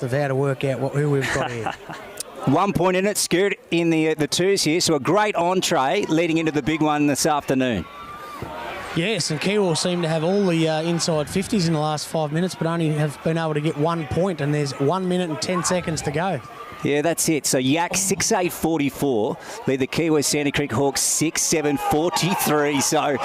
of how to work out who we've got here. 1 point in it, Scoot, in the twos here. So a great entree leading into the big one this afternoon. Yes, and Kiewa seem to have all the inside 50s in the last 5 minutes, but only have been able to get 1 point, and there's 1 minute and 10 seconds to go. Yeah, that's it. So Yak 6.8.44, lead the Kiewa Sandy Creek Hawks 6.7.43. So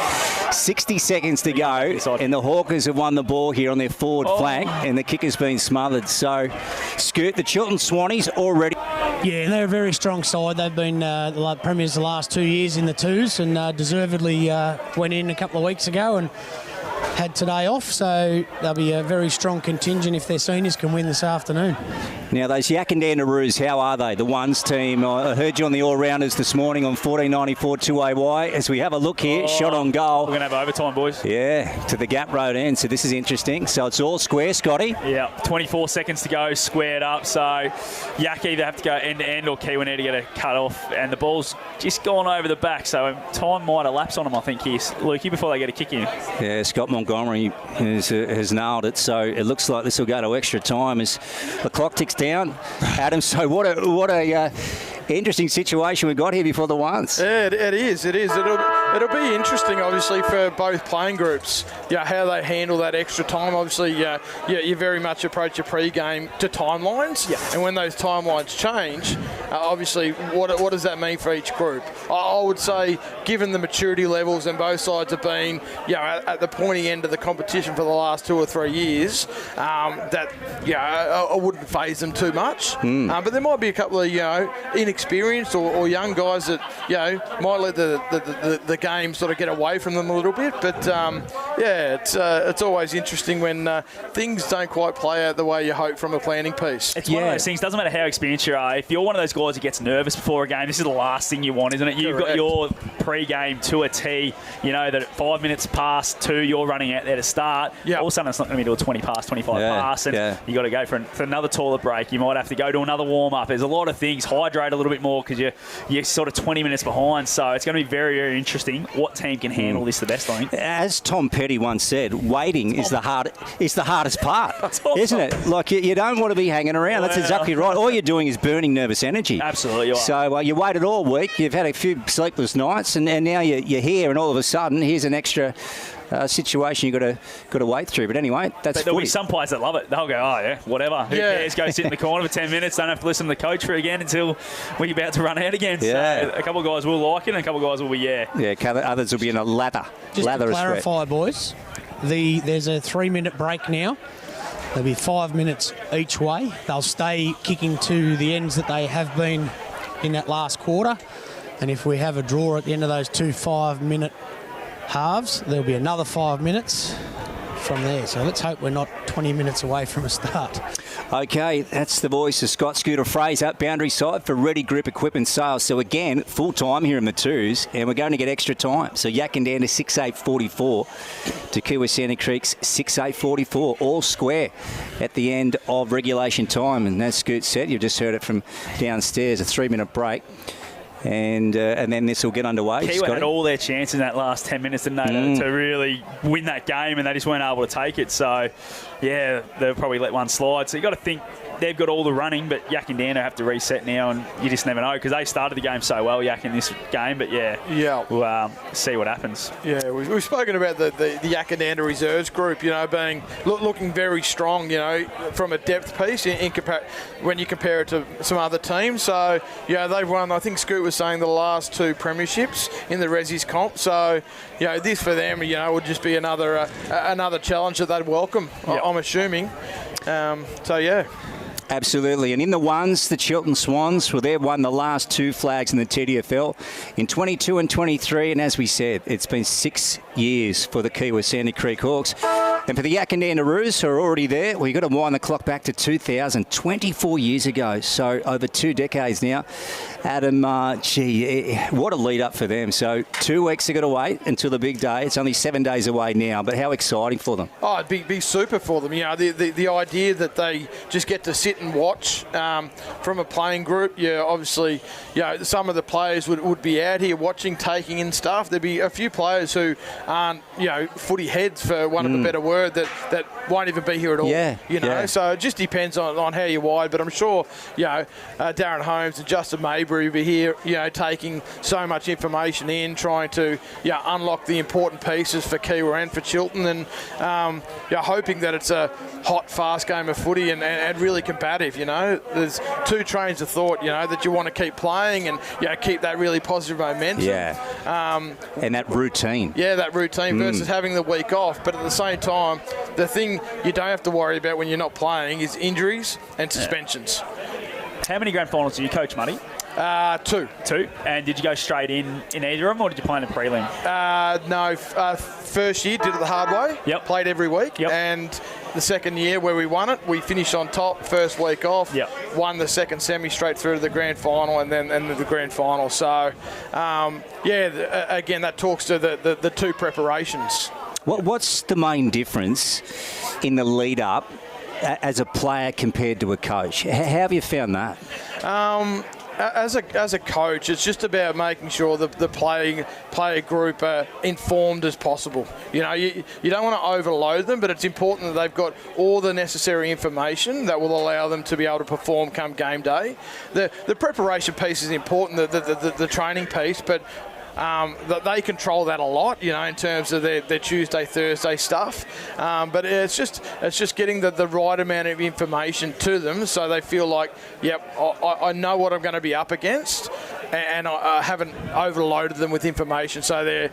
60 seconds to go, and the Hawkers have won the ball here on their forward flank, and the kicker's been smothered. So, Scoot, the Chiltern Swannies already. Yeah, they're a very strong side. They've been the premiers the last 2 years in the twos, and deservedly went in a couple of weeks ago and had today off, so they'll be a very strong contingent if their seniors can win this afternoon. Now, those Yakandandaroos, how are they? The ones team. I heard you on the all-rounders this morning on 1494 2AY. As we have a look here, shot on goal. We're going to have overtime, boys. Yeah, to the Gap Road end, so this is interesting. So it's all square, Scotty? Yeah, 24 seconds to go, squared up, so Yak either have to go end-to-end or Kiewa need to get a cut-off, and the ball's just gone over the back, so time might elapse on them, I think, here, Lukey, before they get a kick in. Yeah, Scott Montgomery has nailed it, so it looks like this will go to extra time as the clock ticks down. Adam, so what a interesting situation we've got here before the ones. Yeah, it is. It'll be interesting, obviously, for both playing groups. Yeah, how they handle that extra time. Obviously, you very much approach your pre-game to timelines, and when those timelines change, obviously, what does that mean for each group? I would say, given the maturity levels and both sides have been, at the pointy end of the competition for the last 2 or 3 years, I wouldn't faze them too much. But there might be a couple of inexperienced or young guys that might let the game sort of get away from them a little bit. But it's always interesting when things don't quite play out the way you hope from a planning piece. It's one of those things. Doesn't matter how experienced you are. If you're one of those guys who gets nervous before a game, this is the last thing you want, isn't it? You've got your pre-game to a T. You know that at 5 minutes past 2, you're running out there to start. All of a sudden, it's not going to be to a 20 past, 25 past, and you got to go for another toilet break. You might have to go to another warm up. There's a lot of things. Hydrate a little bit more because you're sort of 20 minutes behind. So it's going to be very, very interesting. What team can handle this the best, I think. As Tom Petty once said, waiting is the hardest part, isn't it? Like you don't want to be hanging around. That's exactly right. All you're doing is burning nervous energy. Absolutely. So you waited all week. You've had a few sleepless nights, and now you're here, and all of a sudden here's an extra situation you've got to wait through. But anyway, that's there'll be some players that love it. They'll go, whatever. Who cares? Go sit in the corner for 10 minutes. Don't have to listen to the coach for again until we're about to run out again. So a couple of guys will like it, and a couple of guys will be, others will be in a lather. Just to clarify, boys, there's a 3-minute break now. There'll be 5 minutes each way. They'll stay kicking to the ends that they have been in that last quarter. And if we have a draw at the end of those 2 5-minute halves, there'll be another 5 minutes from there. So let's hope we're not 20 minutes away from a start. Okay, that's the voice of Scott Scooter Fraser, boundary side for Ready Grip Equipment Sales. So again, full time here in the twos, and we're going to get extra time. So Yakandanda 6.8.44 to Kiewa Sandy Creek's 6.8.44, all square at the end of regulation time. And as Scoot said, you've just heard it from downstairs, a 3-minute break. And then this will get underway. Kiewa had all their chances in that last 10 minutes, didn't they, to really win that game, and they just weren't able to take it. So, they'll probably let one slide. So you've got to think they've got all the running, but Yak and Dano have to reset now, and you just never know because they started the game so well, Yak, in this game. But we'll see what happens. Yeah, we've spoken about the Yakandanda reserves group, being looking very strong, from a depth piece when you compare it to some other teams. So they've won. I think Scoot was saying the last 2 premierships in the Resi's comp. So this for them, would just be another challenge that they'd welcome. I'm assuming. Absolutely. And in the ones, the Chiltern Swans, they've won the last 2 flags in the TDFL in 22 and 23. And as we said, it's been 6 years for the Kiewa Sandy Creek Hawks. And for the Yakandandaroos who are already there, we've got to wind the clock back to 2024 years ago. So over 2 decades now. Adam, what a lead up for them. So 2 weeks they've got to wait until the big day. It's only 7 days away now, but how exciting for them. Oh, it'd be super for them. The idea that they just get to sit and watch from a playing group. Obviously, some of the players would be out here watching, taking in stuff. There'd be a few players who aren't, footy heads, for want of a better word. word that won't even be here at all. Yeah, you know. So it just depends on how you're wired. But I'm sure, Darren Holmes and Justin Maybury will be here, taking so much information in, trying to unlock the important pieces for Kiewa and for Chiltern, and hoping that it's a hot, fast game of footy and really combative. There's two trains of thought, that you want to keep playing and keep that really positive momentum. Yeah. And that routine. Yeah, that routine versus having the week off. But at the same time, the thing you don't have to worry about when you're not playing is injuries and suspensions. How many grand finals do you coach, Muddy? 2. And did you go straight in either of them, or did you play in a prelim? No. First year, did it the hard way. Yep. Played every week. Yep. And the second year where we won it, we finished on top, first week off. Yep. Won the second semi straight through to the grand final and then the grand final. So, again, that talks to the two preparations. What's the main difference in the lead up as a player compared to a coach? How have you found that? As a coach, it's just about making sure that the player group are informed as possible. You don't want to overload them, but it's important that they've got all the necessary information that will allow them to be able to perform come game day. The preparation piece is important, the training piece, but they control that a lot, in terms of their Tuesday, Thursday stuff. But it's just getting the right amount of information to them so they feel like, I know what I'm going to be up against, and I haven't overloaded them with information. So they're,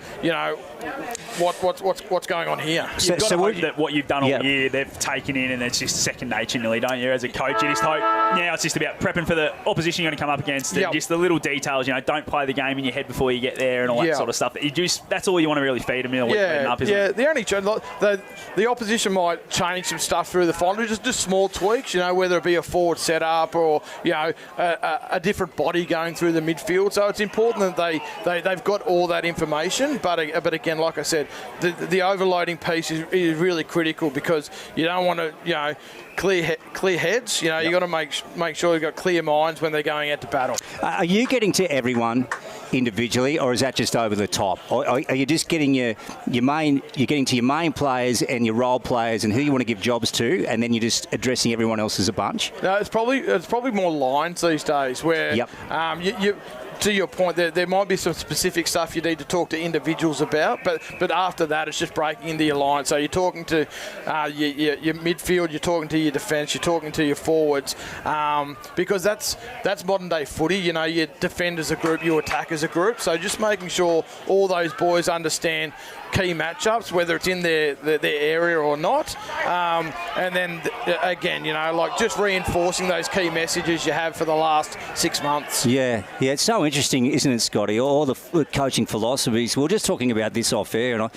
what's going on here. You've got to hope that what you've done all year, they've taken in, and it's just second nature nearly, don't you? As a coach, you just hope now it's just about prepping for the opposition you're going to come up against, and just the little details. Don't play the game in your head before you get there, and all that sort of stuff. That's all you want to really feed them in a week leading up, isn't it? The only the opposition might change some stuff through the final, just small tweaks. Whether it be a forward setup or a different body going through the midfield. So it's important that they've got all that information. But again, like I said, the overloading piece is really critical, because you don't want to clear heads. You got to make sure you've got clear minds when they're going out to battle. Are you getting to everyone individually, or is that just over the top? Or are you just getting you're getting to your main players and your role players and who you want to give jobs to, and then you're just addressing everyone else as a bunch? No, it's probably more lines these days where you to your point, there might be some specific stuff you need to talk to individuals about, but after that, it's just breaking into your line. So you're talking to your midfield, you're talking to your defence, you're talking to your forwards, because that's modern day footy. You defend as a group, you attack as a group. So just making sure all those boys understand key matchups, whether it's in their area or not, and then again, just reinforcing those key messages you have for the last 6 months. Yeah, it's so interesting, isn't it, Scotty? All the coaching philosophies. We were just talking about this off air, and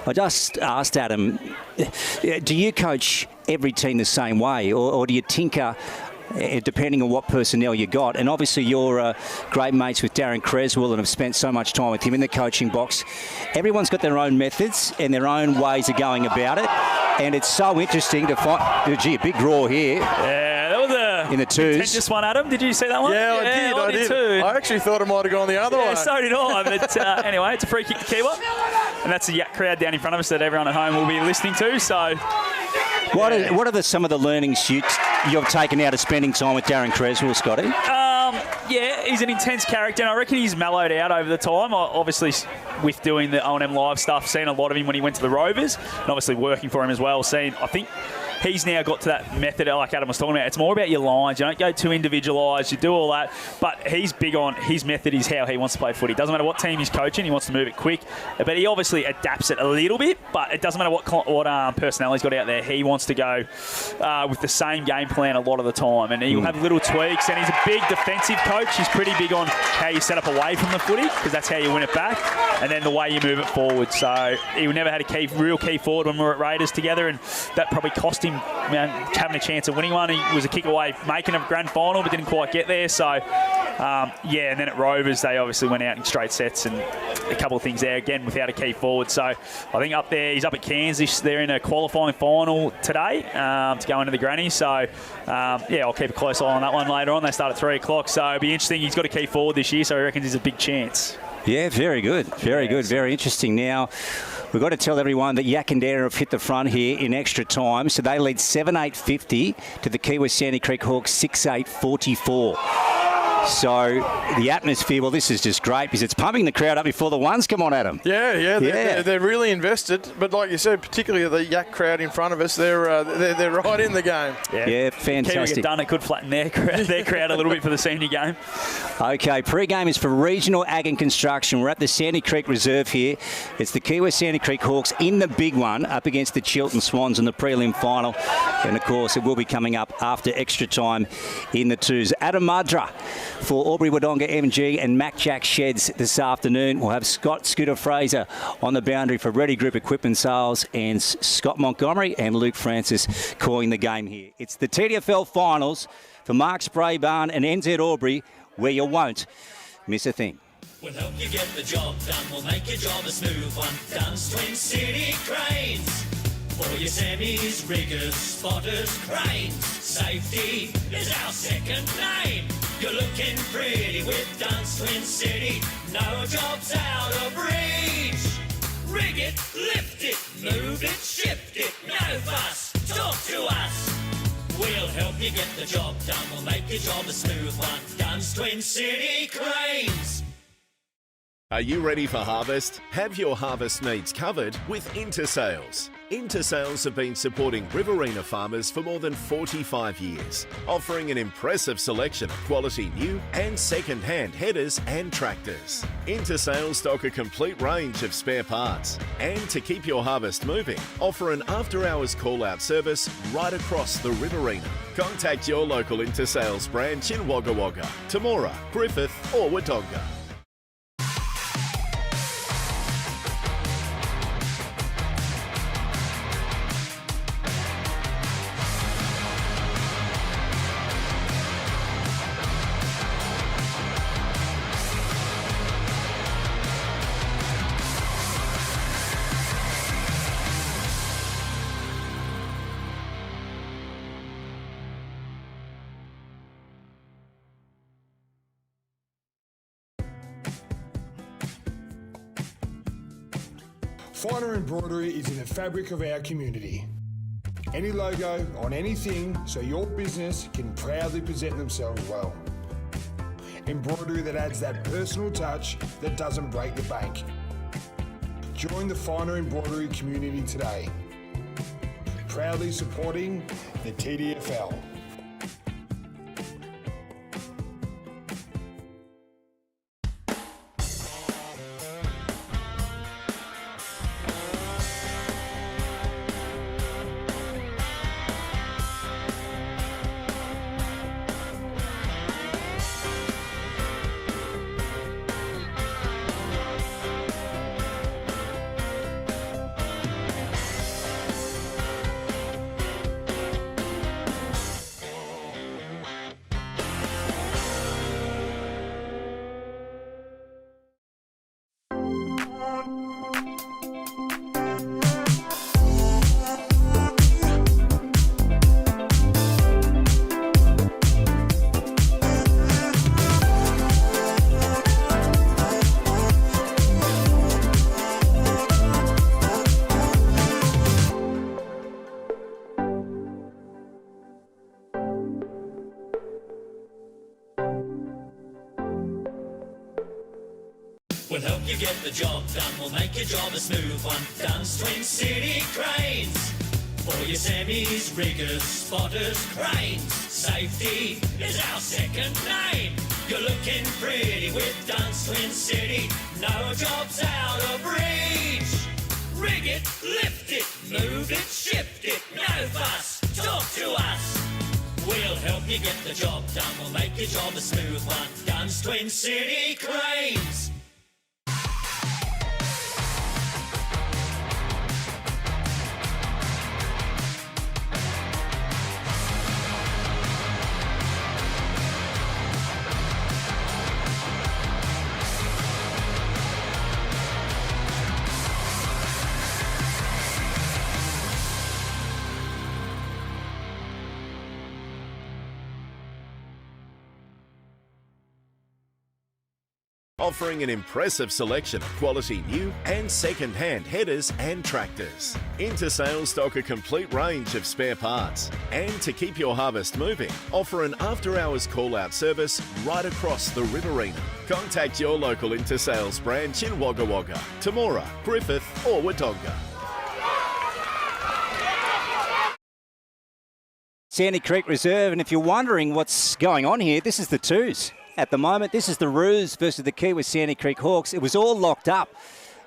I just asked Adam, do you coach every team the same way, or do you tinker depending on what personnel you got? And obviously you're great mates with Darren Creswell and have spent so much time with him in the coaching box. Everyone's got their own methods and their own ways of going about it, and it's so interesting to find. A big draw here. Yeah, that was a in the twos. contentious one, Adam. Did you see that one? Yeah, I did too. I actually thought it might have gone the other way. Yeah, so did I. But anyway, it's a free kick to Kiewa, and that's the Yak crowd down in front of us that everyone at home will be listening to. So, what are some of the learnings you've taken out of spending time with Darren Creswell, Scotty? He's an intense character, and I reckon he's mellowed out over the time. Obviously, with doing the O&M Live stuff, seeing a lot of him when he went to the Rovers, and obviously working for him as well. I think he's now got to that method, like Adam was talking about. It's more about your lines. You don't go too individualised. You do all that. But he's big on his method is how he wants to play footy. Doesn't matter what team he's coaching. He wants to move it quick. But he obviously adapts it a little bit. But it doesn't matter what personnel he's got out there. He wants to go with the same game plan a lot of the time. And he'll have little tweaks. And he's a big defensive coach. He's pretty big on how you set up away from the footy, because that's how you win it back. And then the way you move it forward. So he never had a real key forward when we were at Raiders together. And that probably cost him having a chance of winning one. He was a kick away making a grand final, but didn't quite get there. So, and then at Rovers, they obviously went out in straight sets and a couple of things there, again, without a key forward. So, I think up there, he's up at Kansas. They're in a qualifying final today to go into the granny. So, I'll keep a close eye on that one later on. They start at 3 o'clock. So, it'll be interesting. He's got a key forward this year, so he reckons he's a big chance. Yeah, very good. Very good. Very interesting. Now, We've got to tell everyone that Yakandera have hit the front here in extra time, so they lead 7-8-50 to the Kiewa Sandy Creek Hawks 6-8-44. So the atmosphere, well, this is just great because it's pumping the crowd up before the ones come on, Adam. They're really invested. But like you said, particularly the Yak crowd in front of us, they're right in the game. Yeah, fantastic. Kiewa done it, could flatten their crowd a little bit for the senior game. Okay, pre-game is for Regional Ag and Construction. We're at the Sandy Creek Reserve here. It's the Kiewa Sandy Creek Hawks in the big one up against the Chiltern Swans in the prelim final. And, of course, it will be coming up after extra time in the twos. Adam Mudra for Albury Wodonga MG and Mac Jack Sheds this afternoon. We'll have Scott Scooter Fraser on the boundary for Ready Group Equipment Sales and Scott Montgomery and Luke Francis calling the game here. It's the TDFL finals for Mark Spraybarn and NZ Albury, where you won't miss a thing. We'll help you get the job done. We'll make your job a smooth one. Dunn's Twin City Cranes. For your semis, riggers, spotters, cranes. Safety is our second name. You're looking pretty with Dunn's Twin City. No job's out of reach. Rig it, lift it, move it, shift it. No fuss, talk to us. We'll help you get the job done. We'll make your job a smooth one. Dunn's Twin City Cranes. Are you ready for harvest? Have your harvest needs covered with Intersales. Intersales have been supporting Riverina farmers for more than 45 years, offering an impressive selection of quality new and second-hand headers and tractors. Intersales stock a complete range of spare parts, and to keep your harvest moving, offer an after-hours call-out service right across the Riverina. Contact your local Intersales branch in Wagga Wagga, Temora, Griffith or Wodonga. Finer embroidery is in the fabric of our community. Any logo on anything so your business can proudly present themselves well. Embroidery that adds that personal touch that doesn't break the bank. Join the Finer embroidery community today. Proudly supporting the TDFL. We'll help you get the job done. We'll make your job a smooth one. Dunn's Twin City Cranes. For your semis, riggers, spotters, cranes. Safety is our second name. You're looking pretty with Dunn's Twin City. No job's out of reach. Rig it, lift it, move it, shift it. No fuss, talk to us. We'll help you get the job done. We'll make your job a smooth one. Dunn's Twin City Cranes. offering an impressive selection of quality new and second-hand headers and tractors. Intersales stock a complete range of spare parts. And to keep your harvest moving, offer an after-hours call-out service right across the Riverina. Contact your local Intersales branch in Wagga Wagga, Temora, Griffith or Wodonga. Sandy Creek Reserve, and if you're wondering what's going on here, this is the twos. At the moment, this is the Roos versus the Kiewa Sandy Creek Hawks. It was all locked up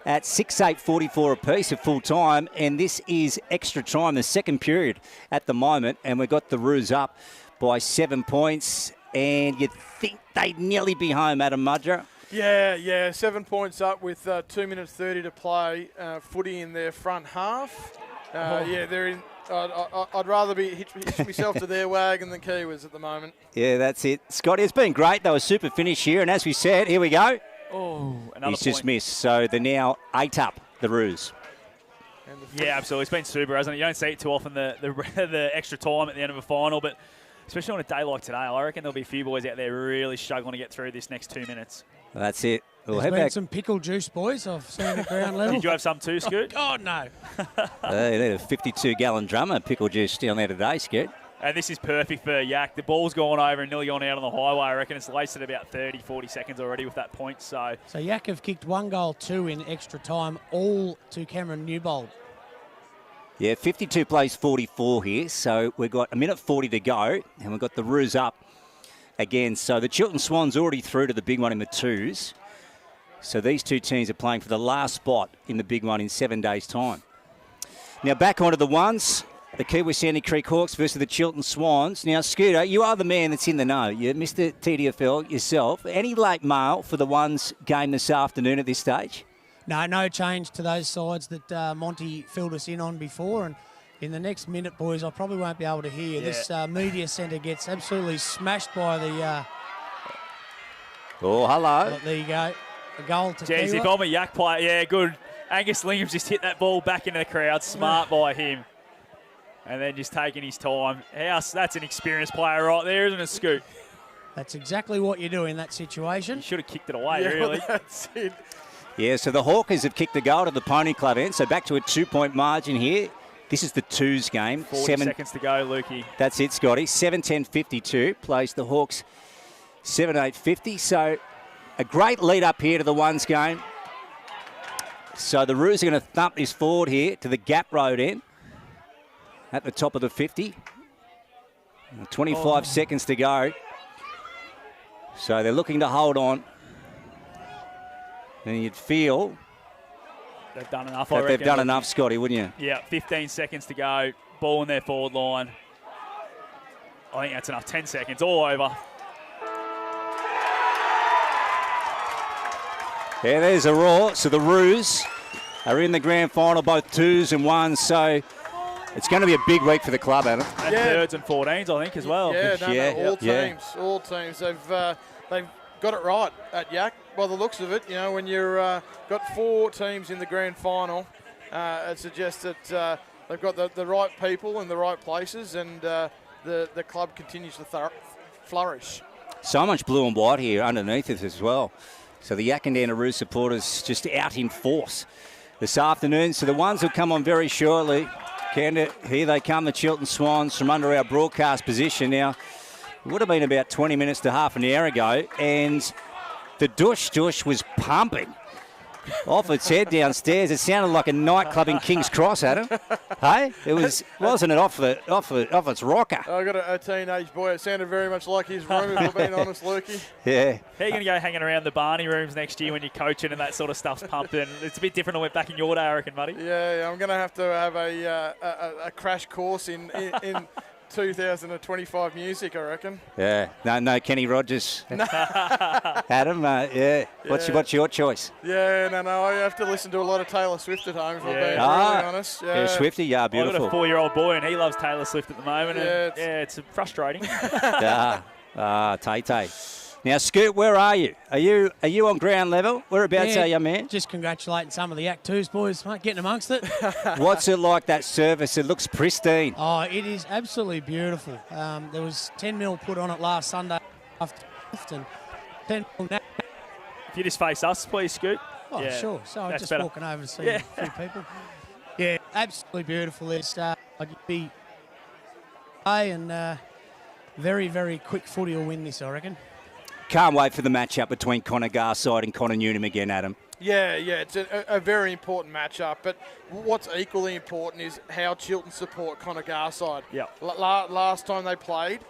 at 6:8:44 apiece at full time, and this is extra time, the second period at the moment, and we've got the Roos up by 7 points, and you'd think they'd nearly be home, Adam Mudger. Yeah, 7 points up with 2 minutes 30 to play. Footy in their front half. Yeah, they're in. I'd rather be hitch myself to their wagon than Kiwis at the moment. Yeah, that's it. Scotty, it's been great. They were super finish here, and as we said, here we go. Oh, another He's point. just missed, so they're now 8 up, the Roos. Yeah, absolutely. It's been super, hasn't it? You don't see it too often, the extra time at the end of a final, but especially on a day like today, I reckon there'll be a few boys out there really struggling to get through this next 2 minutes. That's it. We'll There's head been back. some pickle juice, boys. I've seen the ground level. Did you have some too, Scoot? God, no. They need a 52-gallon drum of pickle juice down there today, Scoot. And this is perfect for Yak. The ball's gone over and nearly gone out on the highway. I reckon it's laced at about 30, 40 seconds already with that point. So Yak have kicked 1 goal, 2 in extra time, all to Cameron Newbold. Yeah, 52 plays 44 here, so we've got a minute 40 to go, and we've got the Roos up again. So the Chiltern Swans already through to the big one in the twos. So these two teams are playing for the last spot in the big one in 7 days' time. Now back onto the ones, the Kiewa Sandy Creek Hawks versus the Chiltern Swans. Now, Scooter, you are the man that's in the know. You're Mr. TDFL yourself. Any late mail for the ones game this afternoon at this stage? No change to those sides that Monty filled us in on before. And in the next minute, boys, I probably won't be able to hear. Yeah. This media centre gets absolutely smashed by the... Oh, hello. there you go. A goal to Jeez, Kiewa. if I'm a Yak player, yeah, good. Angus Lingham's just hit that ball back into the crowd. Smart by him. And then just taking his time. That's an experienced player right there, isn't it, Scoot? That's exactly what you do in that situation. You should have kicked it away, really. That's it. Yeah, so the Hawkers have kicked the goal to the Pony Club end, so back to a 2-point margin here. This is the twos game. 40 seconds to go, Lukey. That's it, Scotty. 7:10:52 plays the Hawks 7:8:50. So a great lead up here to the ones game. So the Roos are going to thump this forward here to the Gap Road end at the top of the 50. 25 seconds to go. So they're looking to hold on. And you'd feel They've done enough, that they've done enough, Scotty, wouldn't you? Yeah, 15 seconds to go. Ball in their forward line. I think that's enough. 10 seconds, all over. Yeah, there's a roar. So the Roos are in the grand final, both twos and ones. So it's going to be a big week for the club, Adam. And thirds and 14s, I think, as well. All teams. They've got it right at Yak by the looks of it. You know, when you're got 4 teams in the grand final, it suggests that they've got the right people in the right places, and the club continues to flourish. So much blue and white here underneath it as well. So the Yakandana Roos supporters just out in force this afternoon. So the ones will come on very shortly. Here they come, the Chiltern Swans from under our broadcast position. Now, it would have been about 20 minutes to half an hour ago, and the dush was pumping off its head downstairs. It sounded like a nightclub in King's Cross, Adam. Hey, wasn't it off its rocker? I got a teenage boy. It sounded very much like his room, if I'm being honest, Lukey. Yeah. How are you going to go hanging around the Barney rooms next year when you're coaching and that sort of stuff's pumping? It's a bit different than went back in your day, I reckon, buddy. Yeah, I'm going to have a crash course in 2025 music, I reckon. Yeah. No, Kenny Rogers. Adam, yeah. What's your choice? Yeah, no, I have to listen to a lot of Taylor Swift at home, if I'm being really honest. Yeah. Yeah, Swifty, yeah, beautiful. I've got a 4-year-old boy and he loves Taylor Swift at the moment. Yeah, and it's frustrating. Tay. Now, Scoot, where are you? Are you on ground level? Whereabouts are you, man? Just congratulating some of the Act 2s, boys, mate, getting amongst it. What's it like, that service? It looks pristine. Oh, it is absolutely beautiful. There was 10 mil put on it last Sunday after and 10 mil now. If you just face us, please, Scoot. Oh, Yeah, sure. So I'm that's just better. walking over and seeing Yeah. a few people. Yeah, absolutely beautiful. It's be and very, very quick footy will win this, I reckon. Can't wait for the matchup between Connor Garside and Connor Newnham again, Adam. Yeah, it's a very important matchup. But what's equally important is how Chiltern support Connor Garside. Yeah. Last time they played,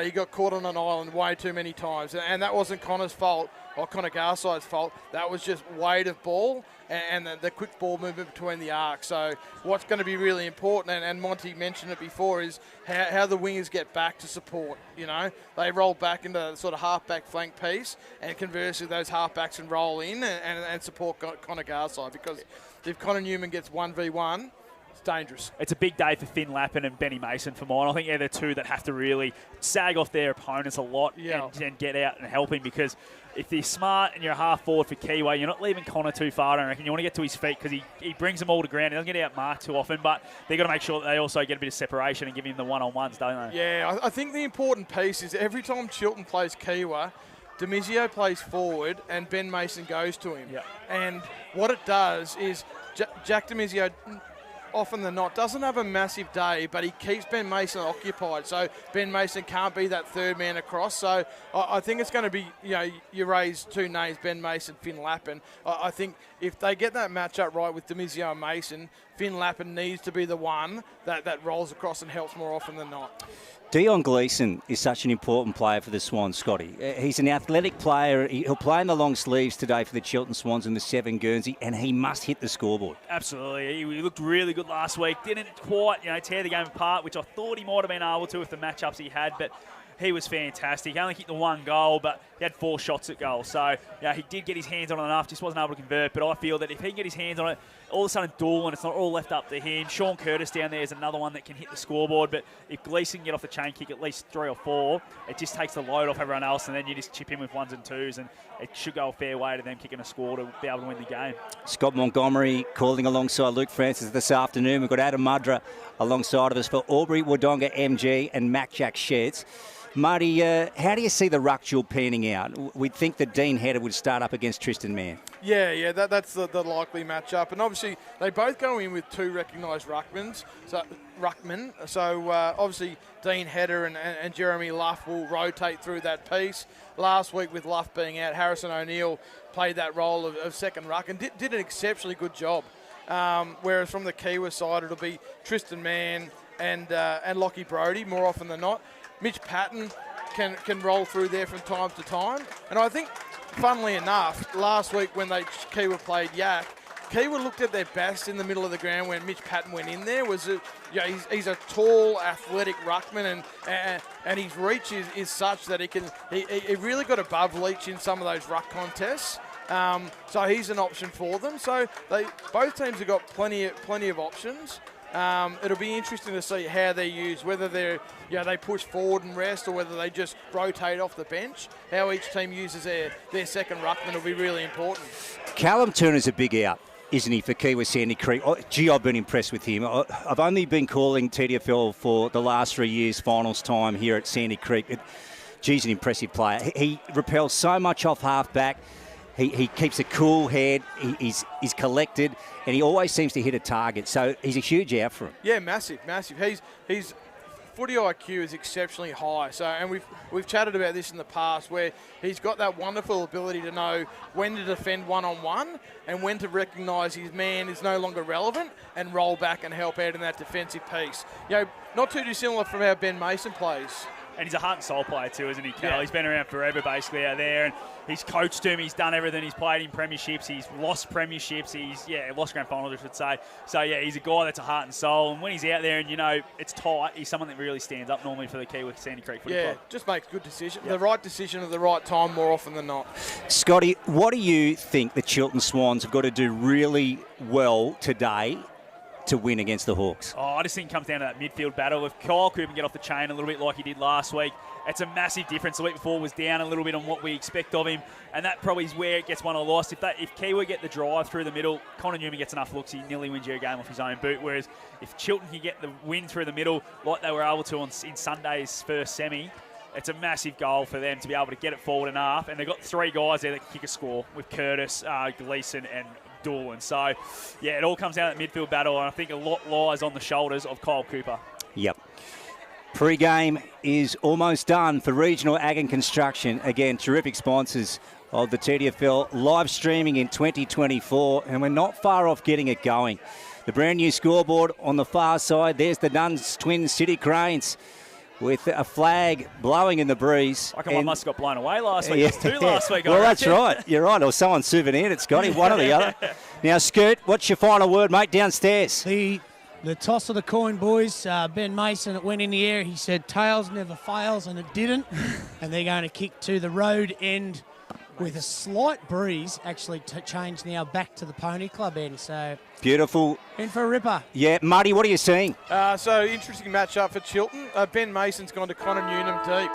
he got caught on an island way too many times. And that wasn't Connor's fault or Connor Garside's fault. That was just weight of ball and the quick ball movement between the arcs. So what's going to be really important, and Monty mentioned it before, is how the wingers get back to support. You know, they roll back into the sort of half-back flank piece, and conversely those half-backs can roll in and support Connor Garside, because if Connor Newnham gets 1v1, it's dangerous. It's a big day for Finn Lappin and Benny Mason for mine. I think they're the two that have to really sag off their opponents a lot and get out and help him, because if you're smart and you're a half forward for Kiewa, you're not leaving Connor too far, I reckon. You want to get to his feet because he brings them all to ground. He doesn't get out marked too often, but they've got to make sure that they also get a bit of separation and give him the one-on-ones, don't they? Yeah, I think the important piece is every time Chiltern plays Kiewa, Demizio plays forward and Ben Mason goes to him. Yep. And what it does is Jack Demizio, often than not, doesn't have a massive day, but he keeps Ben Mason occupied. So Ben Mason can't be that third man across. So I think it's going to be, you raise two names, Ben Mason, Finn Lappin. I think if they get that matchup right with Demizio and Mason, Finn Lappin needs to be the one that rolls across and helps more often than not. Dion Gleeson is such an important player for the Swans, Scotty. He's an athletic player. He'll play in the long sleeves today for the Chiltern Swans in the 7 Guernsey, and he must hit the scoreboard. Absolutely. He looked really good last week. Didn't quite, tear the game apart, which I thought he might have been able to with the matchups he had, but he was fantastic. He only kicked the 1 goal, but he had 4 shots at goal. So, he did get his hands on it enough, just wasn't able to convert. But I feel that if he can get his hands on it, all of a sudden duel, and it's not all left up to him. Sean Curtis down there is another one that can hit the scoreboard. But if Gleeson can get off the chain kick at least 3 or 4, it just takes the load off everyone else, and then you just chip in with 1s and 2s, and it should go a fair way to them kicking a score to be able to win the game. Scott Montgomery calling alongside Luke Francis this afternoon. We've got Adam Mudra alongside of us for Albury, Wodonga, MG, and Mac Jack Sheds. Marty, how do you see the ruck duel panning out? We'd think that Dean Hedder would start up against Tristan Mann. Yeah, that's the likely matchup. And obviously, they both go in with 2 recognised ruckmen. So obviously, Dean Hedder and Jeremy Luff will rotate through that piece. Last week, with Luff being out, Harrison O'Neill played that role of second ruck and did an exceptionally good job. Whereas from the Kiewa side, it'll be Tristan Mann and Lockie Brodie more often than not. Mitch Patton can roll through there from time to time. And I think, funnily enough, last week when Kiewa played Yak, Kiewa looked at their best in the middle of the ground when Mitch Patton went in there. He's a tall, athletic ruckman, and his reach is such that he really got above Leach in some of those ruck contests. So he's an option for them. So both teams have got plenty of options. It'll be interesting to see how they're used, whether they push forward and rest, or whether they just rotate off the bench. How each team uses their second ruckman will be really important. Callum Turner's a big out, isn't he, for Kiewa Sandy Creek? Gee, I've been impressed with him. I've only been calling TDFL for the last 3 years, finals time here at Sandy Creek. He's an impressive player. He repels so much off half-back. He keeps a cool head, he's collected, and he always seems to hit a target. So he's a huge out for him. Yeah, massive. He's footy IQ is exceptionally high. So, and we've chatted about this in the past, where he's got that wonderful ability to know when to defend one-on-one and when to recognise his man is no longer relevant and roll back and help out in that defensive piece. Not too dissimilar from how Ben Mason plays. And he's a heart and soul player too, isn't he, Cal? Yeah. He's been around forever basically out there, and he's coached him, he's done everything, he's played in premierships, he's lost premierships, he's lost grand finals, I should say. So he's a guy that's a heart and soul, and when he's out there and it's tight, he's someone that really stands up normally for the Kiewa Sandy Creek Footy Club. Just makes good decisions. The right decision at the right time more often than not. Scotty, what do you think the Chiltern Swans have got to do really well today to win against the Hawks? I just think it comes down to that midfield battle. If Kyle Cooper get off the chain a little bit like he did last week, it's a massive difference. The week before was down a little bit on what we expect of him, and that probably is where it gets won or lost. If Kiewa get the drive through the middle, Connor Newnham gets enough looks, he nearly wins you a game off his own boot. Whereas if Chiltern can get the win through the middle, like they were able to in Sunday's first semi, it's a massive goal for them to be able to get it forward enough. And they've got 3 guys there that can kick a score with Curtis, Gleeson and Doolan. So, yeah, it all comes down to that midfield battle, and I think a lot lies on the shoulders of Kyle Cooper. Yep. Pre-game is almost done for Regional Ag and Construction. Again, terrific sponsors of the TDFL, live streaming in 2024, and we're not far off getting it going. The brand new scoreboard on the far side, there's the Duns Twin City Cranes with a flag blowing in the breeze. I reckon one must have got blown away last week. There's 2 last week. Well, that's right. You're right. Or someone souvenired it, Scotty, one or the other. Now, Scoot, what's your final word, mate, downstairs? The toss of the coin, boys. Ben Mason, it went in the air. He said tails never fails, and it didn't. And they're going to kick to the road end with a slight breeze, actually change now back to the Pony Club end. So beautiful. In for a ripper. Yeah, Muddy, what are you seeing? So interesting matchup for Chiltern. Ben Mason's gone to Connor Newnham deep.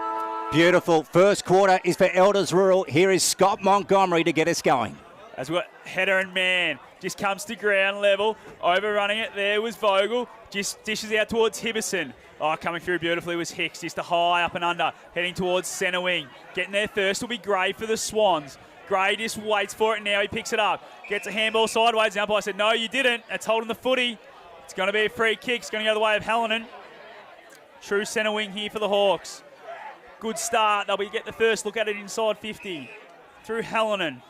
Beautiful. First quarter is for Elders Rural. Here is Scott Montgomery to get us going. As we've got header and man, just comes to ground level. Overrunning it there was Vogel. Just dishes out towards Hibberson. Oh, coming through beautifully was Hicks. Just a high up and under. Heading towards centre wing. Getting there first will be Gray for the Swans. Gray just waits for it now. He picks it up. Gets a handball sideways. The umpire said, no, you didn't. That's holding the footy. It's going to be a free kick. It's going to go the way of Hallinan. True centre wing here for the Hawks. Good start. They'll get the first look at it inside 50. Through Hallinan.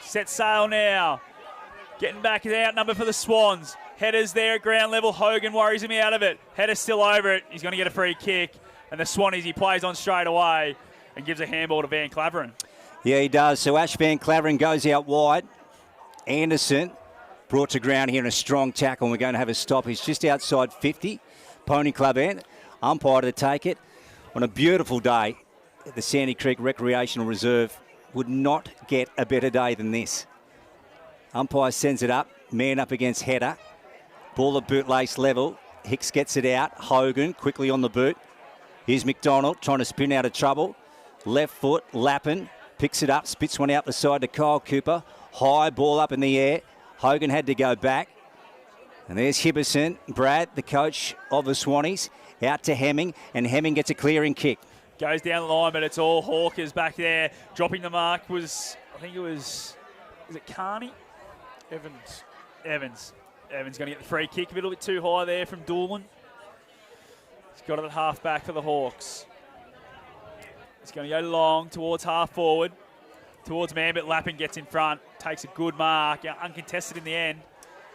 Set sail now. Getting back is outnumbered for the Swans. Header's there at ground level. Hogan worries him out of it. Header's still over it. He's going to get a free kick. And the Swannies, he plays on straight away and gives a handball to Van Claveren. Yeah, he does. So Ash Van Claveren goes out wide. Anderson brought to ground here in a strong tackle. And we're going to have a stop. He's just outside 50. Pony Club end. Umpire to take it. On a beautiful day, the Sandy Creek Recreational Reserve would not get a better day than this. Umpire sends it up. Man up against header. Ball at bootlace level. Hicks gets it out. Hogan quickly on the boot. Here's McDonald trying to spin out of trouble. Left foot, Lappin. Picks it up, spits one out the side to Kyle Cooper. High ball up in the air. Hogan had to go back. And there's Hibberson. Brad, the coach of the Swannies, out to Hemming. And Hemming gets a clearing kick. Goes down the line, but it's all Hawkers back there. Dropping the mark was, I think it was it Carney? Evans going to get the free kick. A little bit too high there from Doolan. He's got it at half back for the Hawks. He's going to go long towards half forward. Towards man, but Lappin gets in front. Takes a good mark. Uncontested in the end.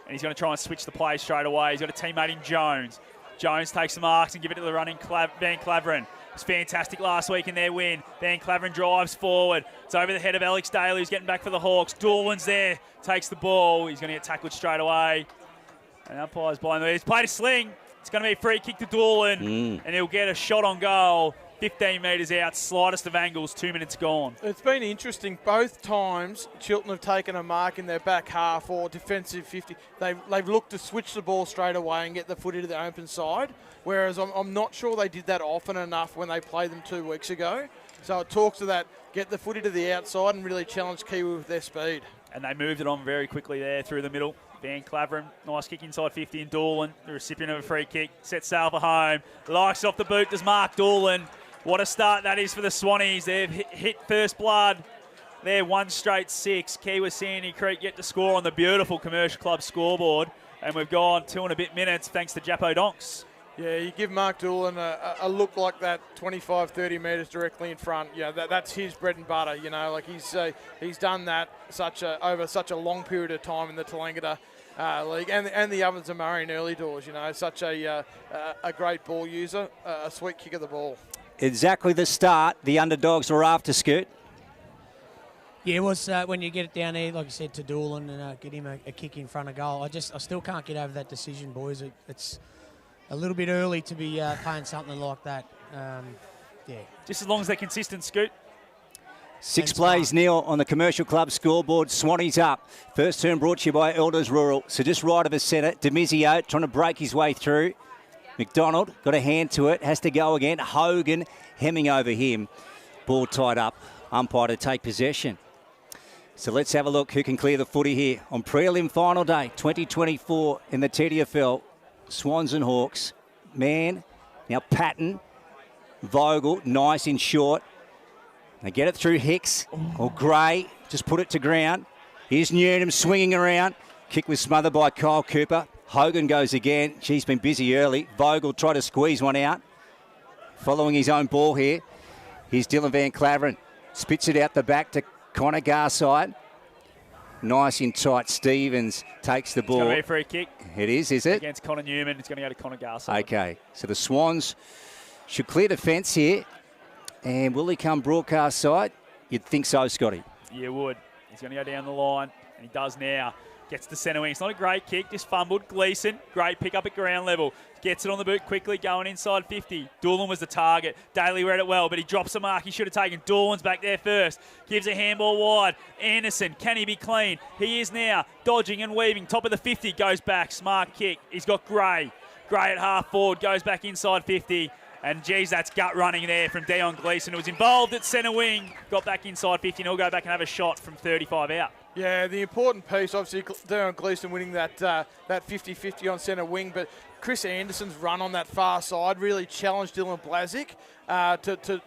And he's going to try and switch the play straight away. He's got a teammate in Jones. Jones takes the marks and give it to the running Van Claveren. It was fantastic last week in their win. Van Claveren drives forward. It's over the head of Alex Daly, who's getting back for the Hawks. Doolan's there. Takes the ball. He's going to get tackled straight away. And umpire's blind. He's played a sling. It's going to be a free kick to Doolan. And he'll get a shot on goal. 15 metres out, slightest of angles, 2 minutes gone. It's been interesting. Both times, Chiltern have taken a mark in their back half or defensive 50. They've looked to switch the ball straight away and get the footy to the open side, whereas I'm not sure they did that often enough when they played them 2 weeks ago. So it talks to that, get the footy to the outside and really challenge Kiewa with their speed. And they moved it on very quickly there through the middle. Van Claveren, nice kick inside 50, and Doolan, the recipient of a free kick, sets sail for home. Likes off the boot, does Mark Doolan. What a start that is for the Swannies. They've hit first blood. They're 1 straight 6. Kiewa Sandy Creek yet to score on the beautiful Commercial Club scoreboard. And we've gone 2 and a bit minutes thanks to Jappo Donks. Yeah, you give Mark Doolan a look like that 25, 30 metres directly in front. Yeah, that's his bread and butter. You know, like he's done that over such a long period of time in the Tallangatta league, and the Ovens of Murray in early doors. You know, such a great ball user, a sweet kick of the ball. Exactly the start the underdogs were after, Scoot. Yeah, it was when you get it down there, like you said, to Doolan and get him a kick in front of goal. I still can't get over that decision, boys. It's a little bit early to be playing something like that. Yeah. Just as long as they're consistent, Scoot. 6 plays nil on the Commercial Club scoreboard. Swannies up. First turn brought to you by Elders Rural. So just right of the centre. Demizio trying to break his way through. McDonald got a hand to it. Has to go again. Hogan hemming over him. Ball tied up. Umpire to take possession. So let's have a look who can clear the footy here on prelim final day 2024 in the TDFL. Swans and Hawks. Man. Now Patton Vogel, nice in short. They get it through Hicks or Gray. Just put it to ground. Here's Newnham swinging around. Kick was smothered by Kyle Cooper. Hogan goes again. She's been busy early. Vogel tried to squeeze one out. Following his own ball here. Here's Dylan Van Claveren. Spits it out the back to Connor Garside. Nice in tight. Stevens takes the ball. It's going to be a free kick. It is it? Against Connor Newman. It's going to go to Connor Garside. Okay. So the Swans should clear the fence here. And will he come broadcast side? You'd think so, Scotty. You would. He's going to go down the line, and he does now. Gets to centre wing. It's not a great kick, just fumbled. Gleeson, great pick up at ground level. Gets it on the boot quickly, going inside 50. Doolan was the target. Daly read it well, but he drops a mark he should have taken. Doolan's back there first. Gives a handball wide. Anderson, can he be clean? He is now. Dodging and weaving. Top of the 50, goes back. Smart kick. He's got Gray. Gray at half forward, goes back inside 50. And, geez, that's gut running there from Dion Gleeson, who was involved at centre wing. Got back inside 50, and he'll go back and have a shot from 35 out. Yeah, the important piece, obviously, Dion Gleeson winning that 50-50 on centre wing, but Chris Anderson's run on that far side really challenged Dylan Blazic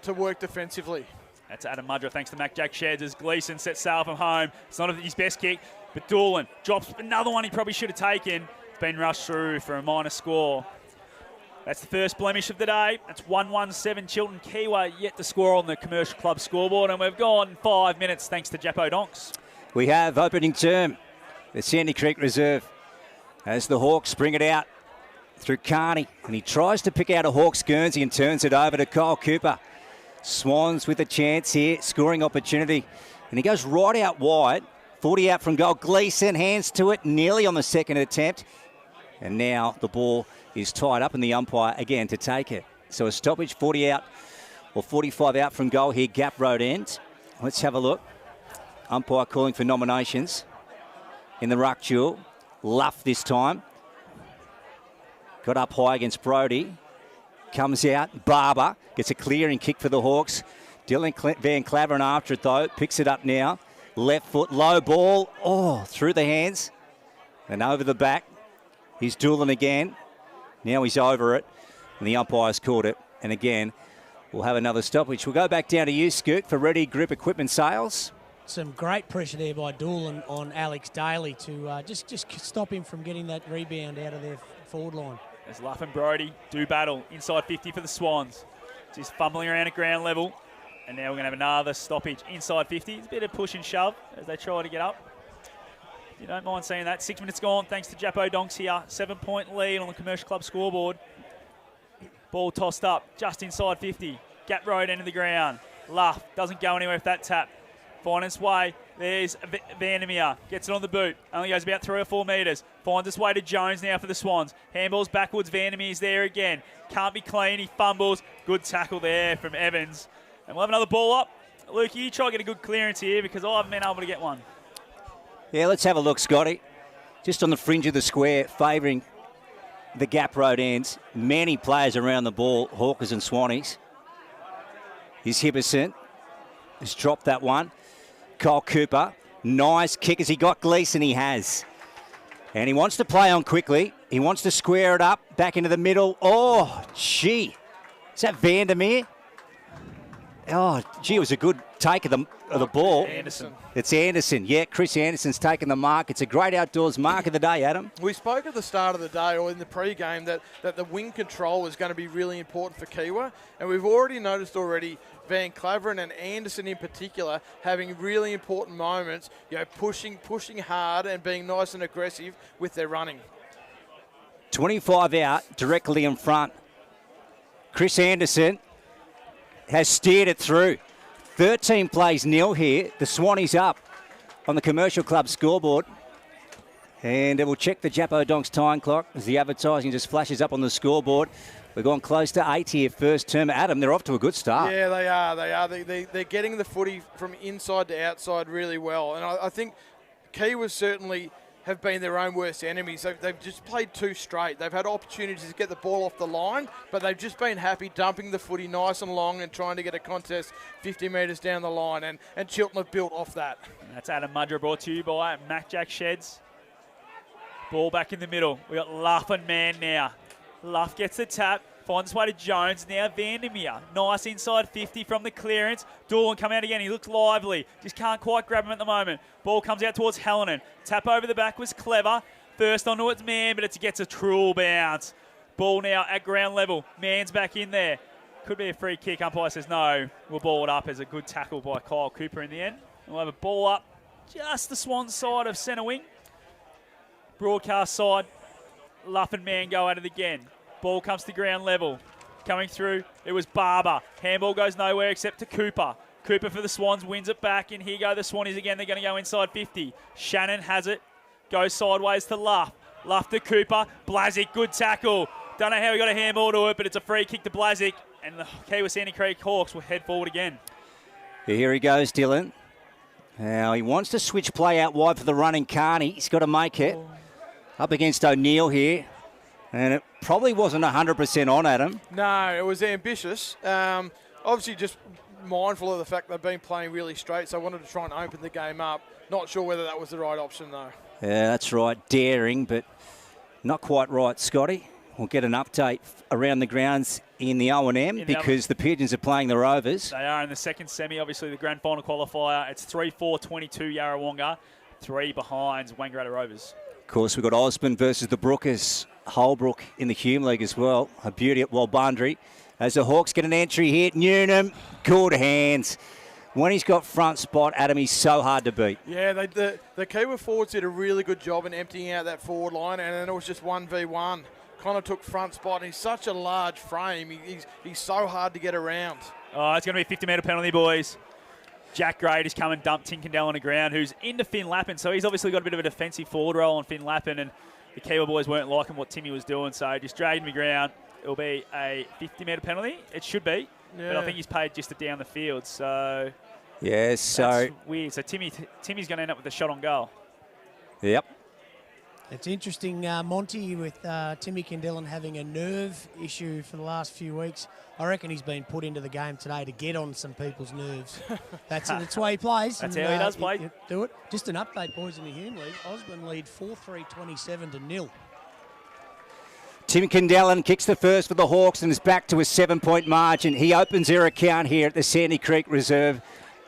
to work defensively. That's Adam Mudra, thanks to Mac Jack Sheds, as Gleeson sets sail from home. It's not his best kick, but Doolan drops another one he probably should have taken. It's been rushed through for a minor score. That's the first blemish of the day. That's 1-1-7 Chiltern. Kiewa yet to score on the Commercial Club scoreboard, and we've gone 5 minutes thanks to Jappo Donks. We have opening term, the Sandy Creek Reserve, as the Hawks bring it out through Carney, and he tries to pick out a Hawks Guernsey and turns it over to Kyle Cooper. Swans with a chance here, scoring opportunity, and he goes right out wide, 40 out from goal. Gleeson hands to it, nearly on the second attempt, and now the ball is tied up, and the umpire again to take it. So a stoppage, 40 out or 45 out from goal here, Gap Road end. Let's have a look. Umpire calling for nominations in the ruck duel. Luff this time. Got up high against Brody. Comes out. Barber gets a clearing kick for the Hawks. Dylan Van Claveren after it though. Picks it up now. Left foot, low ball. Oh, through the hands. And over the back. He's Doolan again. Now he's over it. And the umpire's called it. And again, we'll have another stoppage. We'll go back down to you, Scoot, for Ready Grip Equipment Sales. Some great pressure there by Doolan on Alex Daly to just stop him from getting that rebound out of their forward line. As Luff and Brody do battle inside 50 for the Swans. Just fumbling around at ground level. And now we're going to have another stoppage inside 50. It's a bit of push and shove as they try to get up. You don't mind seeing that. 6 minutes gone thanks to Jappo Donks here. 7-point lead on the Commercial Club scoreboard. Ball tossed up just inside 50. Gap Road end of the ground. Luff doesn't go anywhere with that tap. Finds its way. There's Vandermeer. Gets it on the boot. Only goes about 3 or 4 metres. Finds its way to Jones now for the Swans. Handballs backwards. Vandermeer's there again. Can't be clean. He fumbles. Good tackle there from Evans. And we'll have another ball up. Luke, you try to get a good clearance here because I haven't been able to get one. Yeah, let's have a look, Scotty. Just on the fringe of the square, favouring the Gap Road ends. Many players around the ball, Hawkers and Swannies. Here's Hibberson. Has dropped that one. Kyle Cooper. Nice kick. Has he got Gleeson? He has. And he wants to play on quickly. He wants to square it up. Back into the middle. Oh, gee. Is that Vandermeer? Oh, gee, it was a good take of the ball. Anderson. It's Anderson. Yeah, Chris Anderson's taken the mark. It's a great outdoors mark of the day, Adam. We spoke at the start of the day or in the pre-game that the wing control was going to be really important for Kiewa. And we've already noticed Van Claveren and Anderson in particular having really important moments, pushing hard and being nice and aggressive with their running. 25 out, directly in front. Chris Anderson has steered it through. 13 plays nil here. The Swannies up on the Commercial Club scoreboard. And it will check the Jappo Donks time clock as the advertising just flashes up on the scoreboard. We're going close to 8 here, first term. Adam, they're off to a good start. Yeah, they are. They're getting the footy from inside to outside really well. And I think Kiewa certainly have been their own worst enemies. They've just played too straight. They've had opportunities to get the ball off the line, but they've just been happy dumping the footy nice and long and trying to get a contest 50 metres down the line. And Chiltern have built off that. And that's Adam Mudra, brought to you by Mac Jack Sheds. Ball back in the middle. We got Luff and Man now. Luff gets the tap. Finds his way to Jones. Now Vandermeer. Nice inside 50 from the clearance. Doolan come out again. He looks lively. Just can't quite grab him at the moment. Ball comes out towards Hallinan. Tap over the back was clever. First onto its man, but it gets a true bounce. Ball now at ground level. Man's back in there. Could be a free kick. Umpire says no. We'll ball it up as a good tackle by Kyle Cooper in the end. We'll have a ball up just the Swans side of centre wing. Broadcast side. Luff and Man go at it again. Ball comes to ground level. Coming through, it was Barber. Handball goes nowhere except to Cooper. Cooper for the Swans wins it back, and here go the Swannies again. They're going to go inside 50. Shannon has it. Goes sideways to Luff. Luff to Cooper. Blazic, good tackle. Don't know how he got a handball to it, but it's a free kick to Blazic. And the Kiewa Sandy Creek Hawks will head forward again. Here he goes, Dylan. Now he wants to switch play out wide for the running Carney. He's got to make it. Up against O'Neill here. And it probably wasn't 100% on Adam. No, it was ambitious. Obviously just mindful of the fact they've been playing really straight, so I wanted to try and open the game up. Not sure whether that was the right option, though. Yeah, that's right. Daring, but not quite right, Scotty. We'll get an update around the grounds in the O&M because the Pigeons are playing the Rovers. They are in the second semi, obviously the grand final qualifier. It's 3-4-22 Yarrawonga, 3 behind Wangaratta Rovers. Of course, we've got Osborne versus the Brookers. Holbrook in the Hume League as well. A beauty at Walbundry. As the Hawks get an entry here, Newnham, good hands. When he's got front spot, Adam, he's so hard to beat. Yeah, the Kiewa forwards did a really good job in emptying out that forward line, and then it was just 1v1. Kind of took front spot, and he's such a large frame. He's so hard to get around. Oh, it's going to be a 50-metre penalty, boys. Jack Gray has come and dumped Tinkendell on the ground, who's into Finn Lappin, so he's obviously got a bit of a defensive forward role on Finn Lappin, and the Kiewa boys weren't liking what Timmy was doing, so just dragged him to ground. It'll be a 50-metre penalty. It should be, but I think he's paid just to down the field, so... Yes, so... That's weird. So Timmy's going to end up with a shot on goal. Yep. It's interesting, Monty, with Timmy Kendellen having a nerve issue for the last few weeks. I reckon he's been put into the game today to get on some people's nerves. That's the way he plays. That's how he does play. Do it. Just an update, boys, in the Hume League. Osborne lead 4-3-27-0. Tim Kendellen kicks the first for the Hawks and is back to a 7-point margin. He opens their account here at the Sandy Creek Reserve.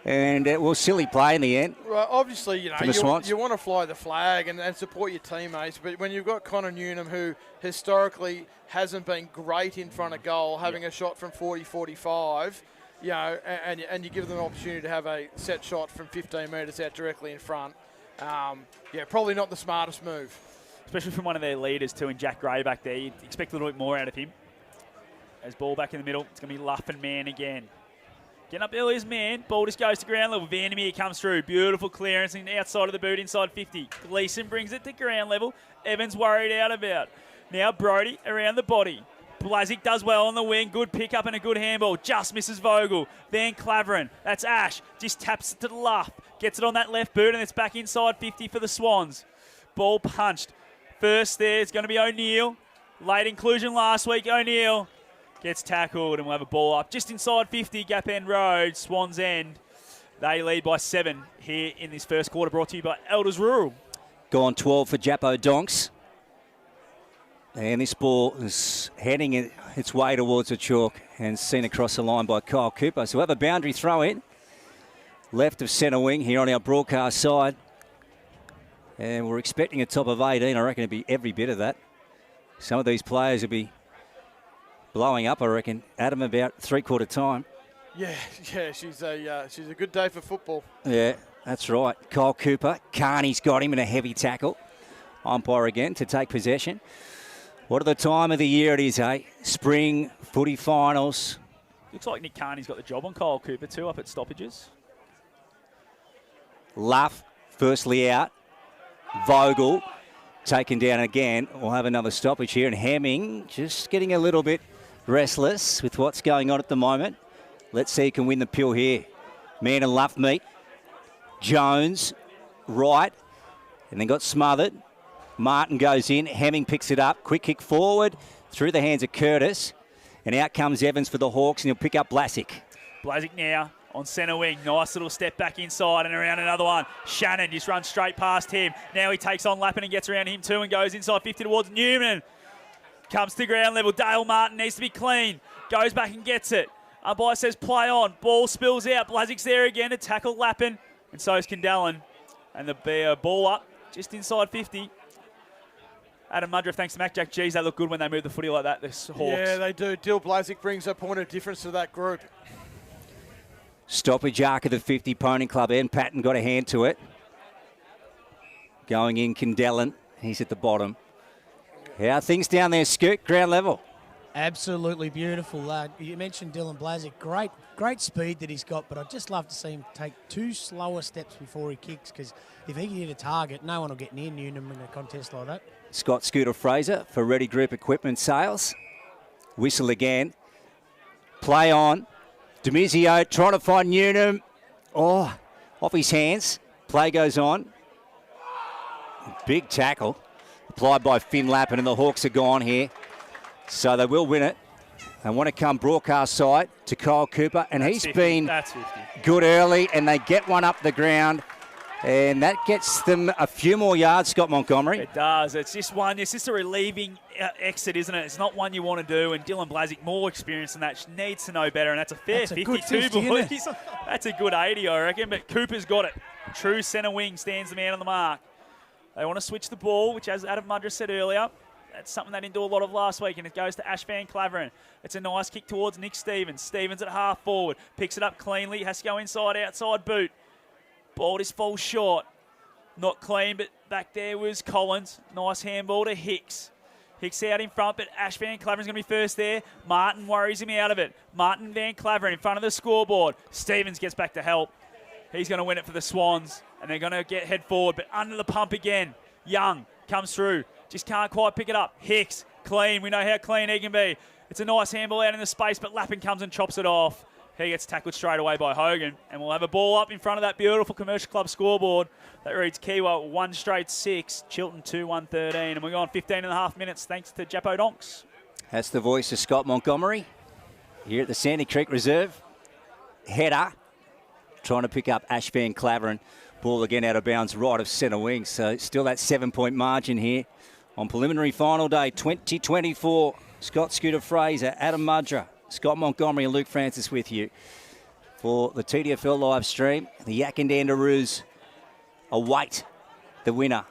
And it was silly play in the end. Well, obviously, you want to fly the flag and support your teammates, but when you've got Connor Newnham, who historically hasn't been great in front of goal, having a shot from 40-45, and you give them an opportunity to have a set shot from 15 metres out directly in front, probably not the smartest move. Especially from one of their leaders, too, in Jack Gray back there. You'd expect a little bit more out of him. As ball back in the middle, it's going to be Luff and Man again. Getting up early as Man. Ball just goes to ground level. Vandermeer comes through. Beautiful clearance and outside of the boot inside 50. Gleeson brings it to ground level. Evans worried out about. Now Brodie around the body. Blazic does well on the wing. Good pick up and a good handball. Just misses Vogel. Van Claveren. That's Ash. Just taps it to the Luff. Gets it on that left boot and it's back inside 50 for the Swans. Ball punched. First there is going to be O'Neill. Late inclusion last week. O'Neill gets tackled and we'll have a ball up just inside 50, Gap End Road, Swans End. They lead by 7 here in this first quarter, brought to you by Elders Rural. Gone 12 for Jappo Donks. And this ball is heading its way towards the chalk and seen across the line by Kyle Cooper. So we'll have a boundary throw in. Left of centre wing here on our broadcast side. And we're expecting a top of 18. I reckon it'll be every bit of that. Some of these players will be blowing up, I reckon. Adam, about three-quarter time. Yeah, she's a good day for football. Yeah, that's right. Kyle Cooper. Carney's got him in a heavy tackle. Umpire again to take possession. What are the time of the year it is, eh? Spring footy finals. Looks like Nick Carney's got the job on Kyle Cooper too up at stoppages. Luff firstly out. Vogel taken down again. We'll have another stoppage here. And Hemming just getting a little bit restless with what's going on at the moment. Let's see who can win the pill here. Man and Luff meet. Jones, right. And then got smothered. Martin goes in. Hemming picks it up. Quick kick forward through the hands of Curtis. And out comes Evans for the Hawks, and he'll pick up Blazic. Blazic now on centre wing. Nice little step back inside and around another one. Shannon just runs straight past him. Now he takes on Lappin and gets around him too and goes inside 50 towards Newman. Comes to ground level. Dale Martin needs to be clean. Goes back and gets it. Umpire says play on. Ball spills out. Blazik's there again to tackle Lappin. And so is Candellen. And the ball up just inside 50. Adam Mudriff, thanks to Mac Jack. Geez, they look good when they move the footy like that, the Hawks. Yeah, they do. Dill Blazik brings a point of difference to that group. Stoppage arc of the 50 Pony Club end. Patton got a hand to it. Going in, Candellen. He's at the bottom. How are things down there, Scoot? Ground level. Absolutely beautiful. You mentioned Dylan Blazik. Great speed that he's got, but I'd just love to see him take 2 slower steps before he kicks, because if he can hit a target, no one will get near Newnham in a contest like that. Scott Scooter Fraser for Ready Group Equipment Sales. Whistle again. Play on. Demizio trying to find Newnham. Oh, off his hands. Play goes on. Big tackle applied by Finn Lappin, and the Hawks are gone here. So they will win it. They want to come broadcast side to Kyle Cooper, and he's been good early, and they get one up the ground, and that gets them a few more yards, Scott Montgomery. It does. It's just a relieving exit, isn't it? It's not one you want to do, and Dylan Blazik, more experience than that, needs to know better, and that's a fair 52, boys. That's a good 80, I reckon, but Cooper's got it. True centre wing, stands the man on the mark. They want to switch the ball, which, as Adam Mudra said earlier, that's something they didn't do a lot of last week, and it goes to Ash Van Claveren. It's a nice kick towards Nick Stevens. Stevens at half forward. Picks it up cleanly. Has to go inside, outside boot. Ball just falls short. Not clean, but back there was Collins. Nice handball to Hicks. Hicks out in front, but Ash Van Claveren's going to be first there. Martin worries him out of it. Martin Van Claveren in front of the scoreboard. Stevens gets back to help. He's going to win it for the Swans, and they're going to head forward, but under the pump again. Young comes through. Just can't quite pick it up. Hicks, clean. We know how clean he can be. It's a nice handball out in the space, but Lappin comes and chops it off. He gets tackled straight away by Hogan, and we'll have a ball up in front of that beautiful Commercial Club scoreboard. That reads Kiewa 1 straight 6, Chiltern 2, 113, and we're going 15 and a half minutes thanks to Japo Donks. That's the voice of Scott Montgomery here at the Sandy Creek Reserve. Header trying to pick up Ash Van Claveren. Ball again out of bounds, right of centre wing. So still that 7-point margin here on preliminary final day 2024. Scott Scooter Fraser, Adam Mudra, Scott Montgomery and Luke Francis with you for the TDFL live stream. The Yakandandaroos await the winner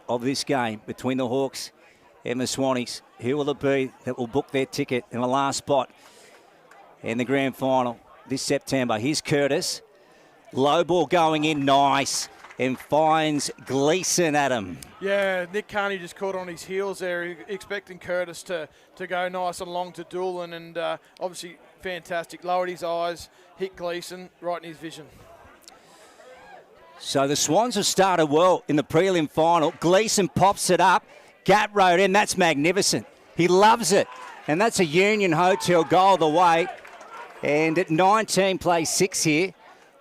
of this game between the Hawks and the Swannies. Who will it be that will book their ticket in the last spot in the grand final this September? Here's Curtis. Low ball going in, nice, and finds Gleeson, Adam. Yeah, Nick Carney just caught on his heels there, expecting Curtis to go nice and long to Doolan, and obviously fantastic. Lowered his eyes, hit Gleeson right in his vision. So the Swans have started well in the prelim final. Gleeson pops it up. Gap road in, that's magnificent. He loves it, and that's a Union Hotel goal the way. And at 19, plays 6 here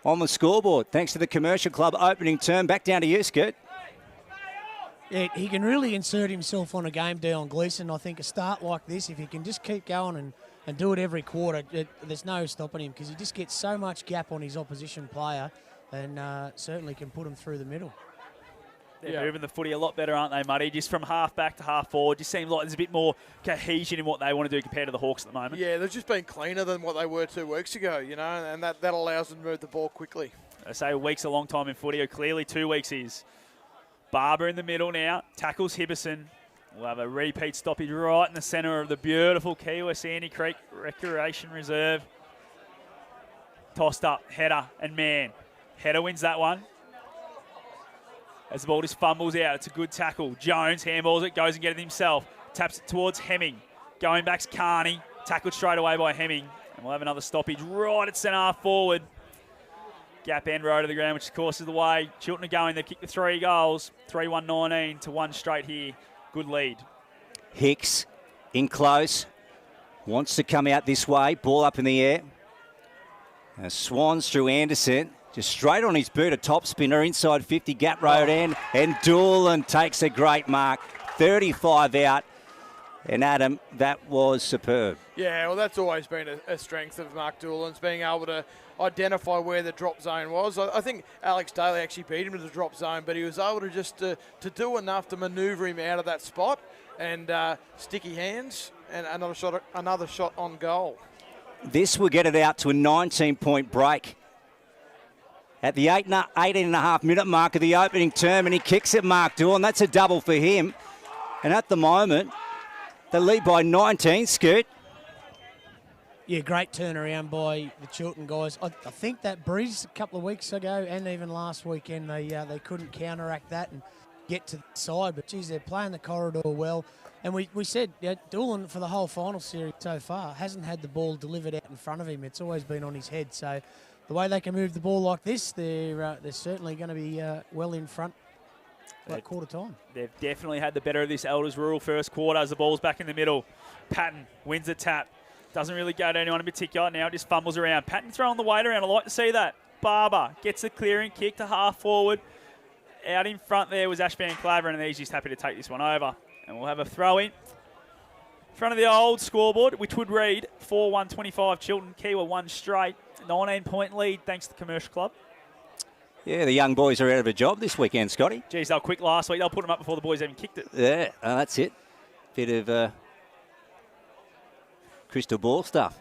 on the scoreboard, thanks to the Commercial Club opening term. Back down to you, Scott. Yeah, he can really insert himself on a game day on Gleeson. I think a start like this, if he can just keep going and do it every quarter, there's no stopping him, because he just gets so much gap on his opposition player, and certainly can put him through the middle. They're moving the footy a lot better, aren't they, Muddy? Just from half back to half forward. Just seems like there's a bit more cohesion in what they want to do compared to the Hawks at the moment. Yeah, they've just been cleaner than what they were 2 weeks ago, you know, and that allows them to move the ball quickly. I say a week's a long time in footy. Clearly 2 weeks is. Barber in the middle now. Tackles Hibberson. We'll have a repeat stoppage right in the centre of the beautiful Kiewa Sandy Creek Recreation Reserve. Tossed up, header and man. Header wins that one. As the ball just fumbles out, it's a good tackle. Jones handballs it, goes and gets it himself. Taps it towards Hemming. Going back's Carney. Tackled straight away by Hemming. And we'll have another stoppage right at centre half forward. Gap end row to the ground, which of course is the way Chiltern are going. They've kicked the 3 goals. 3-1-19 to 1 straight here. Good lead. Hicks in close. Wants to come out this way. Ball up in the air. Now Swans through Anderson. Just straight on his boot, a top spinner, inside 50, gap road end, and Doolan takes a great mark. 35 out. And Adam, that was superb. Yeah, well, that's always been a strength of Mark Doolan's, being able to identify where the drop zone was. I think Alex Daly actually beat him to the drop zone, but he was able to just to do enough to manoeuvre him out of that spot. and sticky hands, and another shot on goal. This will get it out to a 19-point break. At the 18.5-minute mark of the opening term, and he kicks it, Mark Dawn. That's a double for him. And at the moment, they lead by 19, Scoot. Yeah, great turnaround by the Chiltern guys. I think that breeze a couple of weeks ago and even last weekend, they couldn't counteract that and get to the side. But, geez, they're playing the corridor well. And we said, Doolan, for the whole final series so far, hasn't had the ball delivered out in front of him. It's always been on his head. So the way they can move the ball like this, they're certainly going to be well in front at quarter time. They've definitely had the better of this Elders Rural first quarter as the ball's back in the middle. Patton wins the tap. Doesn't really go to anyone in particular. Now just fumbles around. Patton throwing the weight around. I like to see that. Barber gets the clearing kick to half forward. Out in front there was Ashby and Clavering, and he's just happy to take this one over. And we'll have a throw in front of the old scoreboard, which would read 4-1-25 Chiltern, Kiewa 1 straight. 19-point lead thanks to the Commercial Club. Yeah, the young boys are out of a job this weekend, Scotty. Geez, they were quick last week. They'll put them up before the boys even kicked it. Yeah, that's it. Bit of crystal ball stuff.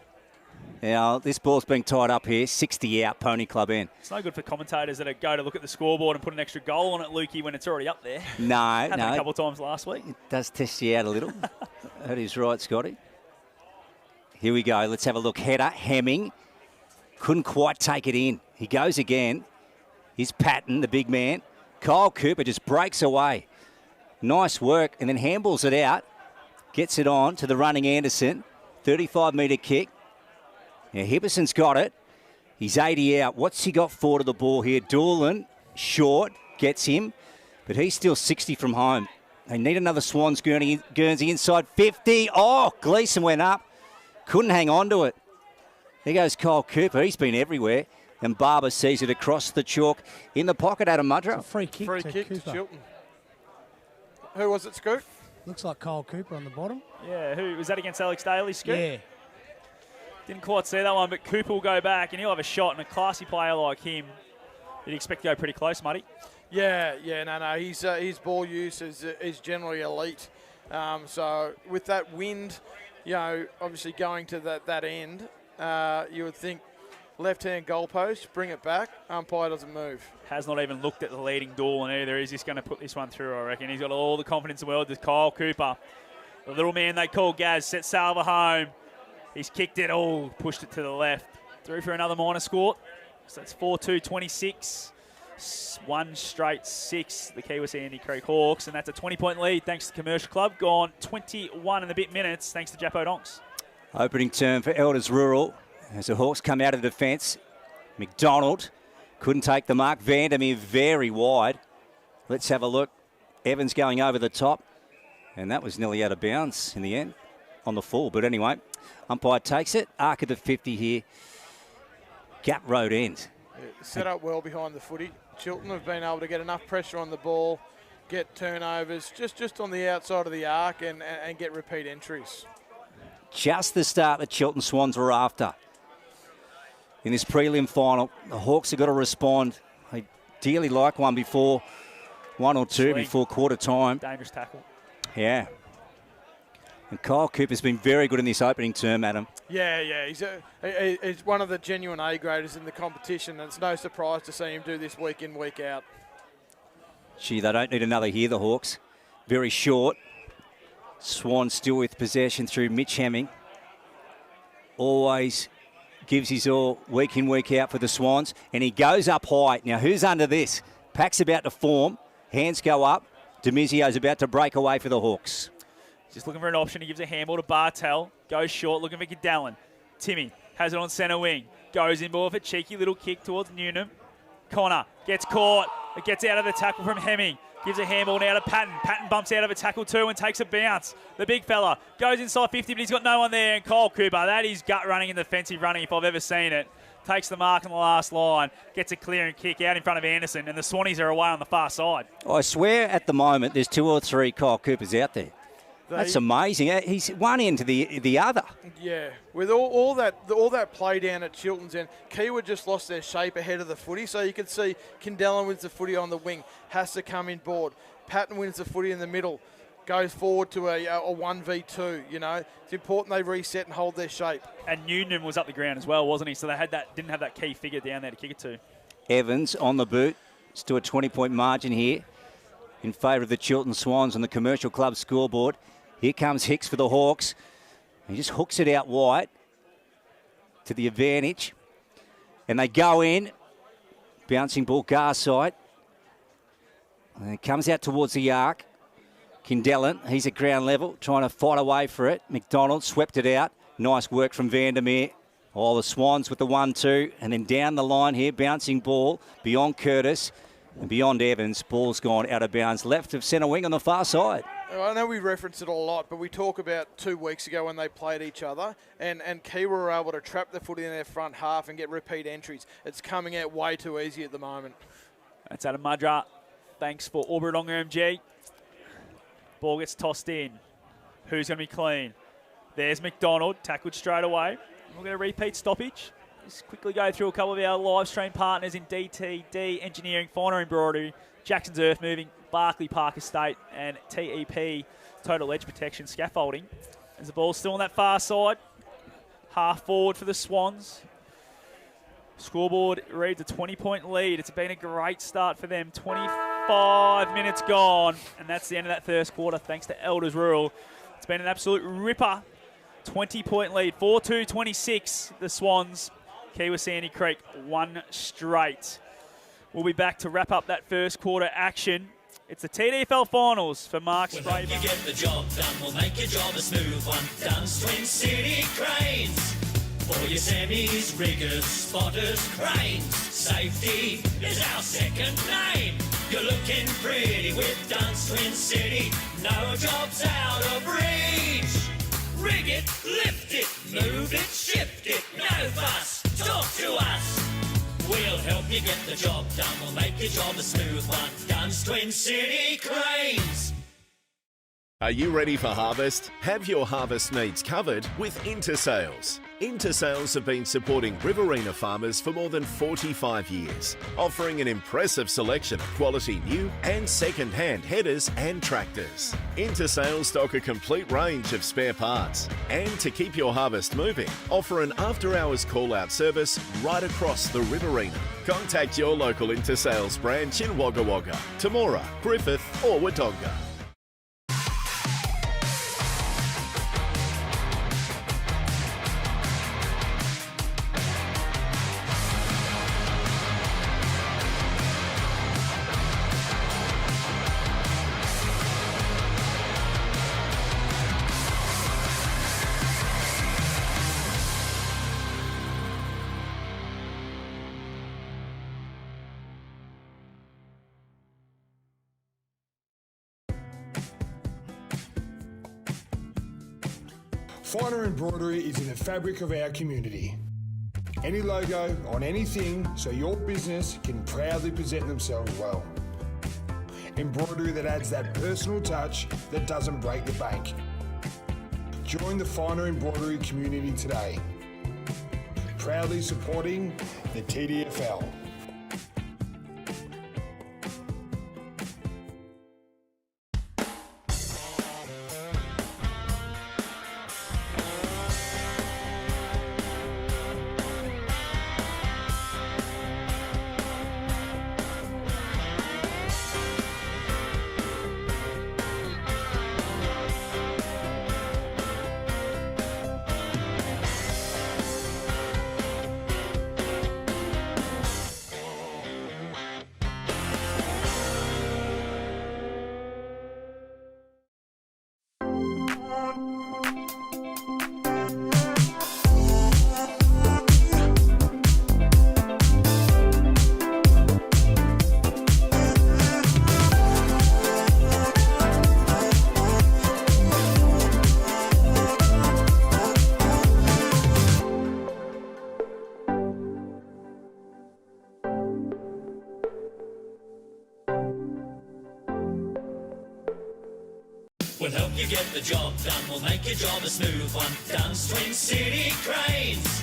Now, this ball's being tied up here, 60 out, Pony Club end. It's no good for commentators that go to look at the scoreboard and put an extra goal on it, Lukey, when it's already up there. No, Happened a couple of times last week. It does test you out a little. That is right, Scotty. Here we go. Let's have a look. Header, Hemming. Couldn't quite take it in. He goes again. Here's Patton, the big man. Kyle Cooper just breaks away. Nice work, and then handballs it out. Gets it on to the running Anderson. 35-metre kick. Now, Hibberson's got it. He's 80 out. What's he got forward of the ball here? Doolan, short, gets him, but he's still 60 from home. They need another Swans Guernsey inside 50. Oh, Gleeson went up. Couldn't hang on to it. There goes Kyle Cooper. He's been everywhere. And Barber sees it across the chalk in the pocket, Adam Mudrow. Free kick to Chiltern. Who was it, Scoot? Looks like Kyle Cooper on the bottom. Yeah, who was that against Alex Daly, Scoot? Yeah. Didn't quite see that one, but Cooper will go back and he'll have a shot, and a classy player like him, you'd expect to go pretty close, Muddy. Yeah, no. His ball use is generally elite. So with that wind, obviously going to that end, you would think left-hand goalpost, bring it back, umpire doesn't move. Has not even looked at the leading Doolan either. He's just going to put this one through, I reckon. He's got all the confidence in the world. There's Kyle Cooper, the little man they call Gaz, set Salva home. He's kicked it all, pushed it to the left. Through for another minor score. So that's 4-2-26. 1 straight 6, the Kiewa Sandy Creek Hawks. And that's a 20-point lead thanks to the Commercial Club. Gone 21 and a bit minutes thanks to Jappo Donks. Opening term for Elders Rural. As the Hawks come out of defence. McDonald couldn't take the mark. Vandermeer very wide. Let's have a look. Evans going over the top. And that was nearly out of bounds in the end on the full. But anyway, umpire takes it. Arc of the 50 here. Gap Road end. Set up well behind the footy. Chiltern have been able to get enough pressure on the ball, get turnovers just on the outside of the arc and get repeat entries. Just the start that Chiltern Swans were after. In this prelim final, the Hawks have got to respond. They ideally like one or two before quarter time. Dangerous tackle. Yeah. And Kyle Cooper's been very good in this opening term, Adam. Yeah. He's one of the genuine A-graders in the competition, and it's no surprise to see him do this week in, week out. Gee, they don't need another here, the Hawks. Very short. Swan still with possession through Mitch Hemming. Always gives his all week in, week out for the Swans. And he goes up high. Now, who's under this? Pack's about to form. Hands go up. Demizio's about to break away for the Hawks. Just looking for an option. He gives a handball to Bartel. Goes short, looking for Gadallan. Timmy has it on centre wing. Goes in ball for a cheeky little kick towards Newnham. Connor gets caught. It gets out of the tackle from Hemming. Gives a handball now to Patton. Patton bumps out of a tackle too and takes a bounce. The big fella goes inside 50, but he's got no one there. And Kyle Cooper, that is gut running and defensive running if I've ever seen it. Takes the mark on the last line. Gets a clearing kick out in front of Anderson. And the Swannies are away on the far side. I swear at the moment there's 2 or 3 Kyle Coopers out there. That's amazing. He's one end to the other. Yeah, with all that play down at Chiltern's end, Kiewa just lost their shape ahead of the footy. So you can see Kindellan wins the footy on the wing, has to come in board. Patton wins the footy in the middle. goes forward to a 1v2, you know. It's important they reset and hold their shape. And Noonan was up the ground as well, wasn't he? So they didn't have that key figure down there to kick it to. Evans on the boot. Still a 20-point margin here in favour of the Chiltern Swans on the Commercial Club scoreboard. Here comes Hicks for the Hawks. He just hooks it out wide to the advantage. And they go in. Bouncing ball, Garside. And it comes out towards the arc. Kindellan, he's at ground level, trying to fight away for it. McDonald swept it out. Nice work from Vandermeer. Oh, the Swans with the 1-2. And then down the line here, bouncing ball beyond Curtis and beyond Evans. Ball's gone out of bounds. Left of centre wing on the far side. I know we reference it a lot, but we talk about 2 weeks ago when they played each other, and Kiewa were able to trap the footy in their front half and get repeat entries. It's coming out way too easy at the moment. That's Adam Mudra. Thanks for Albury-Wodonga MG. Ball gets tossed in. Who's going to be clean? There's McDonald, tackled straight away. We're going to repeat stoppage. Just quickly go through a couple of our live stream partners in DTD, Engineering, Finer Embroidery, Jackson's Earth Moving, Barclay Park Estate, and TEP, Total Edge Protection Scaffolding. As the ball's still on that far side. Half forward for the Swans. Scoreboard reads a 20-point lead. It's been a great start for them. 25 minutes gone, and that's the end of that first quarter, thanks to Elders Rural. It's been an absolute ripper. 20-point lead, 4-2-26, the Swans. Kiewa Sandy Creek, 1 straight. We'll be back to wrap up that first quarter action. It's the TDFL finals for Mark Spraber. We'll help you get the job done, we'll make your job a smooth one. Duns Twin City Cranes. For your semis, riggers, spotters, cranes. Safety is our second name. You're looking pretty with Duns Twin City. No job's out of reach. Rig it, lift it, move it, shift it. No fuss, talk to us. We'll help you get the job done. We'll make your job a smooth one. Duns Twin City Cranes. Are you ready for harvest? Have your harvest needs covered with Intersales. Intersales have been supporting Riverina farmers for more than 45 years, offering an impressive selection of quality new and second-hand headers and tractors. Intersales stock a complete range of spare parts, and to keep your harvest moving, offer an after-hours call-out service right across the Riverina. Contact your local Intersales branch in Wagga Wagga, Temora, Griffith or Wodonga. Finer embroidery is in the fabric of our community. Any logo on anything so your business can proudly present themselves well. Embroidery that adds that personal touch that doesn't break the bank. Join the Finer embroidery community today. Proudly supporting the TDFL. We'll help you get the job done. We'll make your job a smooth one. Duns Twin City Cranes.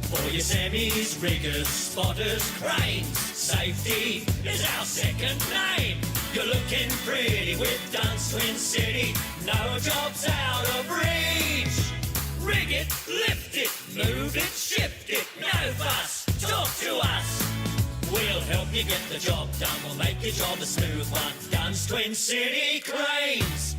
For your semis, riggers, spotters, cranes. Safety is our second name. You're looking pretty with Dunns Twin City. No job's out of reach. Rig it, lift it, move it, shift it. No fuss, talk to us. We'll help you get the job done. We'll make your job a smooth one. Dunns Twin City Cranes.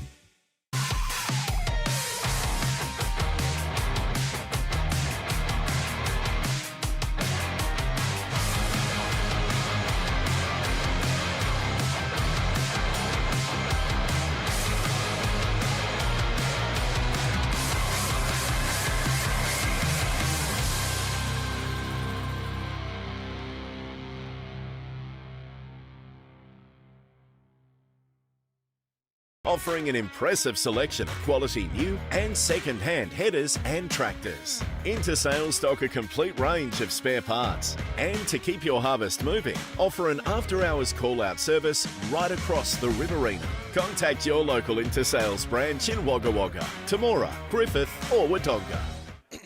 Offering an impressive selection of quality new and second-hand headers and tractors. Intersales stock a complete range of spare parts. And to keep your harvest moving, offer an after-hours call-out service right across the Riverina. Contact your local Intersales branch in Wagga Wagga, Temora, Griffith or Wodonga.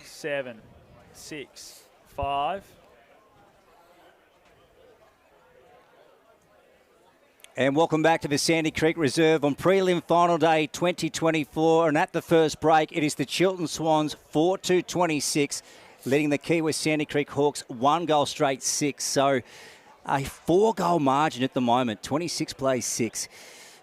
7, 6, 5. And welcome back to the Sandy Creek Reserve on prelim final day 2024. And at the first break, it is the Chiltern Swans 4-2-26, leading the Kiewa Sandy Creek Hawks 1 goal straight 6. So a 4-goal margin at the moment, 26 plays 6.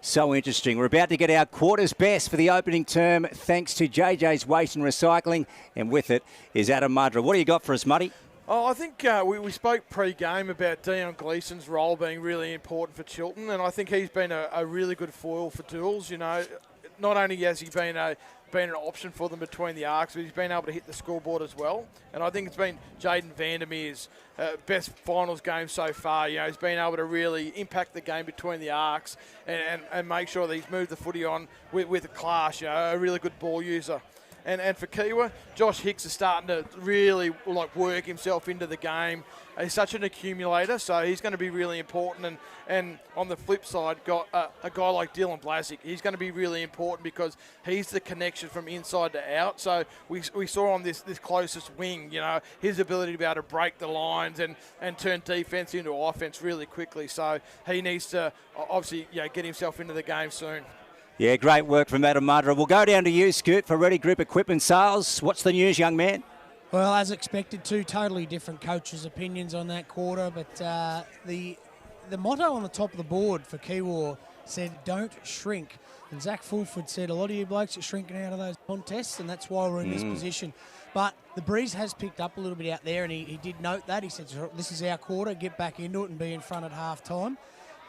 So interesting. We're about to get our quarters best for the opening term thanks to JJ's Waste and Recycling. And with it is Adam Mudra. What do you got for us, Muddy? Oh, I think we spoke pre-game about Dion Gleeson's role being really important for Chiltern, and I think he's been a really good foil for Dools. You know, not only has he been an option for them between the arcs, but he's been able to hit the scoreboard as well. And I think it's been Jaden Vandermeer's best finals game so far. You know, he's been able to really impact the game between the arcs and make sure that he's moved the footy on with a class. You know, a really good ball user. And for Kiewa, Josh Hicks is starting to really work himself into the game. He's such an accumulator, so he's going to be really important. And on the flip side, got a guy like Dylan Blasick. He's going to be really important because he's the connection from inside to out. So we saw on this closest wing, you know, his ability to be able to break the lines and turn defence into offence really quickly. So he needs to obviously get himself into the game soon. Yeah, great work from Adam Mudra. We'll go down to you, Scoot, for Ready Group Equipment Sales. What's the news, young man? Well, as expected, two totally different coaches' opinions on that quarter, but the motto on the top of the board for Kiewa said, don't shrink. And Zach Fulford said, a lot of you blokes are shrinking out of those contests, and that's why we're in this position. But the breeze has picked up a little bit out there, and he did note that. He said, this is our quarter, get back into it and be in front at half-time.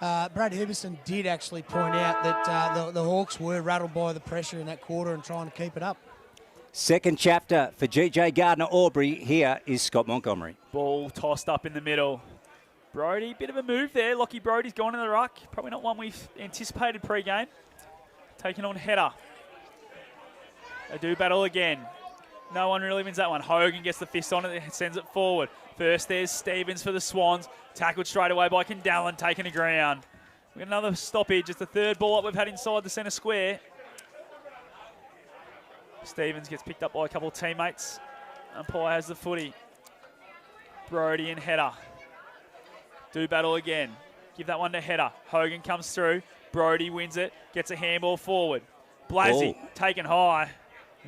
Brad Hibberson did actually point out that the Hawks were rattled by the pressure in that quarter and trying to keep it up. Second chapter for GJ Gardner-Aubrey. Here is Scott Montgomery. Ball tossed up in the middle. Brody, bit of a move there. Lockie Brody's gone in the ruck. Probably not one we've anticipated pre-game. Taking on Header. They do battle again. No one really wins that one. Hogan gets the fist on it, sends it forward. First there's Stevens for the Swans. Tackled straight away by Kendallen, taking the ground. We got another stoppage. It's the third ball up we've had inside the centre square. Stevens gets picked up by a couple of teammates. Umpire has the footy. Brody and Header. Do battle again. Give that one to Header. Hogan comes through. Brody wins it. Gets a handball forward. Blazzy taken high.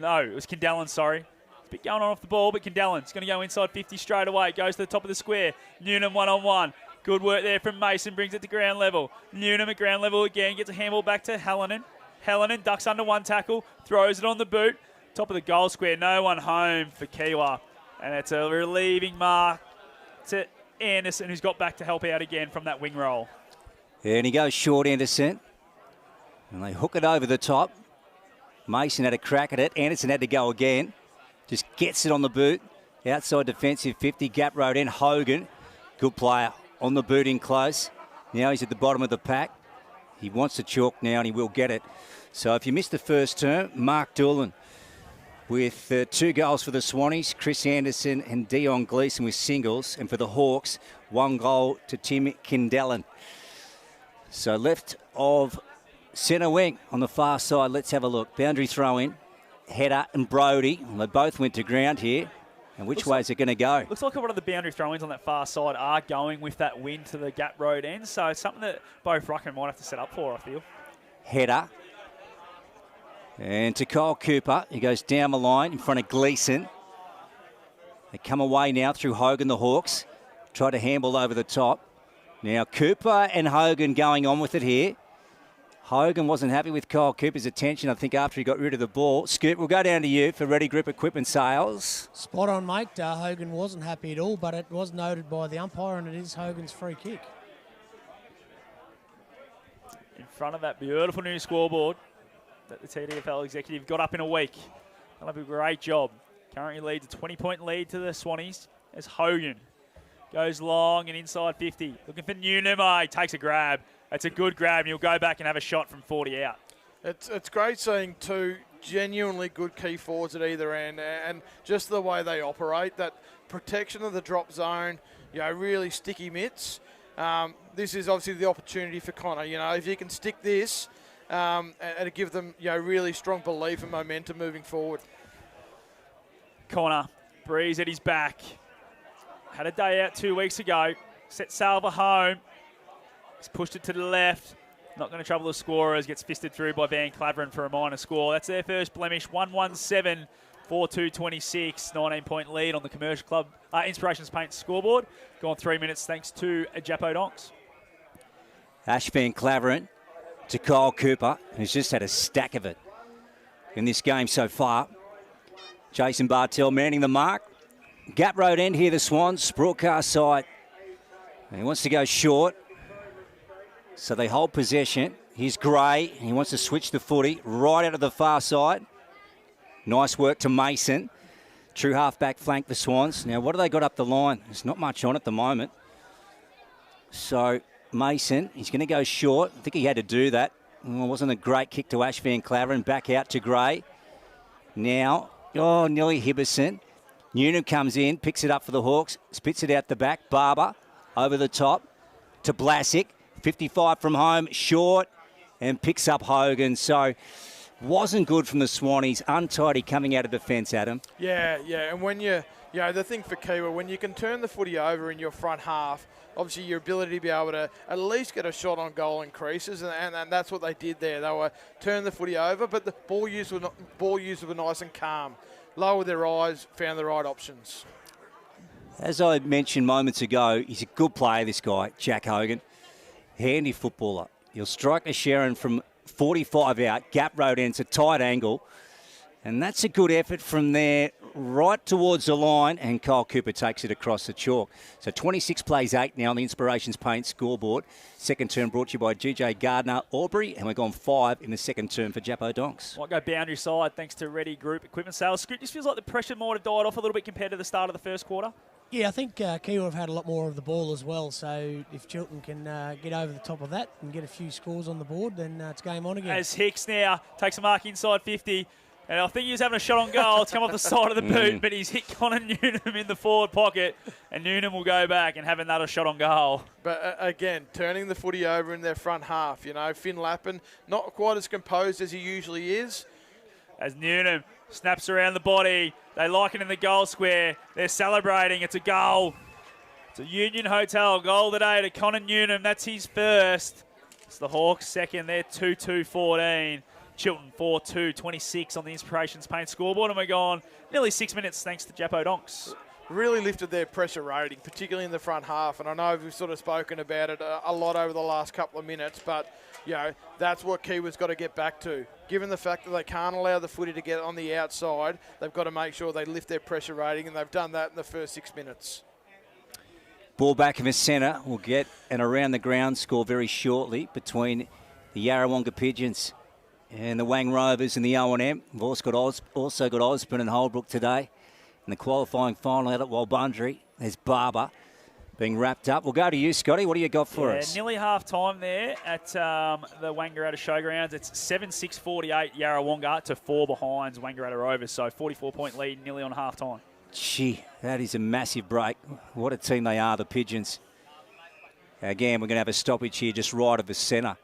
No, it was Kendallen, sorry. Bit going on off the ball, but Kendallen's going to go inside 50 straight away. Goes to the top of the square. Newnham one-on-one. Good work there from Mason. Brings it to ground level. Newnham at ground level again. Gets a handball back to Hallinan. Hallinan ducks under one tackle. Throws it on the boot. Top of the goal square. No one home for Kiewa. And it's a relieving mark to Anderson, who's got back to help out again from that wing roll. Yeah, and he goes short, Anderson. And they hook it over the top. Mason had a crack at it. Anderson had to go again. Just gets it on the boot. Outside defensive 50. Gap road in. Hogan. Good player on the boot in close. Now he's at the bottom of the pack. He wants to chalk now and he will get it. So if you missed the first term, Mark Doolan with 2 goals for the Swannies. Chris Anderson and Dion Gleeson with singles. And for the Hawks, 1 goal to Tim Kendallen. So left of centre wing on the far side. Let's have a look. Boundary throw in. Header and Brody. Well, they both went to ground here. And which way is it going to go? Looks like a lot of the boundary throw-ins on that far side are going with that wind to the Gap Road end. So it's something that both ruckmen might have to set up for, I feel. Header. And to Kyle Cooper. He goes down the line in front of Gleeson. They come away now through Hogan, the Hawks. Try to handball over the top. Now Cooper and Hogan going on with it here. Hogan wasn't happy with Kyle Cooper's attention, I think, after he got rid of the ball. Scoop, we'll go down to you for Ready Grip Equipment Sales. Spot on, mate. Hogan wasn't happy at all, but it was noted by the umpire, and it is Hogan's free kick. In front of that beautiful new scoreboard that the TDFL executive got up in a week. Done a great job. Currently leads a 20-point lead to the Swannies as Hogan goes long and inside 50. Looking for Newnham. He takes a grab. It's a good grab, and he'll go back and have a shot from 40 out. It's great seeing two genuinely good key forwards at either end, and just the way they operate, that protection of the drop zone, really sticky mitts. This is obviously the opportunity for Connor. If you can stick this and give them really strong belief and momentum moving forward. Connor, Breeze at his back. Had a day out 2 weeks ago. Set Salva home. He's pushed it to the left. Not going to trouble the scorers. Gets fisted through by Van Claveren for a minor score. That's their first blemish. 1-1-7, 4-2-26. 19-point lead on the Commercial Club Inspirations Paint scoreboard. Gone 3 minutes thanks to Japo Donks. Ash Van Claveren to Kyle Cooper, who's just had a stack of it in this game so far. Jason Bartell manning the mark. Gap Road end here, the Swans, broadcast side. And he wants to go short. So they hold possession. Here's Gray. He wants to switch the footy right out of the far side. Nice work to Mason. True half-back flank for Swans. Now, what have they got up the line? There's not much on at the moment. So Mason, he's going to go short. I think he had to do that. Well, it wasn't a great kick to Ash Van Claveren. Back out to Gray. Now, nearly Hibberson. Newnham comes in, picks it up for the Hawks, spits it out the back. Barber over the top to Blasick. 55 from home, short, and picks up Hogan. So wasn't good from the Swannies. Untidy coming out of defence, Adam. Yeah. And when the thing for Kiewa, when you can turn the footy over in your front half, obviously your ability to be able to at least get a shot on goal increases, and that's what they did there. They were turning the footy over, but the ball users were nice and calm. Lowered their eyes, found the right options. As I mentioned moments ago, he's a good player, this guy, Jack Hogan. Handy footballer. He'll strike a Sharon from 45 out. Gap Road ends a tight angle. And that's a good effort from there right towards the line. And Kyle Cooper takes it across the chalk. So 26 plays 8 now on the Inspirations Paint scoreboard. Second term brought to you by GJ Gardner Aubrey. And we're gone 5 in the second term for Japo Donks. Might go boundary side thanks to Ready Group Equipment Sales. Scoot, just feels like the pressure might have died off a little bit compared to the start of the first quarter. Yeah, I think Kiewa have had a lot more of the ball as well. So if Chiltern can get over the top of that and get a few scores on the board, then it's game on again. As Hicks now takes a mark inside 50. And I think he was having a shot on goal. It's come off the side of the boot, but he's hit Connor Newnham in the forward pocket. And Newnham will go back and have another shot on goal. But again, turning the footy over in their front half. Finn Lappin, not quite as composed as he usually is. As Newnham snaps around the body. They like it in the goal square. They're celebrating. It's a goal. It's a Union Hotel goal today to Connor Newnham. That's his first. It's the Hawks second. They're 2-2-14. Chiltern 4-2-26 on the Inspirations Paint scoreboard. And we're gone nearly 6 minutes thanks to Japo Donks. Really lifted their pressure rating, particularly in the front half. And I know we've sort of spoken about it a lot over the last couple of minutes, but that's what Kiewa's got to get back to. Given the fact that they can't allow the footy to get on the outside, they've got to make sure they lift their pressure rating, and they've done that in the first 6 minutes. Ball back in the centre. We'll get an around the ground score very shortly between the Yarrawonga Pigeons and the Wang Rovers and the O&M. We've also got Osborne and Holbrook today. In the qualifying final out at Walbundry, there's Barber being wrapped up. We'll go to you, Scotty. What do you got for us? Nearly half time there at the Wangaratta Showgrounds. It's 7-6-48 Yarrawonga to 4 behinds Wangaratta Rovers. So 44-point lead nearly on half time. Gee, that is a massive break. What a team they are, the Pigeons. Again, we're going to have a stoppage here just right of the centre.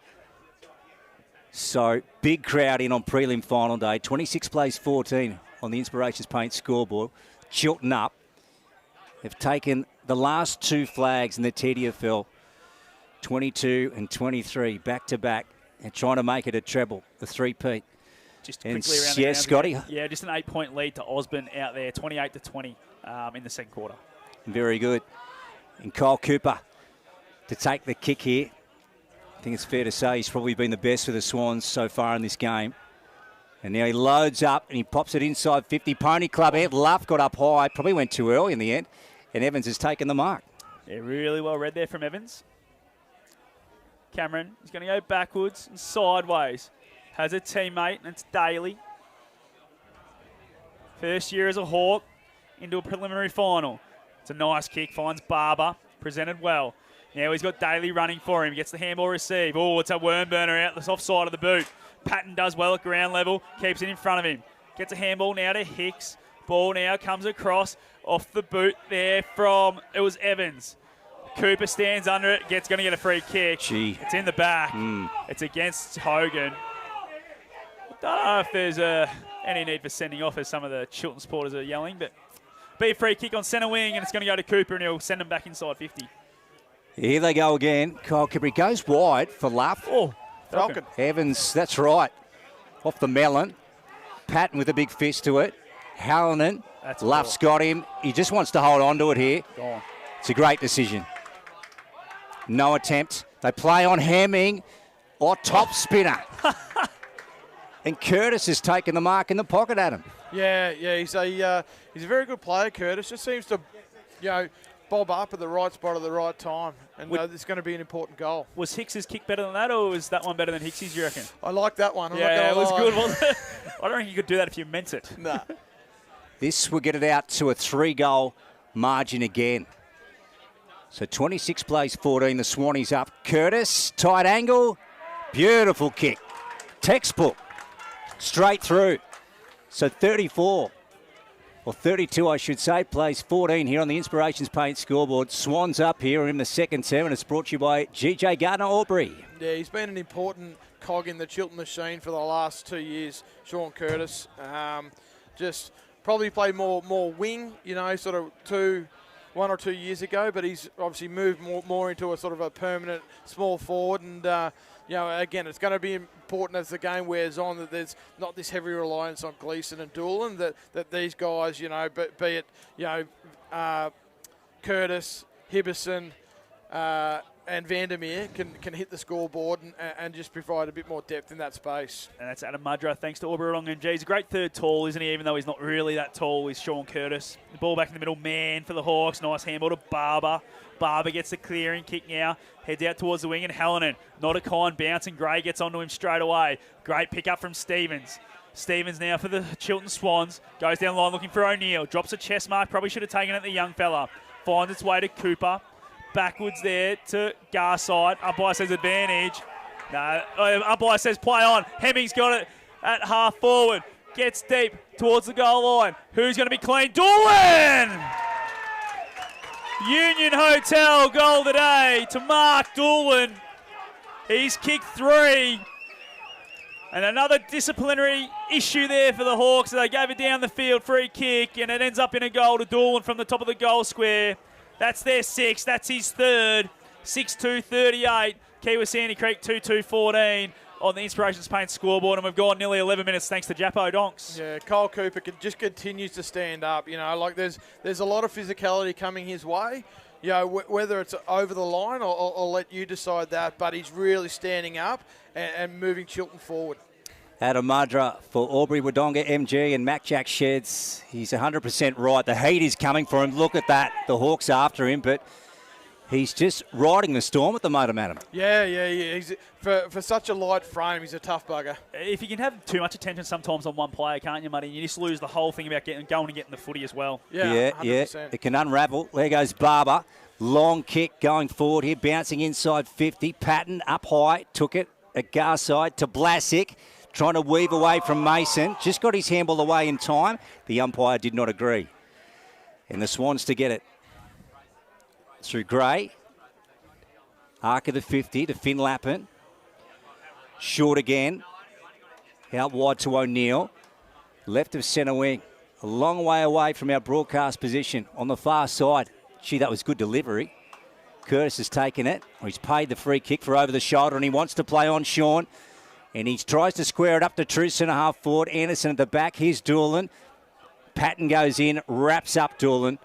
So big crowd in on prelim final day. 26 plays 14 on the Inspirations Paint scoreboard. Chiltern up. They've taken the last 2 flags in the TDFL, 22 and 23, back to back, and trying to make it a treble, a three-peat. Just quickly around the yeah, grounds Scotty. again. Yeah, just an 8-point lead to Osborne out there, 28-20 in the second quarter. Very good. And Kyle Cooper to take the kick here. I think it's fair to say he's probably been the best for the Swans so far in this game. And now he loads up and he pops it inside 50. Pony Club Ed Luff got up high, probably went too early in the end, and Evans has taken the mark. Yeah, really well read there from Evans. Cameron is going to go backwards and sideways. Has a teammate, and it's Daly. First year as a Hawk into a preliminary final. It's a nice kick, finds Barber, presented well. Now he's got Daly running for him, gets the handball receive. Oh, it's a worm burner out the soft side of the boot. Patton does well at ground level, keeps it in front of him. Gets a handball now to Hicks. Ball now comes across off the boot there from, it was Evans. Cooper stands under it, going to get a free kick. Gee. It's in the back. It's against Hogan. Don't know if there's any need for sending off, as some of the Chiltern supporters are yelling, but be a free kick on centre wing, and it's going to go to Cooper, and he'll send them back inside 50. Here they go again. Kyle Cooper goes wide for Luff. Oh, Falcon. Evans, that's right. Off the melon. Patton with a big fist to it. Hallinan. Luff's got him. He just wants to hold on to it here. Gone. It's a great decision. No attempt. They play on Hemming or top spinner. And Curtis has taken the mark in the pocket at him. Yeah, he's a very good player, Curtis. Just seems to, bob up at the right spot at the right time, and it's going to be an important goal. Was Hicks's kick better than that, or was that one better than Hicks's, you reckon? I like that one. Yeah, it was good, wasn't it? I don't think you could do that if you meant it. Nah. This will get it out to a 3-goal margin again. So 26 plays 14, the Swannies up. Curtis, tight angle, beautiful kick. Textbook, straight through. So 34, or 32 I should say, plays 14 here on the Inspirations Paint scoreboard. Swans up here in the second term, and it's brought to you by GJ Gardner Aubrey. Yeah, he's been an important cog in the Chiltern machine for the last 2 years, Sean Curtis. Just probably played more wing, sort of 1 or 2 years ago, but he's obviously moved more into a sort of a permanent small forward. And, again, it's going to be important as the game wears on that there's not this heavy reliance on Gleeson and Doolan, that these guys, be it, Curtis, Hibberson, and Vandermeer can hit the scoreboard and just provide a bit more depth in that space. And that's Adam Mudra, thanks to Aubrey along MG. He's a great third tall, isn't he? Even though he's not really that tall, he's Sean Curtis. The ball back in the middle, man for the Hawks. Nice handball to Barber. Barber gets the clearing kick now. Heads out towards the wing, and Hallinan, not a kind bounce, and Gray gets onto him straight away. Great pick up from Stevens. Stevens now for the Chiltern Swans. Goes down the line looking for O'Neill. Drops a chest mark. Probably should have taken it, the young fella. Finds its way to Cooper. Backwards there to Garside. Umpire says advantage. No, umpire says play on. Hemming's got it at half forward. Gets deep towards the goal line. Who's going to be clean? Doolan! Union Hotel goal today to Mark Doolan. He's kicked 3. And another disciplinary issue there for the Hawks. They gave it down the field, free kick, and it ends up in a goal to Doolan from the top of the goal square. That's their 6th. That's his 3rd. 6-2-38. Kiewa Sandy Creek 2-2-14 on the Inspirations Paint scoreboard. And we've gone nearly 11 minutes thanks to Japo Donks. Yeah, Kyle Cooper just continues to stand up. There's a lot of physicality coming his way. Whether it's over the line, I'll let you decide that. But he's really standing up and moving Chiltern forward. Adam Mudra for Aubrey Wodonga, MG, and Mac Jack Sheds. He's 100% right. The heat is coming for him. Look at that. The Hawks after him, but he's just riding the storm at the moment, Adam. Yeah. He's for such a light frame, he's a tough bugger. If you can have too much attention sometimes on one player, can't you, Muddy? You just lose the whole thing about going and getting the footy as well. Yeah. 100%. It can unravel. There goes Barber. Long kick going forward here, bouncing inside 50. Patton up high, took it at Garside to Blasick. Trying to weave away from Mason. Just got his handball away in time. The umpire did not agree. And the Swans to get it. Through Gray. Arc of the 50 to Finn Lappin. Short again. Out wide to O'Neill. Left of centre wing. a long way away from our broadcast position on the far side. Gee, that was good delivery. Curtis has taken it. He's paid the free kick for over the shoulder, and he wants to play on Sean. And he tries to square it up to true centre half forward. Anderson at the back. Here's Doolan. Patton goes in, wraps up Doolan.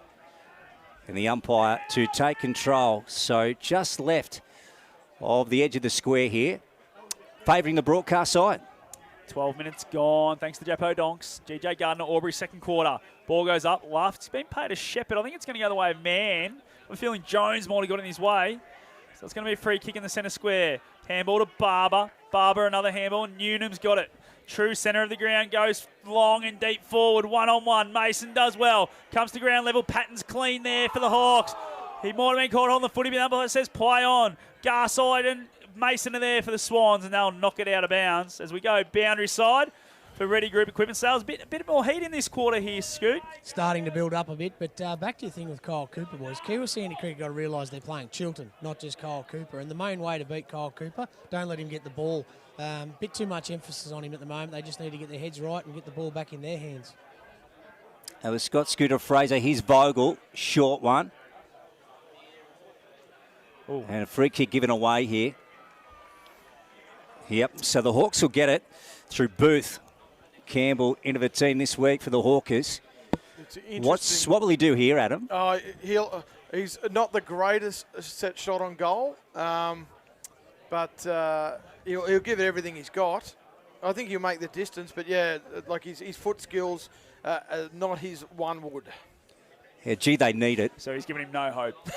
And the umpire to take control. So just left of the edge of the square here, favouring the broadcast side. 12 minutes gone, thanks to Jeppo Donks. GJ Gardner, Aubrey, second quarter. Ball goes up, left. It's been paid to Shepherd. I think it's going to go the way of Mann. I'm feeling Jones might have got in his way. So it's going to be a free kick in the centre square. Handball to Barber. Barber, another handball. Newnham's got it. True centre of the ground, goes long and deep forward, one-on-one. Mason does well. Comes to ground level. Patton's clean there for the Hawks. He might have been caught on the footy, but the umpire says play on. Garside and Mason are there for the Swans, and they'll knock it out of bounds as we go boundary side for Ready Group Equipment Sales. A bit more heat in this quarter here, Scoot. Starting to build up a bit, but back to your thing with Kyle Cooper, boys. Kiewa Sandy Creek got to realise they're playing Chiltern, not just Kyle Cooper. And the main way to beat Kyle Cooper, don't let him get the ball. Bit too much emphasis on him at the moment. They just need to get their heads right and get the ball back in their hands. That was Scott Scooter Fraser. Here's Vogel, short one. Ooh. And a free kick given away here. Yep, so the Hawks will get it through Booth. Campbell into the team this week for the Hawkers. What will he do here, Adam? He's not the greatest set shot on goal, but he'll give it everything he's got. I think he'll make the distance, but yeah, like his foot skills are not his one wood. Yeah, gee, they need it. So he's giving him no hope.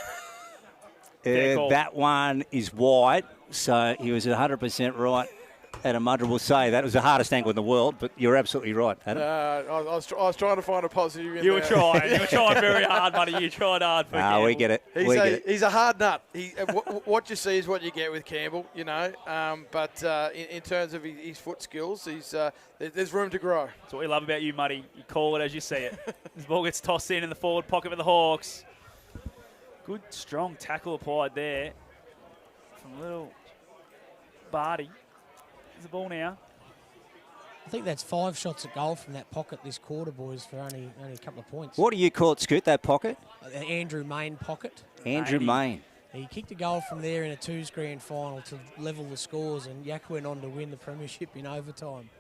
That one is wide, so he was 100% right. Adam Mudra will say that was the hardest angle in the world, but you're absolutely right, Adam. I was trying to find a positive in You were trying very hard, buddy. You tried hard for Campbell. We get it. He's a hard nut. What you see is what you get with Campbell, you know. But in terms of his foot skills, there's room to grow. That's what we love about you, Muddy. You call it as you see it. This ball gets tossed in the forward pocket for the Hawks. Good, strong tackle applied there from little Barty. There's the ball now. I think that's 5 shots at goal from that pocket this quarter, boys, for only a couple of points. What do you call it, Scoot, that pocket? The Andrew Main pocket. Andrew Main. He kicked a goal from there in a 2s grand final to level the scores, and Yak went on to win the premiership in overtime.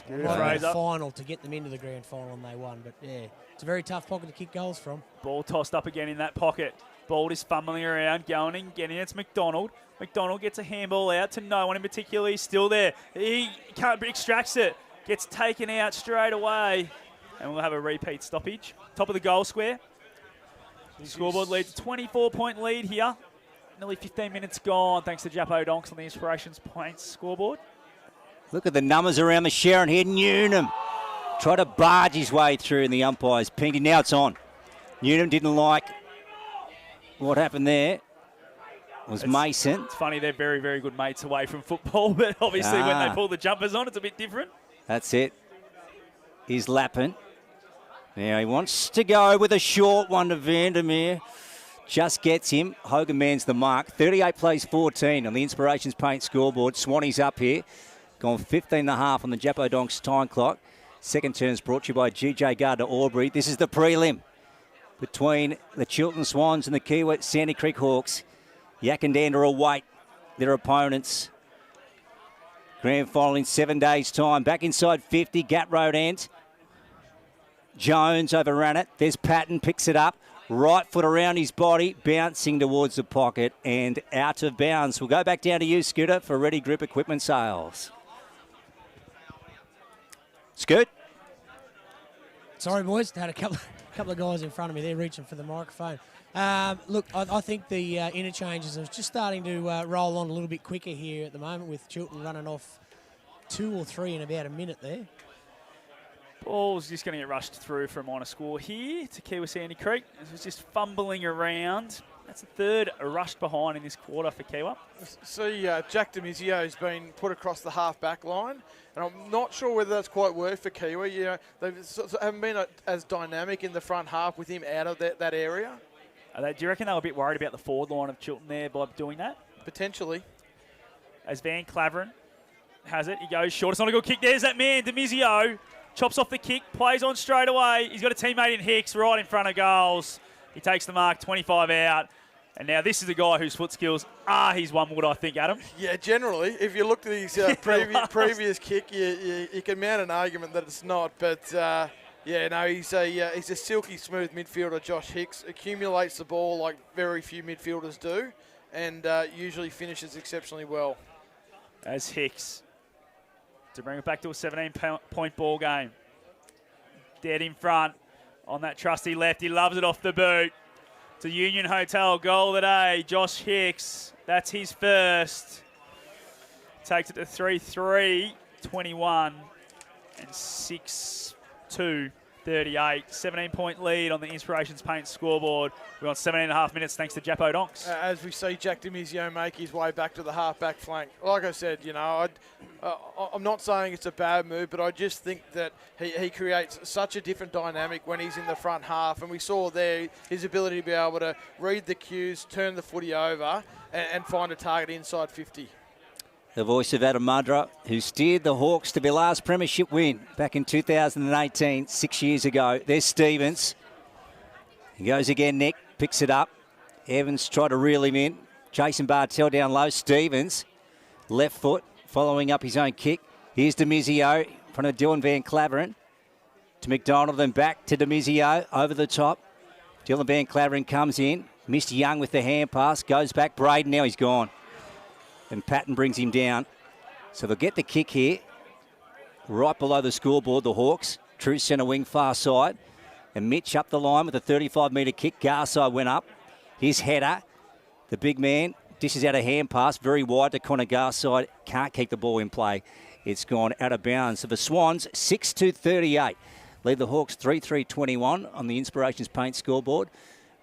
Right in the final to get them into the grand final, and they won. But yeah, it's a very tough pocket to kick goals from. Ball tossed up again in that pocket. Ball is fumbling around, going and getting it. It's McDonald. McDonald gets a handball out to no one in particular. He's still there. He can't extracts it. Gets taken out straight away. And we'll have a repeat stoppage. Top of the goal square. The scoreboard leads a 24-point lead here. Nearly 15 minutes gone, thanks to Jappo Donks on the Inspirations points scoreboard. Look at the numbers around the Sharon here. Newnham tried to barge his way through in the umpires. Pinky, now it's on. Newnham didn't like what happened there. It was Mason. It's funny, they're very, very good mates away from football, but obviously when they pull the jumpers on, it's a bit different. That's it. He's Lappin. Now he wants to go with a short one to Vandermeer. Just gets him. Hogan Mann's the mark. 38 plays 14 on the Inspirations Paint scoreboard. Swanee's up here. Gone 15.5 on the Jappo Donks time clock. Second turn's brought to you by GJ Gardner Aubrey. This is the prelim between the Chiltern Swans and the Kiewa Sandy Creek Hawks. Yak and Dander await their opponents. Grand final in 7 days' time. Back inside 50, Gap Road end. Jones overran it. There's Patton, picks it up. Right foot around his body, bouncing towards the pocket and out of bounds. We'll go back down to you, Scooter, for Ready Group Equipment Sales. Scoot? Sorry, boys. Had a couple of guys in front of me. They're reaching for the microphone. Look, I think the interchanges are just starting to roll on a little bit quicker here at the moment, with Chiltern running off 2 or 3 in about a minute there. Ball's just going to get rushed through for a minor score here to Kiewa Sandy Creek. It was just fumbling around. That's the third rushed behind in this quarter for Kiewa. See, Jack Demizio has been put across the half-back line, and I'm not sure whether that's quite worked for Kiewa. You know, they haven't been as dynamic in the front half with him out of that area. Do you reckon they were a bit worried about the forward line of Chiltern there by doing that? Potentially. As Van Claveren has it, he goes short. It's not a good kick. There's that man, Demizio. chops off the kick, plays on straight away. He's got a teammate in Hicks right in front of goals. He takes the mark, 25 out. And now this is a guy whose foot skills are his one wood, I think, Adam. Yeah, generally, if you looked at his previous kick, you can mount an argument that it's not. But, he's a silky smooth midfielder, Josh Hicks. Accumulates the ball like very few midfielders do and usually finishes exceptionally well. As Hicks to bring it back to a 17-point ball game. Dead in front on that trusty left. He loves it off the boot. To Union Hotel, goal of the day, Josh Hicks. That's his first. Takes it to 3-3, 21, and 6-2, 38. 17-point lead on the Inspirations Paint scoreboard. We're on 17.5 minutes thanks to Jappo Donks. As we see Jack Demizio make his way back to the half-back flank. Like I said, I'm not saying it's a bad move, but I just think that he creates such a different dynamic when he's in the front half. And we saw there his ability to be able to read the cues, turn the footy over, and find a target inside 50. The voice of Adam Mudra, who steered the Hawks to their last premiership win back in 2018, 6 years ago. There's Stevens. He goes again, Nick, picks it up. Evans tried to reel him in. Jason Bartell down low. Stevens, left foot, following up his own kick. Here's Demizio in front of Dylan Van Claveren. To McDonald, then back to Demizio, over the top. Dylan Van Claveren comes in. Missed Young with the hand pass, goes back. Braden, now he's gone. And Patton brings him down. So they'll get the kick here. Right below the scoreboard, the Hawks. True centre wing, far side. And Mitch up the line with a 35-metre kick. Garside went up. His header. The big man dishes out a hand pass. Very wide to Connor Garside. Can't keep the ball in play. It's gone out of bounds. So the Swans, 6-2-38. Lead the Hawks 3-3-21 on the Inspirations Paint scoreboard.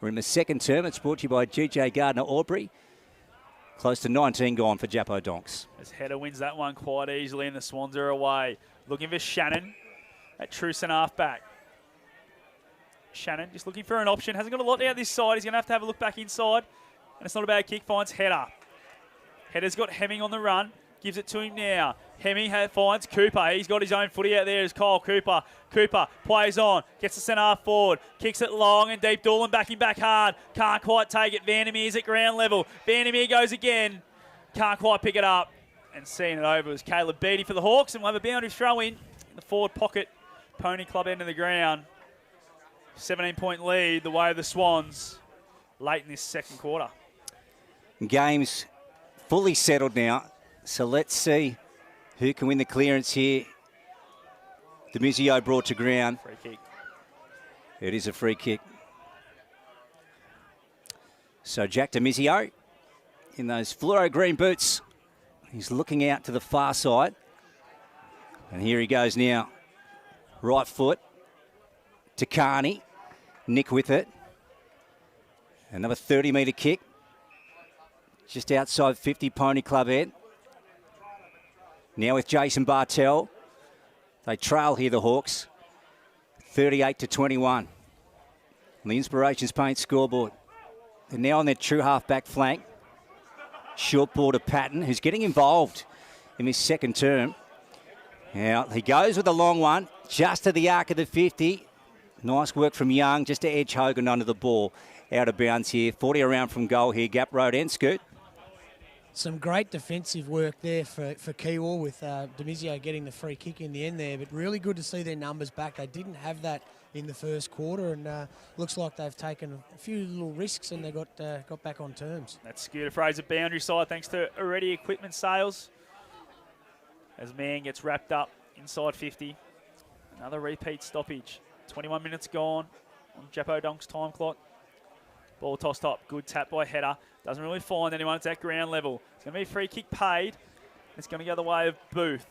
We're in the second term. It's brought to you by GJ Gardner Aubrey. Close to 19 gone for Jappo Donks. As Header wins that one quite easily and the Swans are away. Looking for Shannon at true centre half back. Shannon just looking for an option. Hasn't got a lot out this side. He's going to have a look back inside. And it's not a bad kick. Finds Header. Header's got Hemming on the run. Gives it to him now. Hemming finds Cooper. He's got his own footy out there as Kyle Cooper. Cooper plays on. Gets the centre half forward. Kicks it long and deep. Doolan backing back hard. Can't quite take it. Vandermeer's at ground level. Vandermeer goes again. Can't quite pick it up. And seeing it over was Caleb Beattie for the Hawks. And we'll have a boundary throw in the forward pocket. Pony Club end of the ground. 17-point lead the way of the Swans late in this second quarter. Game's fully settled now. So let's see who can win the clearance here. Demizio brought to ground. Free kick. It is a free kick. So Jack Demizio in those fluoro green boots. He's looking out to the far side. And here he goes now. Right foot to Carney. Nick with it. Another 30-metre kick. Just outside 50, Pony Club end. Now with Jason Bartell. They trail here, the Hawks. 38-21 on the Inspirations Paint scoreboard. They're now on their true half-back flank. Short ball to Patton, who's getting involved in this second term. Now, he goes with a long one, just to the arc of the 50. Nice work from Young, just to edge Hogan under the ball. Out of bounds here. 40 around from goal here. Gap Road and Scoot. Some great defensive work there for Kiewa with Demizio getting the free kick in the end there, but really good to see their numbers back. They didn't have that in the first quarter, and looks like they've taken a few little risks and they got back on terms. That's Scooter Fraser boundary side thanks to Already Equipment Sales. As Mann gets wrapped up inside 50. Another repeat stoppage. 21 minutes gone on Jappo Donk's time clock. Ball tossed up. Good tap by Header. Doesn't really find anyone. It's at ground level. It's going to be a free kick paid. It's going to go the way of Booth.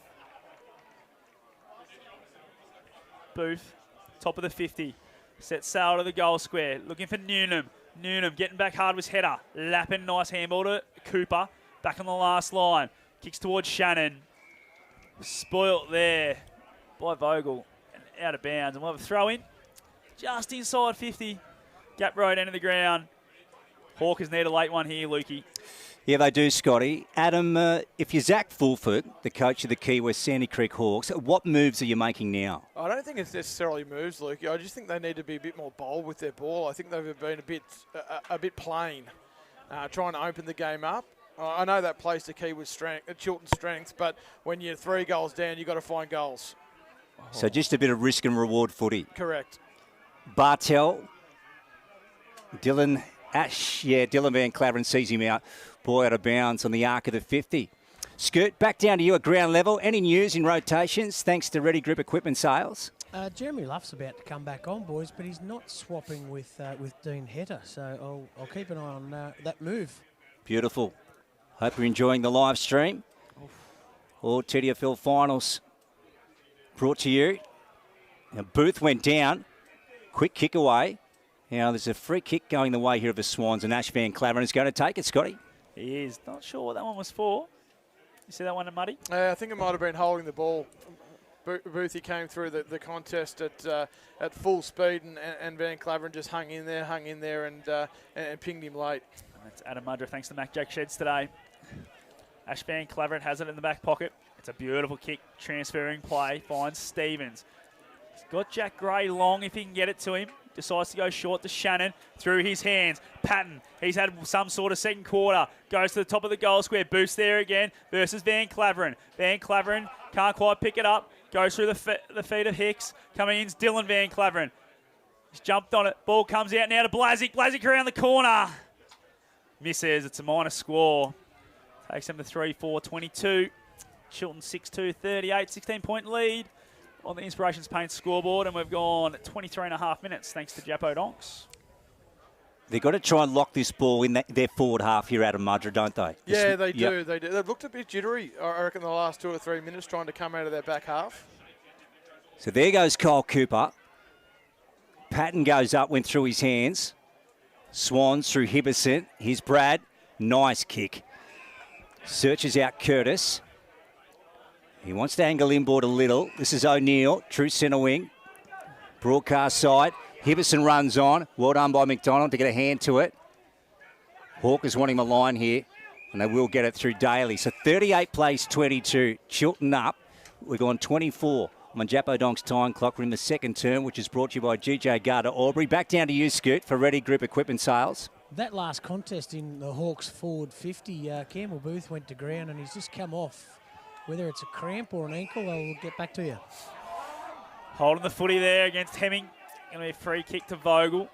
Booth, top of the 50. Set sail to the goal square. Looking for Newnham. Newnham getting back hard was Header. Lapping, nice handball to Cooper. Back on the last line. Kicks towards Shannon. Spoilt there by Vogel. And out of bounds. And we'll have a throw in. Just inside 50. Gap Road, end of the ground. Hawkers need a late one here, Lukey. Yeah, they do, Scotty. Adam, if you're Zach Fulford, the coach of the Kiewa Sandy Creek Hawks, what moves are you making now? I don't think it's necessarily moves, Luke. I just think they need to be a bit more bold with their ball. I think they've been a bit plain, trying to open the game up. I know that plays to Kiewa's strength, Chiltern's strength, but when you're 3 goals down, you've got to find goals. So just a bit of risk and reward footy. Correct. Bartel, Dylan Van Claveren sees him out. Boy, out of bounds on the arc of the 50. Scoot, back down to you at ground level. Any news in rotations thanks to Ready Group Equipment Sales? Jeremy Luff's about to come back on, boys, but he's not swapping with Dean Hetter, so I'll keep an eye on that move. Beautiful. Hope you're enjoying the live stream. All TDFL finals brought to you. Now, Booth went down. Quick kick away. Now, there's a free kick going the way here of the Swans, and Ash Van Claveren is going to take it, Scotty. He is. Not sure what that one was for. You see that one, Muddy? I think it might have been holding the ball. Boothie came through the contest at full speed, and Van Claveren just hung in there and pinged him late. That's Adam Mudra, thanks to Mac Jack Sheds today. Ash Van Claveren has it in the back pocket. It's a beautiful kick, transferring play, finds Stevens. He's got Jack Gray long if he can get it to him. Decides to go short to Shannon, through his hands. Patton, he's had some sort of second quarter. Goes to the top of the goal square, boosts there again versus Van Claveren. Van Claveren can't quite pick it up. Goes through the feet of Hicks. Coming in is Dylan Van Claveren. He's jumped on it. Ball comes out now to Blazik. Blazik around the corner. Misses. It's a minor score. Takes them to 3-4-22. Chiltern 6-2, 38, 16-point lead on the Inspirations Paint scoreboard, and we've gone 23 and a half minutes thanks to Japo Donks. They've got to try and lock this ball in their forward half here out of Mudra, don't they? Yeah, they do. They do. They've looked a bit jittery, I reckon, the last 2 or 3 minutes trying to come out of their back half. So there goes Kyle Cooper. Patton goes up, went through his hands. Swans through Hibberson. Here's Brad. Nice kick. Searches out Curtis. He wants to angle inboard a little. This is O'Neill, true centre wing. Broadcast side. Hibberson runs on. Well done by McDonald to get a hand to it. Hawkers wanting a line here, and they will get it through Daly. So 38 plays 22. Chiltern up. We've gone 24 on Japo Donk's time clock. We're in the second term, which is brought to you by GJ Garda Aubrey. Back down to you, Scoot, for Ready Group Equipment Sales. That last contest in the Hawks forward 50, Campbell Booth went to ground and he's just come off. Whether it's a cramp or an ankle, I'll get back to you. Holding the footy there against Hemming. Going to be a free kick to Vogel.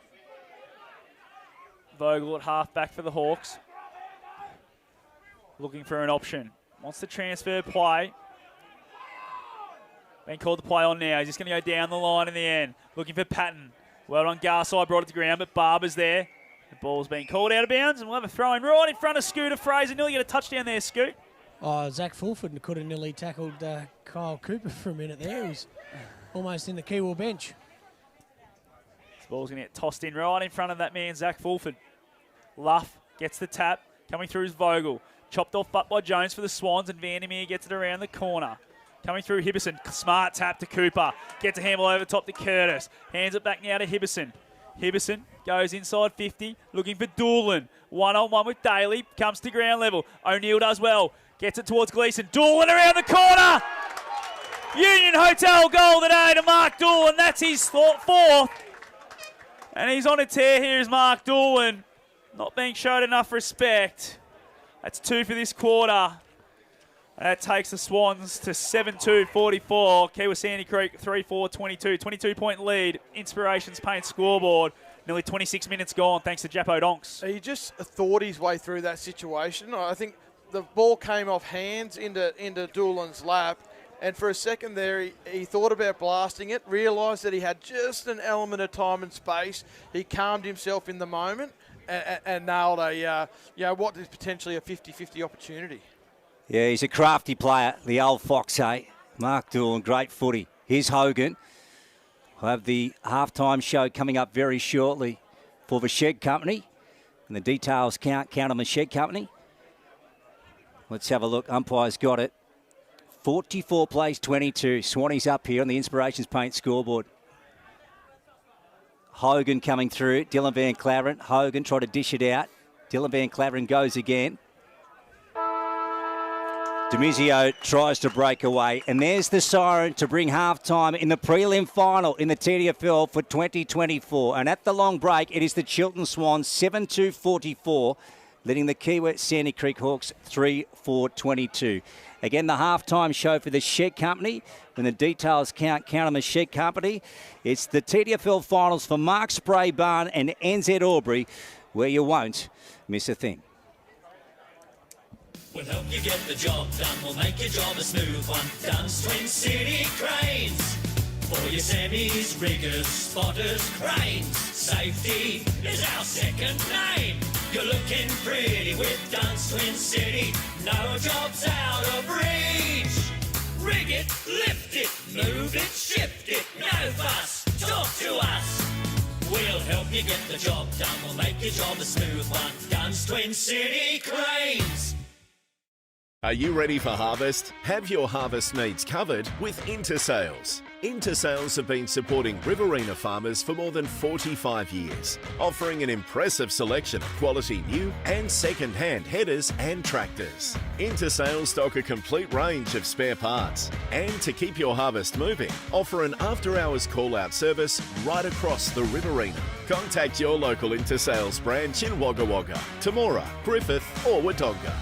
Vogel at half back for the Hawks. Looking for an option. Wants to transfer play. Been called to play on now. He's just going to go down the line in the end. Looking for Patton. Well done, Garside brought it to ground, but Barber's there. The ball's been called out of bounds, and we'll have a throw in right in front of Scooter Fraser. Nearly get a touchdown there, Scoot. Oh, Zach Fulford could have nearly tackled Kyle Cooper for a minute there. He was almost in the Kiewa bench. This ball's going to get tossed in right in front of that man, Zach Fulford. Luff gets the tap. Coming through is Vogel. Chopped off butt by Jones for the Swans, and Vandermeer gets it around the corner. Coming through Hibberson. Smart tap to Cooper. Gets a handle over the top to Curtis. Hands it back now to Hibberson. Hibberson goes inside 50. Looking for Doolan. One-on-one with Daly. Comes to ground level. O'Neill does well. Gets it towards Gleeson. Doolan around the corner. Union Hotel goal today to Mark Doolan. That's his fourth. And he's on a tear here is Mark Doolan. Not being showed enough respect. That's 2 for this quarter. That takes the Swans to 7-2-44. Kiewa Sandy Creek 3-4-22. 22-point lead. Inspirations Paint scoreboard. Nearly 26 minutes gone thanks to Japo Donks. He just thought his way through that situation. I think the ball came off hands into Doolan's lap. And for a second there, he thought about blasting it, realised that he had just an element of time and space. He calmed himself in the moment and nailed what is potentially a 50-50 opportunity. Yeah, he's a crafty player, the old fox, hey? Mark Doolan, great footy. Here's Hogan. We'll have the halftime show coming up very shortly for the Shed Company. And the details count on the Shed Company. Let's have a look. Umpire's got it. 44 plays 22. Swannies up here on the Inspirations Paint scoreboard. Hogan coming through. Dylan Van Claveren. Hogan tried to dish it out. Dylan Van Claveren goes again. Demizio tries to break away, and there's the siren to bring halftime in the prelim final in the TDFL for 2024. And at the long break, it is the Chiltern Swans 7-2-44, leading the Kiewa Sandy Creek Hawks 3-4-22. Again, the halftime show for the Shed Company. When the details count on the Shed Company. It's the TDFL finals for Mark Spray Barn and NZ Albury, where you won't miss a thing. We'll help you get the job done. We'll make your job a smooth one. Dunn's Twin City Cranes. For your semis, riggers, spotters, cranes. Safety is our second name. You're looking pretty with Dunn's Twin City. No job's out of reach. Rig it, lift it, move it, shift it. No fuss, talk to us. We'll help you get the job done. We'll make your job a smooth one. Dunn's Twin City Cranes. Are you ready for harvest? Have your harvest needs covered with Intersales. Intersales have been supporting Riverina farmers for more than 45 years, offering an impressive selection of quality new and second-hand headers and tractors. Intersales stock a complete range of spare parts, and to keep your harvest moving, offer an after-hours call-out service right across the Riverina. Contact your local Intersales branch in Wagga Wagga, Temora, Griffith or Wodonga.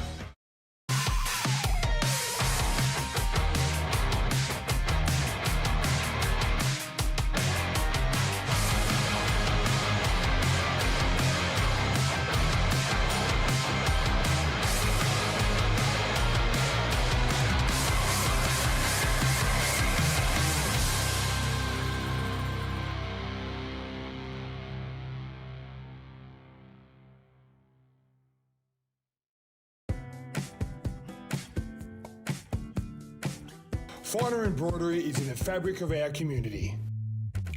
Finer embroidery is in the fabric of our community.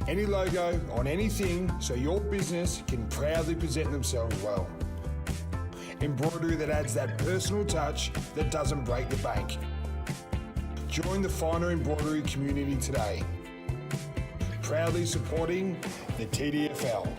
Any logo on anything so your business can proudly present themselves well. Embroidery that adds that personal touch that doesn't break the bank. Join the Finer embroidery community today. Proudly supporting the TDFL.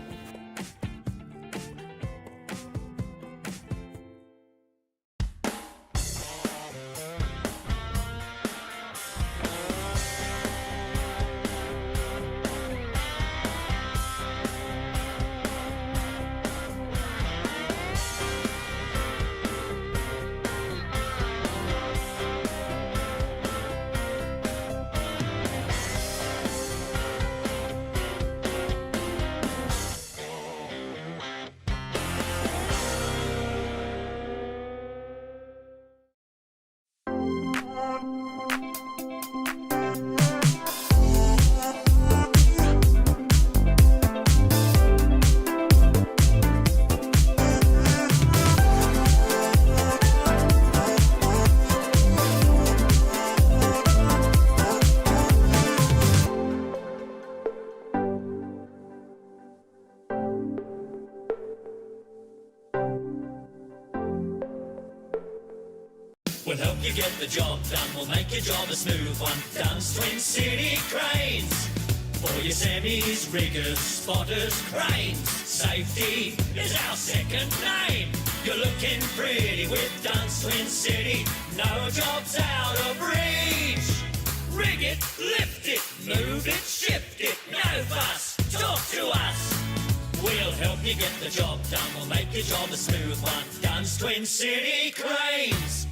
We'll help you get the job done. We'll make your job a smooth one. Dunn's Twin City Cranes. For your semis, riggers, spotters, cranes. Safety is our second name. You're looking pretty with Dunn's Twin City. No job's out of reach. Rig it, lift it, move it, shift it. No fuss, talk to us. We'll help you get the job done. We'll make your job a smooth one. Dunn's Twin City Cranes.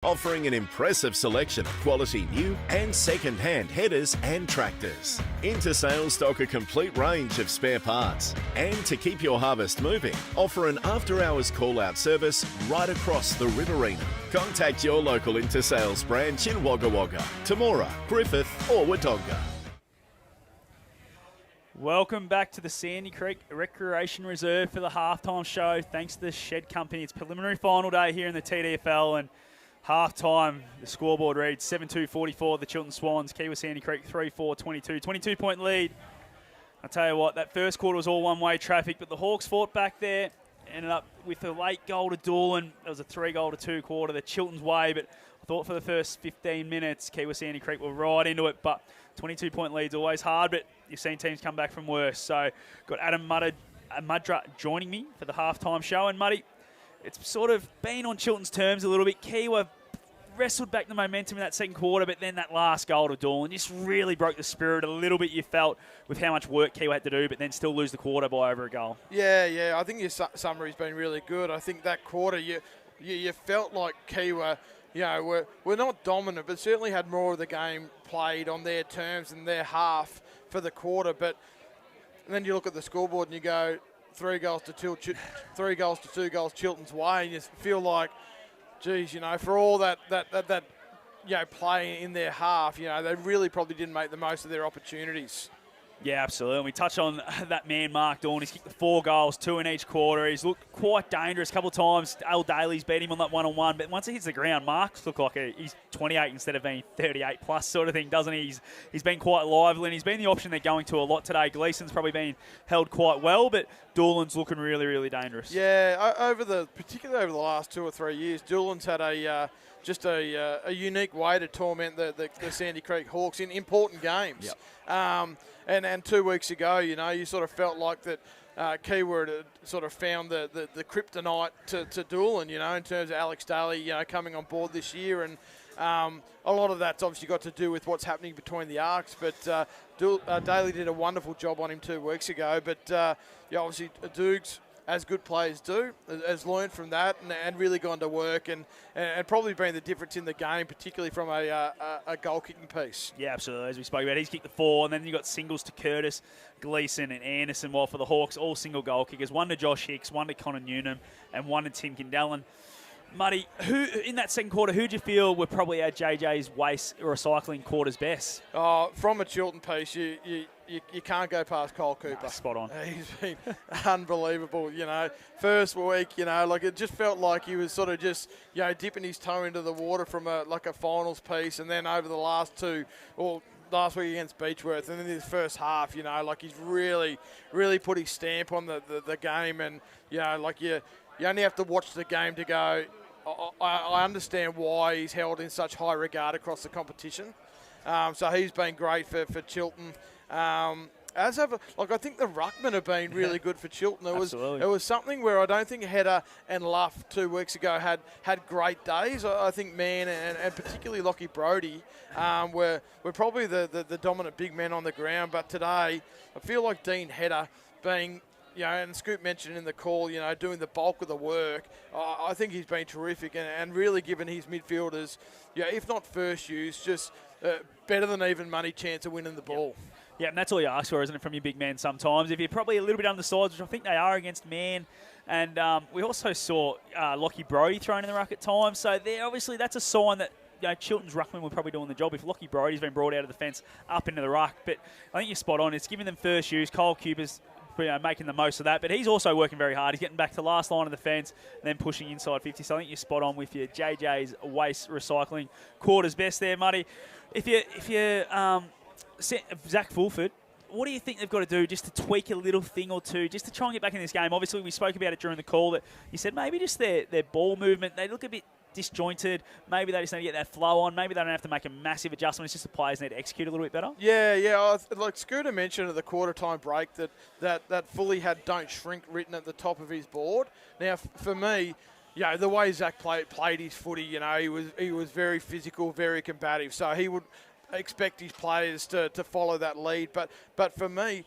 Offering an impressive selection of quality new and second-hand headers and tractors. Intersales stock a complete range of spare parts. And to keep your harvest moving, offer an after-hours call-out service right across the Riverina. Contact your local Intersales branch in Wagga Wagga, Temora, Griffith or Wodonga. Welcome back to the Sandy Creek Recreation Reserve for the halftime show. Thanks to the Shed Company. It's preliminary final day here in the TDFL, and Half-time, the scoreboard reads 7-2-44, the Chiltern Swans, Kiewa Sandy Creek 3-4, 22. 22-point lead. I tell you what, that first quarter was all one-way traffic, but the Hawks fought back there, ended up with a late goal to Doolan. It was a 3-2 quarter, the Chiltern's way, but I thought for the first 15 minutes, Kiewa Sandy Creek were right into it, but 22-point lead's always hard, but you've seen teams come back from worse. So got Adam Mudra joining me for the halftime show, and Muddy, it's sort of been on Chiltern's terms a little bit. Kiewa wrestled back the momentum in that second quarter, but then that last goal to Doolan just really broke the spirit a little bit, you felt, with how much work Kiewa had to do, but then still lose the quarter by over a goal. Yeah, I think your summary's been really good. I think that quarter, you felt like Kiewa, we're not dominant, but certainly had more of the game played on their terms and their half for the quarter. But then you look at the scoreboard and you go 3 goals to 2 goals Chiltern's way, and you feel like, geez, for all that play in their half, they really probably didn't make the most of their opportunities. Yeah, absolutely. And we touch on that man, Mark Dawn. He's kicked the 4 goals, 2 in each quarter. He's looked quite dangerous a couple of times. Al Daly's beat him on that one-on-one. But once he hits the ground, Mark's looked like he's 28 instead of being 38-plus sort of thing, doesn't he? He's been quite lively, and he's been the option they're going to a lot today. Gleason's probably been held quite well, but Doolan's looking really, really dangerous. Yeah, particularly over the last 2 or 3 years, Doolan's had a unique way to torment the Sandy Creek Hawks in important games. Yep. And 2 weeks ago, you sort of felt like that Kiewa had sort of found the kryptonite to Doolan, in terms of Alex Daly, coming on board this year. And a lot of that's obviously got to do with what's happening between the arcs. But Daly did a wonderful job on him 2 weeks ago. But, obviously, Doogs, as good players do, has learned from that and really gone to work and probably been the difference in the game, particularly from a goal-kicking piece. Yeah, absolutely. As we spoke about, he's kicked the 4, and then you've got singles to Curtis, Gleason and Anderson, while for the Hawks, all single goal kickers. 1 to Josh Hicks, 1 to Connor Newnham, and 1 to Tim Kindellen. Muddy, who in that second quarter, who do you feel were probably at JJ's waste recycling quarter's best? From a Chiltern piece, you can't go past Cole Cooper. Nah, spot on. He's been unbelievable, First week, it just felt like he was sort of just, dipping his toe into the water from a finals piece, and then over the last 2, or last week against Beechworth, and then his first half, he's really, really put his stamp on the game, and, you only have to watch the game to go, I understand why he's held in such high regard across the competition. So he's been great for Chiltern. I think the ruckmen have been really good for Chiltern. It was something where I don't think Hedder and Luff 2 weeks ago had great days. I think Mann and particularly Lockie Brodie were probably the dominant big men on the ground. But today, I feel like Dean Hedder being, and Scoop mentioned in the call, doing the bulk of the work. I think he's been terrific and really given his midfielders, if not first use, just better than even money chance of winning the ball. Yeah, and that's all you ask for, isn't it, from your big men sometimes? If you're probably a little bit undersized, which I think they are against Man, and we also saw Lockie Brodie thrown in the ruck at times, so obviously that's a sign that Chiltern's ruckman were probably doing the job if Lockie Brodie's been brought out of the fence up into the ruck. But I think you're spot on. It's giving them first use. Cole Cooper's making the most of that, but he's also working very hard. He's getting back to the last line of the fence and then pushing inside 50. So I think you're spot on with your JJ's waste recycling quarter's best there, Muddy. If you Zach Fulford, what do you think they've got to do just to tweak a little thing or two, just to try and get back in this game? Obviously, we spoke about it during the call that you said maybe just their ball movement, they look a bit disjointed. Maybe they just need to get that flow on. Maybe they don't have to make a massive adjustment. It's just the players need to execute a little bit better. Yeah. Like Scooter mentioned at the quarter-time break that Fully had "Don't Shrink" written at the top of his board. Now, for me, the way Zach played his footy, he was very physical, very combative. So he would expect his players to follow that lead. But for me,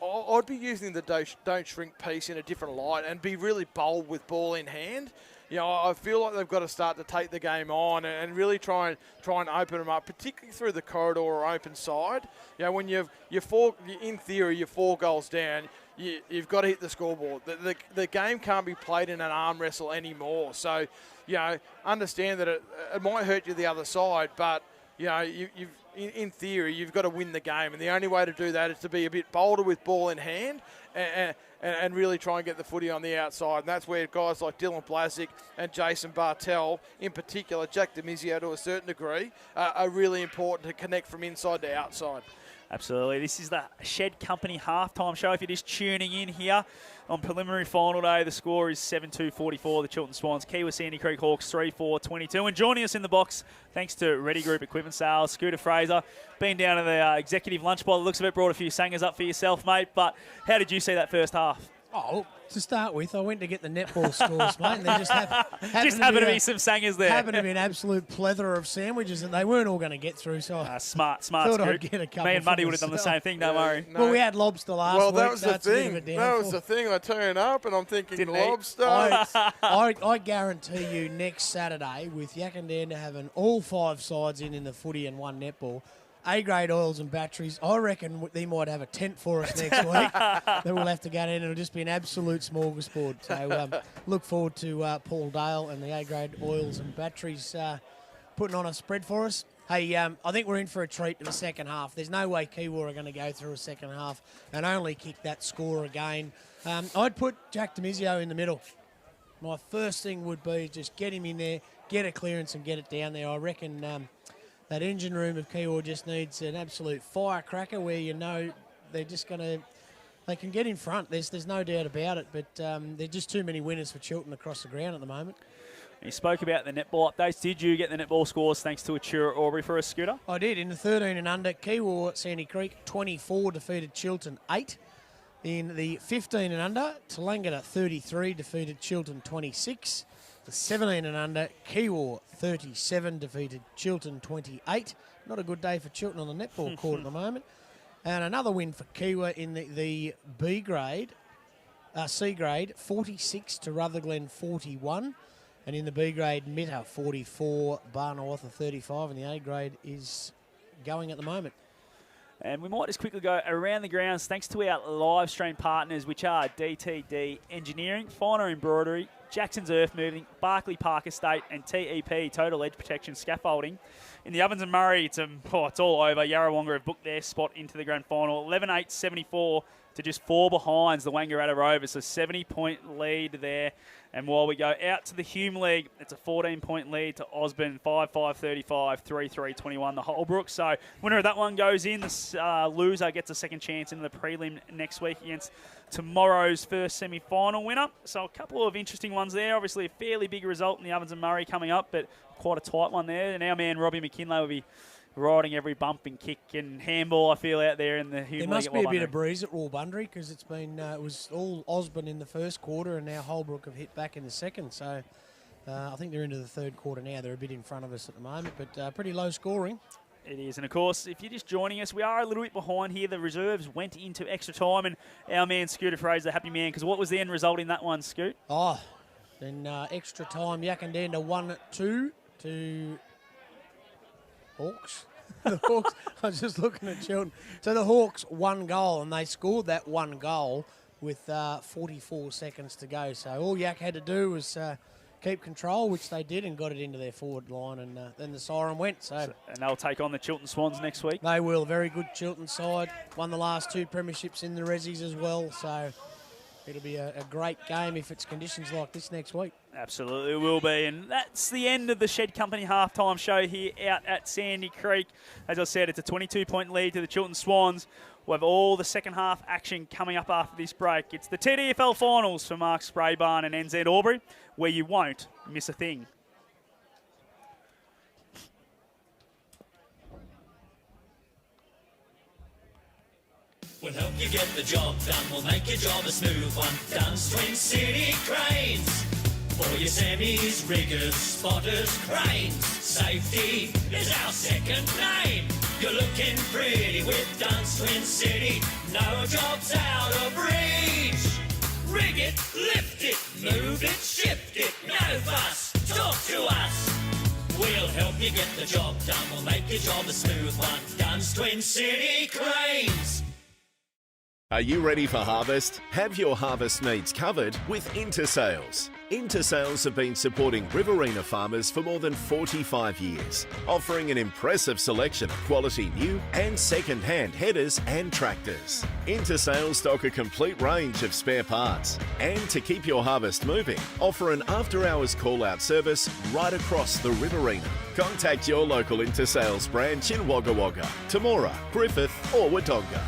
I'd be using the don't shrink piece in a different light and be really bold with ball in hand. I feel like they've got to start to take the game on and really try and open them up, particularly through the corridor or open side. When you're 4 goals down, you've got to hit the scoreboard. The game can't be played in an arm wrestle anymore. So, understand that it might hurt you the other side, but in theory, you've got to win the game, and the only way to do that is to be a bit bolder with ball in hand and really try and get the footy on the outside. And that's where guys like Dylan Blasick and Jason Bartell, in particular, Jack Demizio to a certain degree, are really important to connect from inside to outside. Absolutely. This is the Shed Company halftime show. If you're just tuning in here on preliminary final day, the score is 7-2-44. The Chiltern Swans, Kiewa Sandy Creek Hawks 3-4-22. And joining us in the box, thanks to Ready Group Equipment Sales, Scooter Fraser, been down to the executive lunch by the looks of it, brought a few sangers up for yourself, mate. But how did you see that first half? Oh, to start with, I went to get the netball scores, mate, and there just happened to be some sangers there. Happened to be an absolute plethora of sandwiches, and they weren't all going to get through. So smart, thought Scoot. I'd get a couple. Me and Muddy would have done the same thing. Don't worry. No. Well, we had lobster last week. That was so the it's a bit of thing. a That downfall. was the thing. I turn up and I'm thinking Didn't lobster. I guarantee you next Saturday, with Yakandanda having all 5 sides in the footy and 1 netball, A-grade oils and batteries, I reckon they might have a tent for us next week that we'll have to go in. It'll just be an absolute smorgasbord. So look forward to Paul Dale and the A-grade oils and batteries putting on a spread for us. Hey, I think we're in for a treat in the second half. There's no way Kiewa are going to go through a second half and only kick that score again. I'd put Jack Demizio in the middle. My first thing would be just get him in there, get a clearance and get it down there. I reckon that engine room of Kiewa just needs an absolute firecracker where you know they're just going to... They can get in front. There's no doubt about it, but they're just too many winners for Chiltern across the ground at the moment. You spoke about the netball updates. Did you get the netball scores thanks to Achura Aubrey for a Scooter? I did. In the 13 and under, Kiewa Sandy Creek 24 defeated Chiltern 8. In the 15 and under, Tallangatta 33 defeated Chiltern 26. The 17 and under, Kiewa 37 defeated Chiltern 28. Not a good day for Chiltern on the netball court at the moment. And another win for Kiewa in the B grade, C grade, 46 to Rutherglen 41. And in the B grade, Mitta 44, Barnawartha 35. And the A grade is going at the moment. And we might just quickly go around the grounds thanks to our live stream partners, which are DTD Engineering, Finer Embroidery, Jackson's Earth Moving, Barclay Park Estate, and TEP, Total Edge Protection Scaffolding. In the Ovens and Murray, it's all over. Yarrawonga have booked their spot into the grand final. 11-8-74 to just 4 behinds the Wangaratta Rovers. So 70-point lead there. And while we go out to the Hume League, it's a 14-point lead to Osborne, 5-5-35, 3-3-21 the Holbrook. So winner of that one goes in. The loser gets a second chance in the prelim next week against tomorrow's first semi-final winner. So a couple of interesting ones there. Obviously a fairly big result in the Ovens and Murray coming up, but quite a tight one there. And our man Robbie McKinlay will be riding every bump and kick and handball, I feel, out there in the Hume League. There must be a bit of breeze at Woolbundry because it's been it was all Osborne in the first quarter and now Holbrook have hit back in the second. So I think they're into the third quarter now. They're a bit in front of us at the moment, but pretty low scoring. It is. And, of course, if you're just joining us, we are a little bit behind here. The reserves went into extra time, and our man Scooter Fraser, happy man, because what was the end result in that one, Scoot? Oh, then extra time, Yakandanda 1-2 to Hawks. The Hawks, I was just looking at Chiltern. So the Hawks 1 goal, and they scored that 1 goal with 44 seconds to go. So all Yak had to do was keep control, which they did, and got it into their forward line, and then the siren went. So and they'll take on the Chiltern Swans next week. They will. Very good Chiltern side. Won the last 2 premierships in the Rezzies as well. So it'll be a great game if it's conditions like this next week. Absolutely will be. And that's the end of the Shed Company halftime show here out at Sandy Creek. As I said, it's a 22-point lead to the Chiltern Swans. We'll have all the second half action coming up after this break. It's the TDFL finals for Mark Spraybarn and NZ Albury, where you won't miss a thing. We'll help you get the job done. We'll make your job a smooth one. Dunn's Twin City Cranes. For your semis, riggers, spotters, cranes. Safety is our second name. You're looking pretty with Dunn's Twin City. No job's out of reach. Rig it, lift it, move it, shift it. No fuss, talk to us. We'll help you get the job done. We'll make your job a smooth one. Dunn's Twin City Cranes. Are you ready for harvest? Have your harvest needs covered with Intersales. Intersales have been supporting Riverina farmers for more than 45 years, offering an impressive selection of quality new and second-hand headers and tractors. Intersales stock a complete range of spare parts, and to keep your harvest moving, offer an after-hours call-out service right across the Riverina. Contact your local Intersales branch in Wagga Wagga, Temora, Griffith or Wodonga.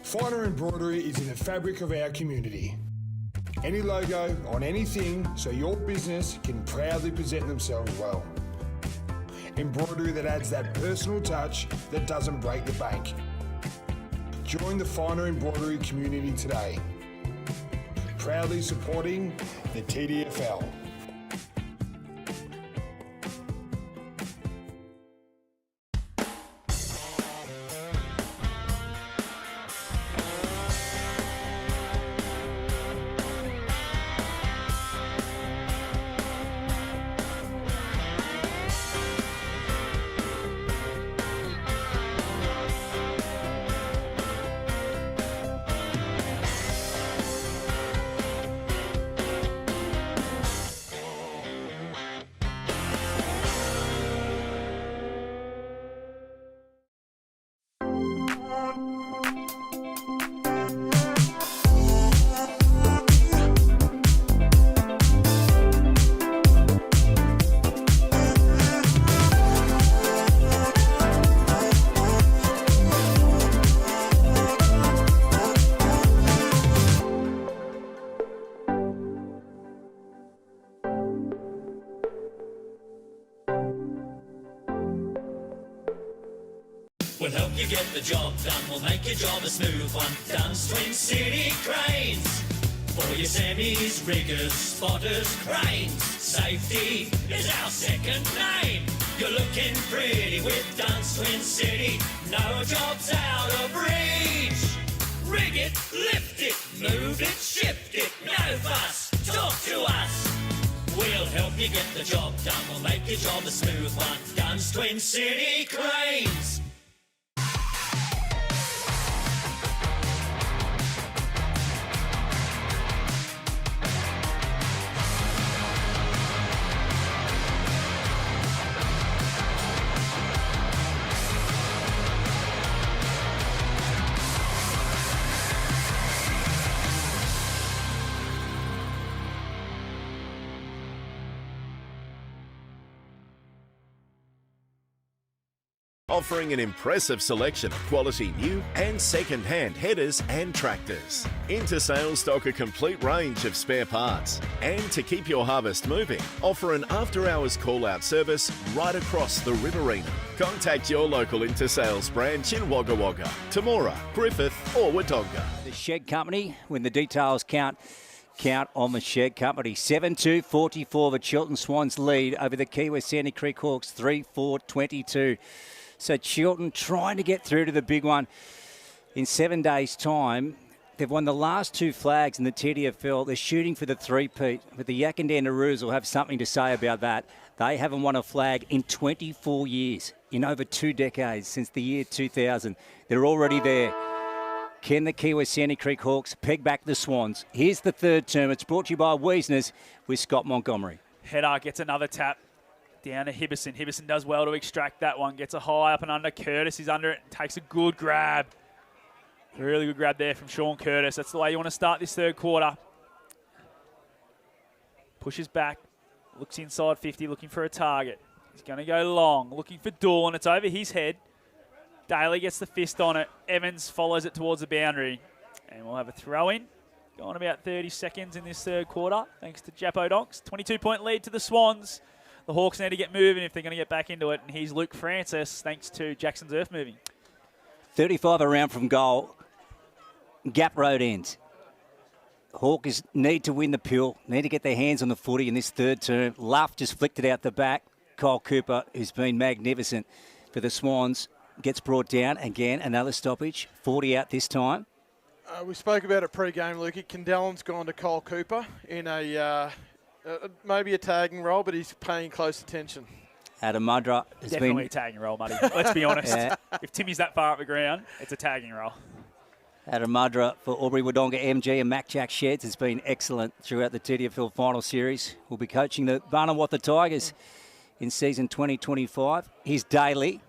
Finer embroidery is in the fabric of our community. Any logo on anything so your business can proudly present themselves well. Embroidery that adds that personal touch that doesn't break the bank. Join the Finer embroidery community today. Proudly supporting the TDFL. We'll help you get the job done. We'll make your job a smooth one. Dunn's Twin City Cranes. For your semis, riggers, spotters, cranes. Safety is our second name. You're looking pretty with Dunn's Twin City. No job's out of reach. Rig it, lift it, move it, shift it. No fuss, talk to us. We'll help you get the job done. We'll make your job a smooth one. Dunn's Twin City Cranes. Offering an impressive selection of quality new and second-hand headers and tractors. Intersales stock a complete range of spare parts. And to keep your harvest moving, offer an after-hours call-out service right across the Riverina. Contact your local Intersales branch in Wagga Wagga, Temora, Griffith or Wodonga. The Shed Company, when the details count on the Shed Company. 7-2, 44 the Chiltern Swans lead over the Kiewa Sandy Creek Hawks, 3-4-22. So Chiltern trying to get through to the big one in 7 days' time. They've won the last two flags in the TDFL. They're shooting for the three-peat, but the Yakandandaroos will have something to say about that. They haven't won a flag in 24 years, in over 2 decades, since the year 2000. They're already there. Can the Kiewa Sandy Creek Hawks peg back the Swans? Here's the third term. It's brought to you by Wiesner's with Scott Montgomery. Header gets another tap. Down to Hibberson. Hibberson does well to extract that one. Gets a high up and under. Curtis is under it and takes a good grab. Really good grab there from Sean Curtis. That's the way you want to start this third quarter. Pushes back. Looks inside 50, looking for a target. He's going to go long. Looking for Dawn. It's over his head. Daly gets the fist on it. Evans follows it towards the boundary. And we'll have a throw in. Going about 30 seconds in this third quarter. Thanks to Japo Donks. 22-point lead to the Swans. The Hawks need to get moving if they're going to get back into it. And here's Luke Francis, thanks to Jackson's Earth Moving. 35 around from goal. Gap road ends. Hawkers need to win the pill, need to get their hands on the footy in this third term. Luff just flicked it out the back. Kyle Cooper, who's been magnificent for the Swans, gets brought down again. Another stoppage. 40 out this time. We spoke about it pre-game, Lukey. Kendallen's gone to Kyle Cooper in maybe a tagging role, but he's paying close attention. Adam Mudra has Definitely been a tagging role, Muddy. Let's be honest. If Timmy's that far up the ground, it's a tagging role. Adam Mudra for Aubrey Wodonga MG and Mac Jack Sheds has been excellent throughout the TDFL final series. Will be coaching the Barnawatta Tigers in season 2025. He's Daly.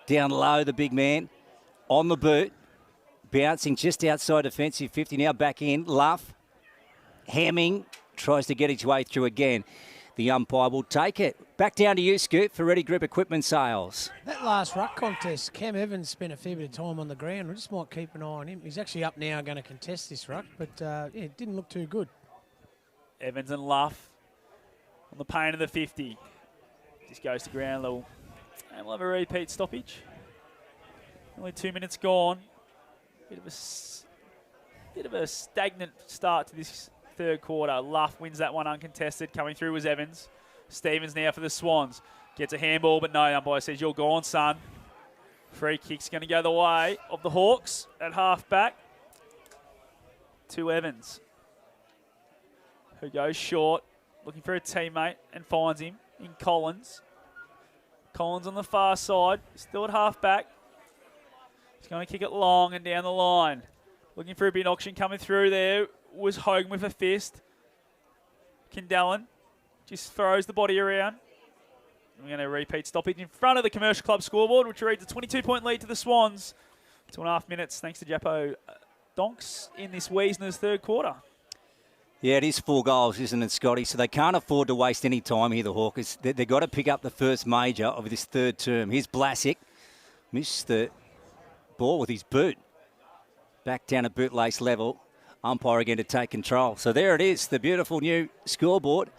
Down low, the big man. On the boot. Bouncing just outside defensive 50. Now back in. Luff. Hamming. Tries to get his way through again. The umpire will take it. Back down to you, Scoot, for Ready Grip Equipment Sales. That last ruck contest, Cam Evans spent a fair bit of time on the ground. We just might keep an eye on him. He's actually up now going to contest this ruck, but it didn't look too good. Evans and Luff on the pain of the 50. Just goes to ground level. And we'll have a repeat stoppage. Only 2 minutes gone. Bit of a stagnant start to this third quarter. Luff wins that one uncontested. Coming through was Evans. Stevens now for the Swans. Gets a handball, but no, umpire says, you're gone, son. Free kick's going to go the way of the Hawks at half back to Evans, who goes short, looking for a teammate and finds him in Collins. Collins on the far side, still at half back. He's going to kick it long and down the line. Looking for a big auction coming through there was Hogan with a fist. Kendallen just throws the body around. We're going to repeat stoppage in front of the Commercial Club scoreboard, which reads a 22-point lead to the Swans. 2.5 minutes, thanks to Japo Donks in this Wiesner's third quarter. Yeah, it is 4 goals, isn't it, Scotty? So they can't afford to waste any time here, the Hawkers. They've got to pick up the first major of this third term. Here's Blasick. Missed the ball with his boot. Back down at bootlace level. Umpire again to take control. So there it is, the beautiful new scoreboard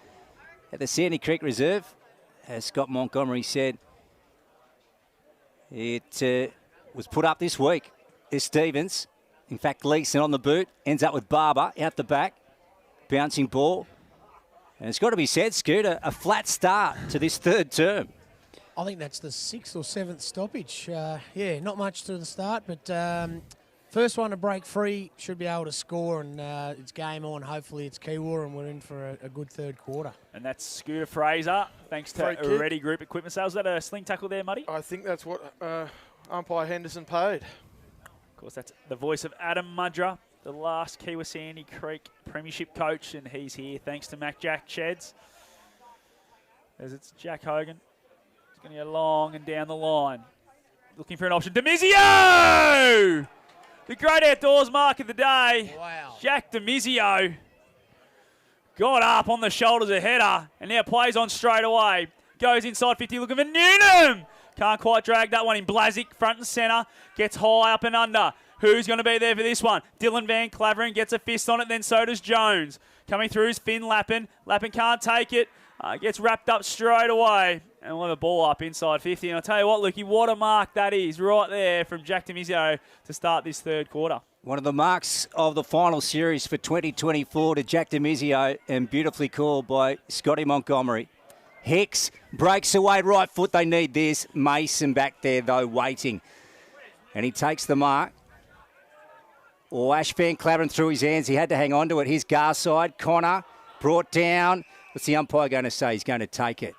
at the Sandy Creek Reserve. As Scott Montgomery said, it was put up this week. There's Stevens. In fact, Gleeson on the boot. Ends up with Barber out the back. Bouncing ball. And it's got to be said, Scooter, a flat start to this third term. I think that's the 6th or 7th stoppage. Not much to the start, but first one to break free should be able to score, and it's game on. Hopefully it's Kiewa, and we're in for a good third quarter. And that's Scooter Fraser, thanks to Ready Group Equipment Sales. Is that a sling tackle there, Muddy? I think that's what umpire Henderson paid. Of course, that's the voice of Adam Mudra, the last Kiewa Sandy Creek Premiership coach, and he's here thanks to Mac Jack Sheds. As it's Jack Hogan. He's going to go long and down the line. Looking for an option. Demizio! The great outdoors mark of the day. Wow. Jack Demizio got up on the shoulders of header and now plays on straight away. Goes inside 50 looking for Newnham. Can't quite drag that one in. Blasick front and centre. Gets high up and under. Who's going to be there for this one? Dylan Van Clavering gets a fist on it, then so does Jones. Coming through is Finn Lappin. Lappin can't take it. Gets wrapped up straight away. And we'll have a ball up inside 50. And I'll tell you what, Lukey, what a mark that is right there from Jack Demizio to start this third quarter. One of the marks of the final series for 2024 to Jack Demizio, and beautifully called by Scotty Montgomery. Hicks breaks away, right foot. They need this. Mason back there, though, waiting. And he takes the mark. Ash Van Clavering through his hands. He had to hang on to it. Here's Garside. Connor brought down. What's the umpire going to say? He's going to take it.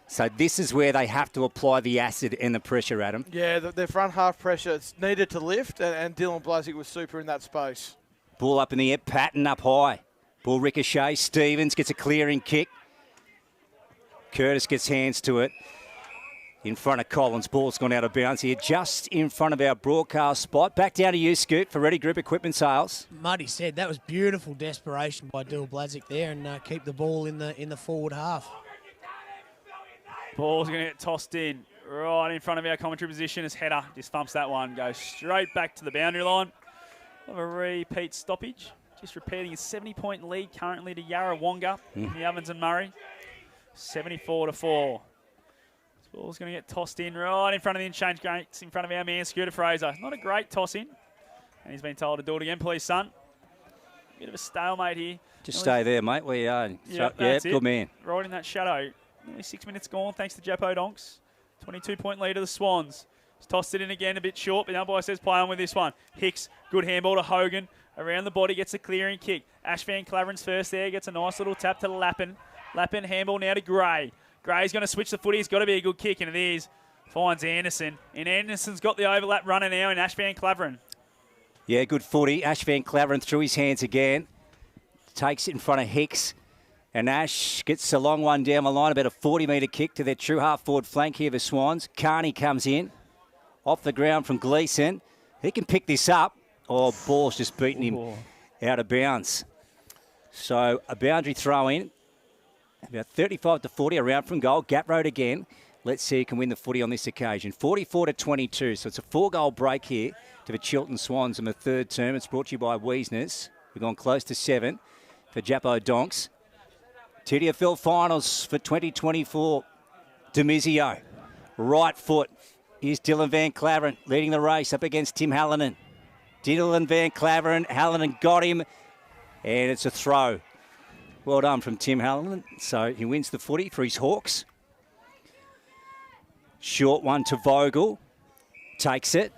So this is where they have to apply the acid and the pressure, Adam. Yeah, their front half pressure it's needed to lift, and Dylan Blasick was super in that space. Ball up in the air, Patton up high. Ball ricochet. Stevens gets a clearing kick. Curtis gets hands to it. In front of Collins. Ball's gone out of bounds here, just in front of our broadcast spot. Back down to you, Scoot, for Ready Group Equipment Sales. Muddy said that was beautiful desperation by Dylan Blasick there, and keep the ball in the forward half. Ball's going to get tossed in right in front of our commentary position as header just thumps that one. Goes straight back to the boundary line. We'll have a repeat stoppage. Just repeating a 70-point lead currently to Yarrawonga in the Ovens and Murray. 74-4. So Ball's going to get tossed in right in front of the interchange gates, in front of our man, Scooter Fraser. Not a great toss in. And he's been told to do it again, please, son. Bit of a stalemate here. Just stay there, mate, where you are. Yeah, good man. Right in that shadow. Nearly 6 minutes gone, thanks to Jeppo Donks. 22-point lead of the Swans. He's tossed it in again, a bit short, but the umpire says play on with this one. Hicks, good handball to Hogan. Around the body, gets a clearing kick. Ash Van Claveren's first there, gets a nice little tap to Lappin. Lappin, handball now to Gray. Gray's going to switch the footy. It's got to be a good kick, and it is. Finds Anderson. And Anderson's got the overlap runner now in Ash Van Claveren. Yeah, good footy. Ash Van Claveren through his hands again. Takes it in front of Hicks. And Ash gets a long one down the line, about a 40-metre kick to their true half-forward flank here for Swans. Carney comes in. Off the ground from Gleeson. He can pick this up. Oh, ball's just beaten him out of bounds. So a boundary throw in. About 35 to 40, around from goal. Gap Road again. Let's see who can win the footy on this occasion. 44 to 22. So it's a 4-goal break here to the Chiltern Swans in the third term. It's brought to you by Wiesners. We've gone close to 7 for Jeppo Donks. TDFL finals for 2024. Demizio. Right foot. Here's Dylan Van Claveren leading the race up against Tim Hallinan. Dylan Van Claveren. Hallinan got him. And it's a throw. Well done from Tim Hallinan. So he wins the footy for his Hawks. Short one to Vogel. Takes it.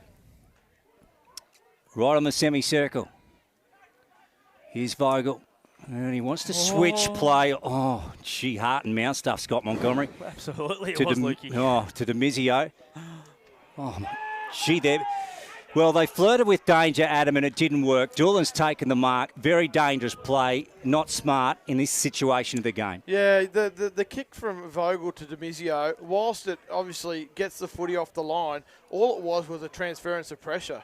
Right on the semicircle. Here's Vogel. And he wants to switch play. Oh, gee, heart and mouth stuff, Scott Montgomery. Absolutely, it was Lukey. To Demizio. Oh, gee, there. Well, they flirted with danger, Adam, and it didn't work. Doolan's taken the mark. Very dangerous play. Not smart in this situation of the game. Yeah, the kick from Vogel to Demizio, whilst it obviously gets the footy off the line, all it was a transference of pressure.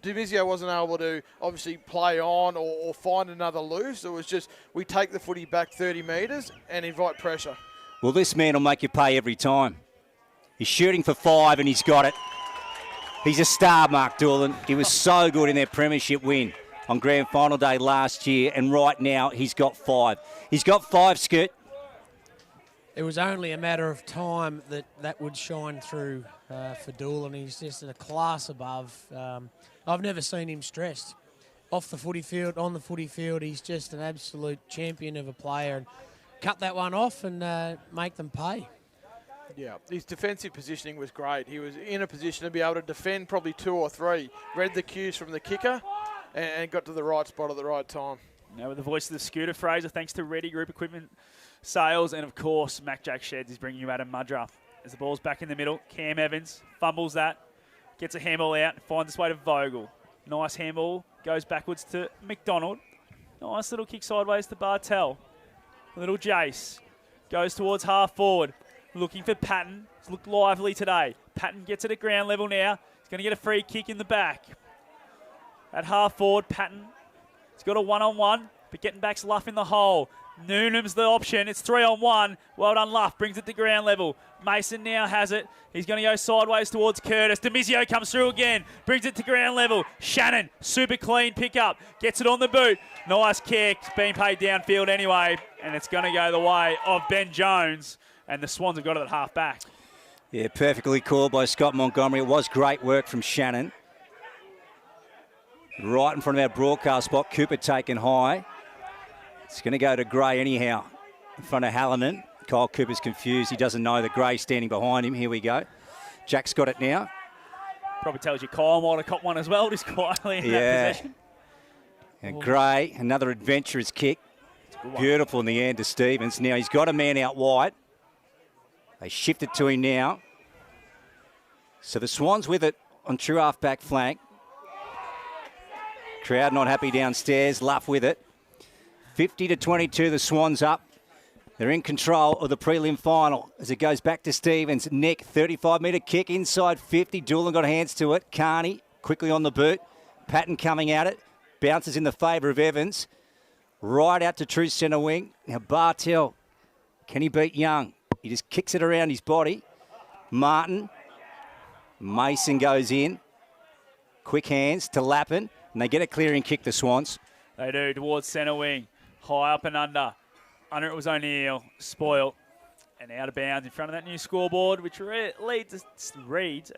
Demizio wasn't able to obviously play on or find another loose. It was just we take the footy back 30 metres and invite pressure. Well, this man will make you pay every time. He's shooting for 5 and he's got it. He's a star, Mark Doolan. He was so good in their premiership win on grand final day last year, and right now he's got 5. He's got 5, Scoot. It was only a matter of time that would shine through for Doolan. He's just a class above. I've never seen him stressed. Off the footy field, on the footy field, he's just an absolute champion of a player. And cut that one off and make them pay. Yeah, his defensive positioning was great. He was in a position to be able to defend probably 2 or 3. Read the cues from the kicker and got to the right spot at the right time. Now with the voice of the Scooter Fraser, thanks to Ready Group Equipment Sales, and of course Mac Jack Sheds is bringing you Adam Mudra. As the ball's back in the middle, Cam Evans fumbles that, gets a handball out, and finds its way to Vogel. Nice handball, goes backwards to McDonald. Nice little kick sideways to Bartel. Little Jace goes towards half forward, looking for Patton. He's looked lively today. Patton gets it at ground level now. He's going to get a free kick in the back. At half forward, Patton. He's got a one-on-one, but getting back's Luff in the hole. Noonan's the option. It's 3-on-1. Well done, Luff. Brings it to ground level. Mason now has it. He's going to go sideways towards Curtis. Demizio comes through again. Brings it to ground level. Shannon, super clean pickup. Gets it on the boot. Nice kick. Being paid downfield anyway. And it's going to go the way of Ben Jones. And the Swans have got it at half back. Yeah, perfectly called by Scott Montgomery. It was great work from Shannon. Right in front of our broadcast spot. Cooper taken high. It's going to go to Gray anyhow. In front of Hallinan. Kyle Cooper's confused. He doesn't know that Gray's standing behind him. Here we go. Jack's got it now. Probably tells you Kyle might have caught one as well, just quietly in that possession. And Gray, another adventurous kick. Beautiful in the end to Stevens. Now he's got a man out wide. They shift it to him now. So the Swans with it on true half-back flank. Crowd not happy downstairs. Luff with it. 50 to 22, the Swans up. They're in control of the prelim final as it goes back to Stevens. Nick, 35-metre kick inside 50. Doolan got hands to it. Carney quickly on the boot. Patton coming at it. Bounces in the favour of Evans. Right out to true centre wing. Now Bartel, can he beat Young? He just kicks it around his body. Martin. Mason goes in. Quick hands to Lappin. And they get a clearing kick, the Swans. They do, towards centre wing. High up and under. Under it was O'Neill. Spoiled. And out of bounds in front of that new scoreboard, which reads a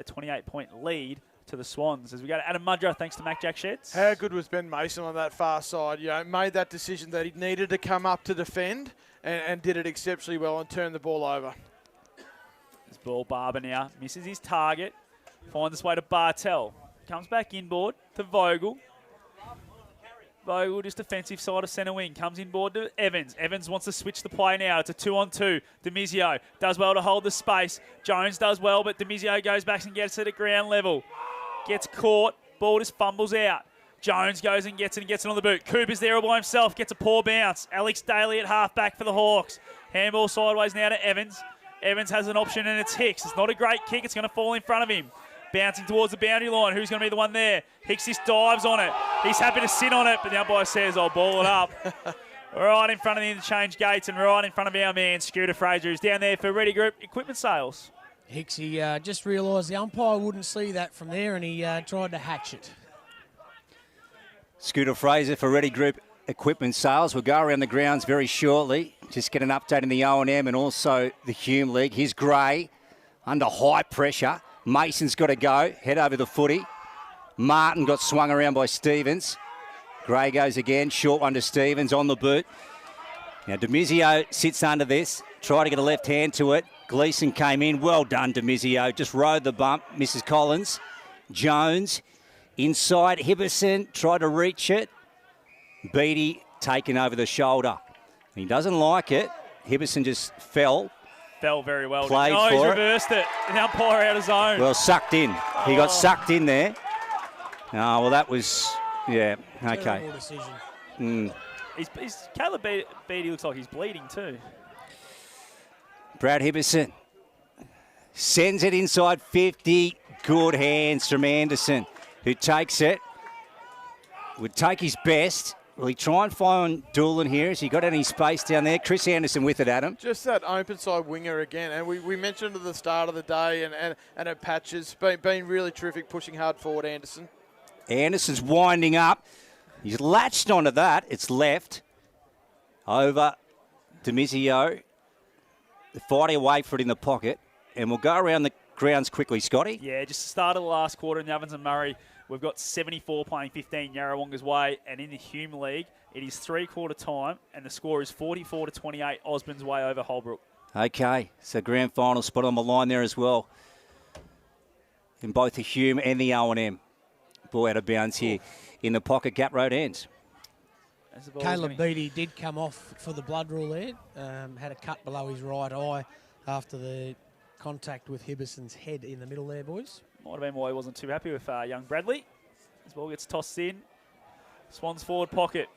28-point lead to the Swans. As we go to Adam Mudra, thanks to Mac Jack Sheds. How good was Ben Mason on that far side? Made that decision that he needed to come up to defend and did it exceptionally well and turned the ball over. This ball, Barber now misses his target, finds his way to Bartel. Comes back inboard to Vogel. Vogel just defensive side of centre wing. Comes inboard to Evans. Evans wants to switch the play now. It's a 2-on-2. Demizio does well to hold the space. Jones does well, but Demizio goes back and gets it at ground level. Gets caught. Ball just fumbles out. Jones goes and gets it on the boot. Cooper's there all by himself. Gets a poor bounce. Alex Daly at half-back for the Hawks. Handball sideways now to Evans. Evans has an option and it's Hicks. It's not a great kick. It's going to fall in front of him. Bouncing towards the boundary line. Who's going to be the one there? Hicks just dives on it. He's happy to sit on it, but the umpire says, I'll ball it up. Right in front of the interchange gates and right in front of our man, Scooter Fraser, who's down there for Ready Group Equipment Sales. Hicksy just realised the umpire wouldn't see that from there and he tried to hatch it. Scooter Fraser for Ready Group Equipment Sales. We'll go around the grounds very shortly. Just get an update in the O&M and also the Hume League. Here's Gray under high pressure. Mason's got to go. Head over the footy. Martin got swung around by Stevens. Gray goes again. Short one to Stevens on the boot. Now Demizio sits under this. Tried to get a left hand to it. Gleeson came in. Well done, Demizio. Just rode the bump. Mrs. Collins. Jones inside. Hibberson tried to reach it. Beattie taken over the shoulder. He doesn't like it. Hibberson just fell. Fell very well. Played no, for he's it. reversed it. The umpire out of zone. Well, sucked in. He got sucked in there. Oh, well, that was, yeah, okay. Terrible decision. Caleb Beattie looks like he's bleeding too. Brad Hibberson sends it inside 50. Good hands from Anderson, who takes it. Would take his best. Will he try and find Doolan here? Has he got any space down there? Chris Anderson with it, Adam. Just that open side winger again. And we mentioned at the start of the day and at patches, been really terrific, pushing hard forward, Anderson. Anderson's winding up. He's latched onto that. It's left. Over Demizio. Fighting away for it in the pocket. And we'll go around the grounds quickly, Scotty. Yeah, just the start of the last quarter in the Ovens and Murray. We've got 74 playing 15 Yarrawonga's way. And in the Hume League, it is three-quarter time. And the score is 44-28 Osborne's way over Holbrook. Okay, so grand final spot on the line there as well. In both the Hume and the O&M. Ball out of bounds here in the pocket. Gap Road ends. Caleb Beattie did come off for the blood rule there. Had a cut below his right eye after the contact with Hibberson's head in the middle there, boys. Might have been why he wasn't too happy with young Bradley. This ball gets tossed in. Swans forward pocket.